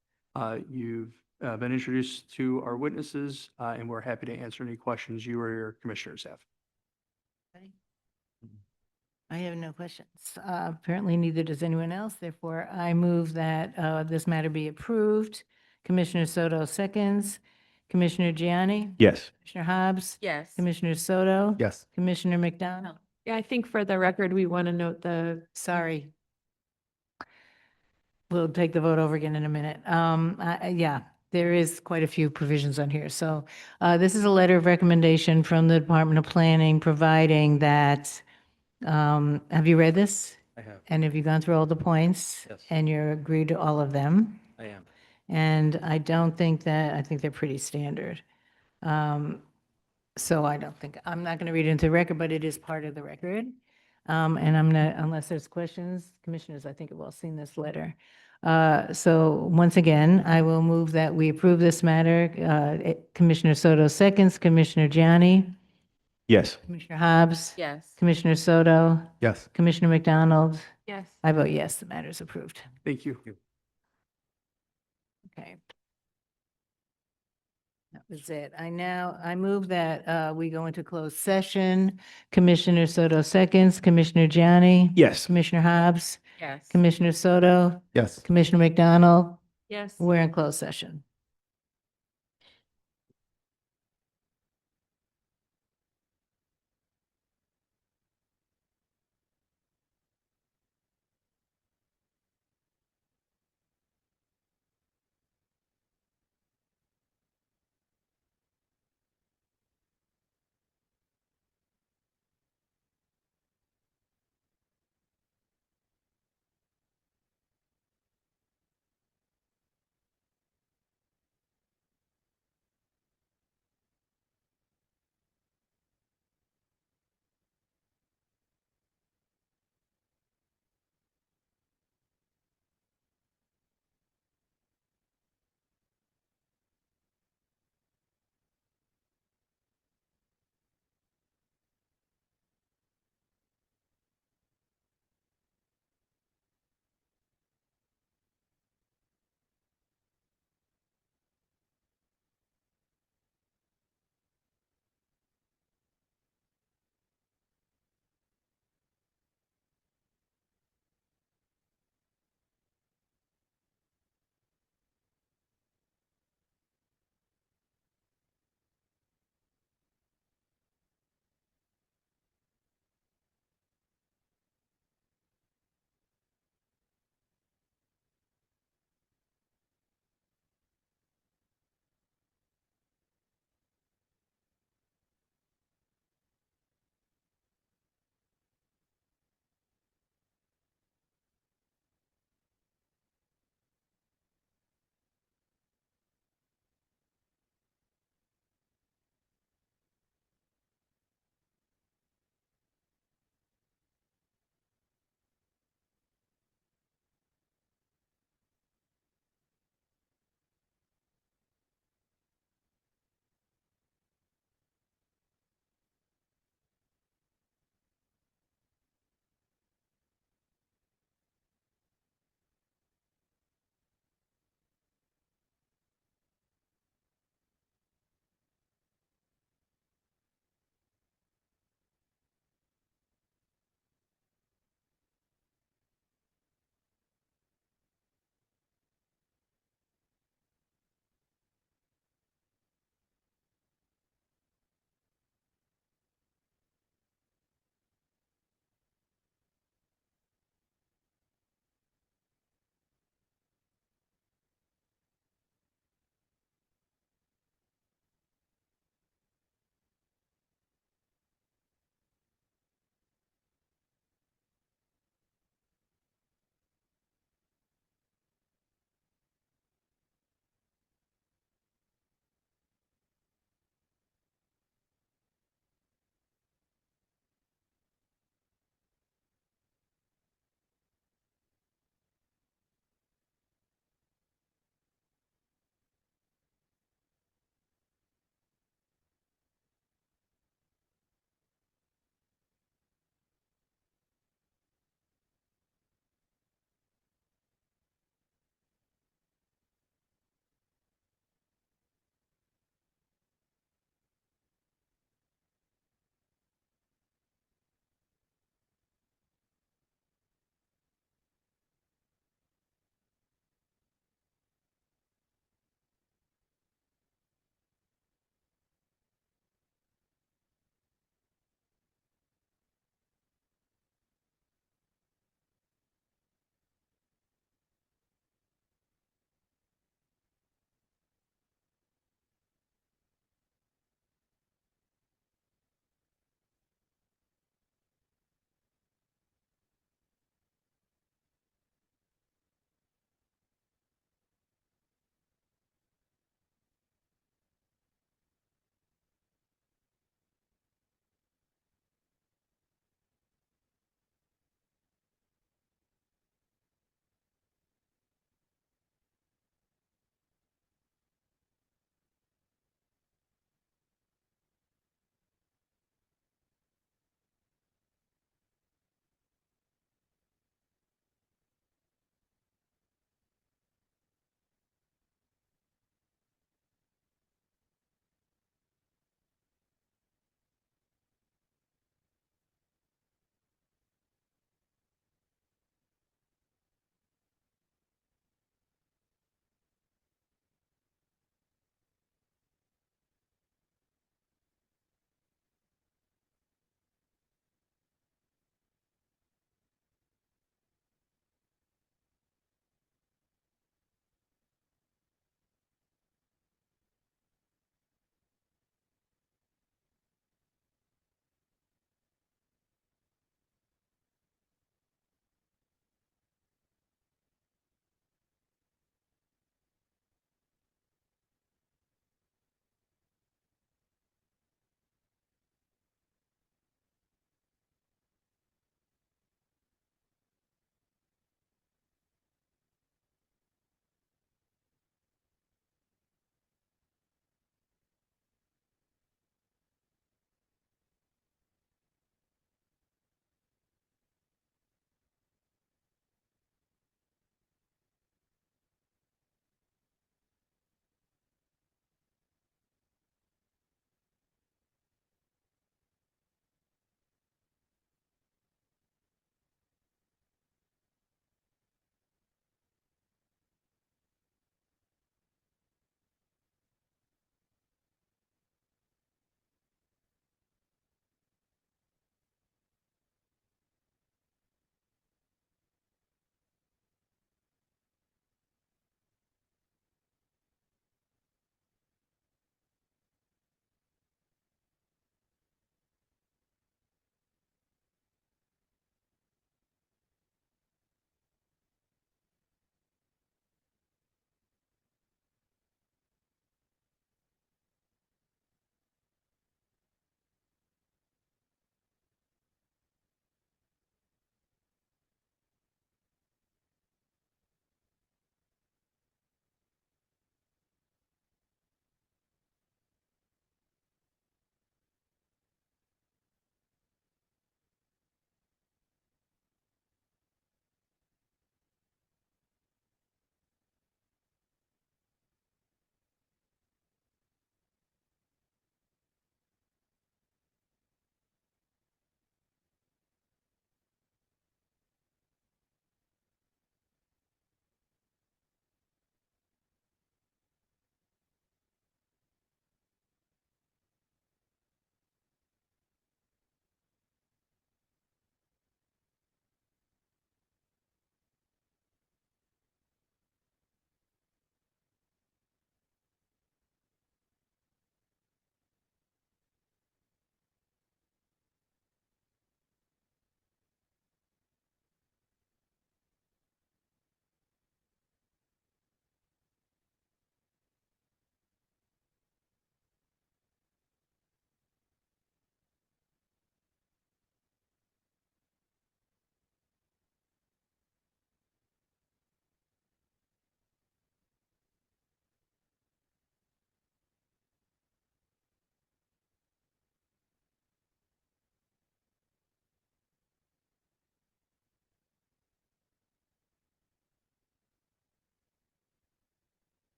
You've been introduced to our witnesses, and we're happy to answer any questions you or your commissioners have. I have no questions. Apparently neither does anyone else. Therefore, I move that this matter be approved. Commissioner Soto seconds, Commissioner Gianni, Yes. Commissioner Hobbs, Yes. Commissioner Soto, Yes. Commissioner McDonald. Yeah, I think for the record, we want to note the Sorry. We'll take the vote over again in a minute. Yeah, there is quite a few provisions on here. So this is a letter of recommendation from the Department of Planning, providing that, have you read this? I have. And have you gone through all the points? Yes. And you're agreed to all of them? I am. And I don't think that, I think they're pretty standard. So I don't think, I'm not going to read it into the record, but it is part of the record. And I'm not, unless there's questions, commissioners, I think have all seen this letter. So once again, I will move that we approve this matter. Commissioner Soto seconds, Commissioner Gianni, Yes. Commissioner Hobbs, Yes. Commissioner Soto, Yes. Commissioner McDonald. yes. I vote yes, the matter is approved. Thank you. Okay. That was it. I move that we go into closed session. Commissioner Soto seconds, Commissioner Gianni. Yes. Commissioner Hobbs, Yes. Commissioner Soto, Yes. Commissioner McDonald. Yes. We're in closed session.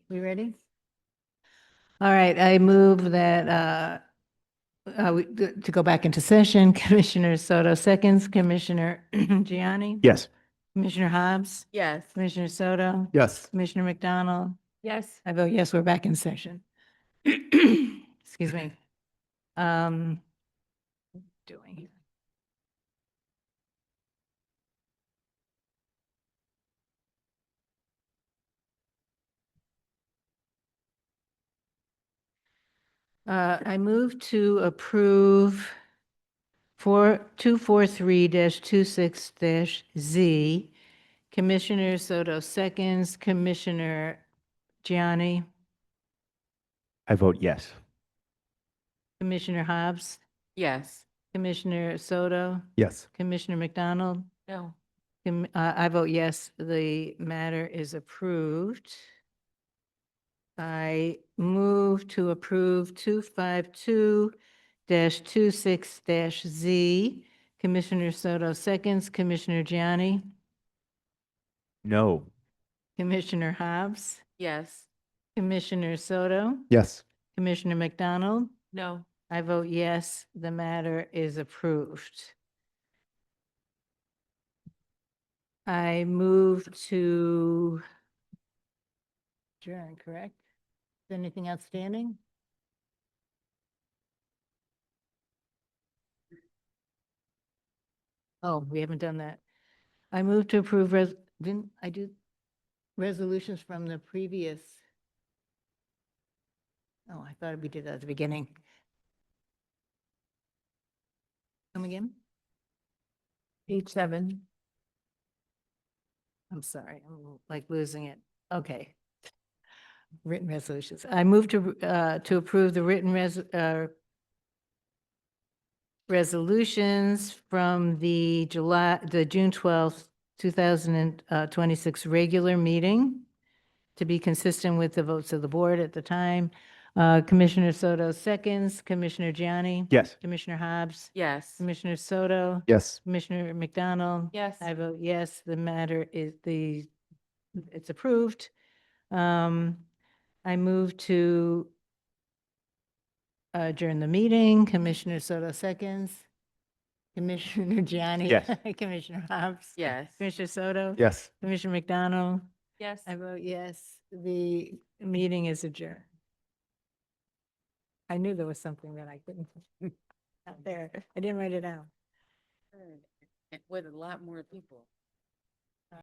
We ready? All right, I move that, to go back into session, Commissioner Soto seconds, Commissioner Gianni, Yes. Commissioner Hobbs, Yes. Commissioner Soto, Yes. Commissioner McDonald. Yes. I vote yes, we're back in session. Excuse me. Doing. I move to approve 243-26-Z. Commissioner Soto seconds, Commissioner Gianni, I vote yes. Commissioner Hobbs, Yes. Commissioner Soto, Yes. Commissioner McDonald. No. I vote yes, the matter is approved. I move to approve 252-26-Z. Commissioner Soto seconds, Commissioner Gianni, No. Commissioner Hobbs, Yes. Commissioner Soto, Yes. Commissioner McDonald. No. I vote yes, the matter is approved. I move to adjourn, correct? Is anything outstanding? Oh, we haven't done that. I move to approve didn't I do resolutions from the previous? Oh, I thought we did that at the beginning. Come again? Page 7. I'm sorry, I'm like losing it. Okay. Written resolutions. I move to approve the written resolutions from the June 12th, 2026 regular meeting to be consistent with the votes of the board at the time. Commissioner Soto seconds, Commissioner Gianni. Yes. Commissioner Hobbs. Yes. Commissioner Soto. Yes. Commissioner McDonald. Yes. I vote yes, the matter is it's approved. I move to adjourn the meeting. Commissioner Soto seconds. Commissioner Gianni. Yes. Commissioner Hobbs. Yes. Commissioner Soto. Yes. Commissioner McDonald. Yes. I vote yes, the meeting is adjourned. I knew there was something that I couldn't, out there. I didn't write it down. With a lot more people.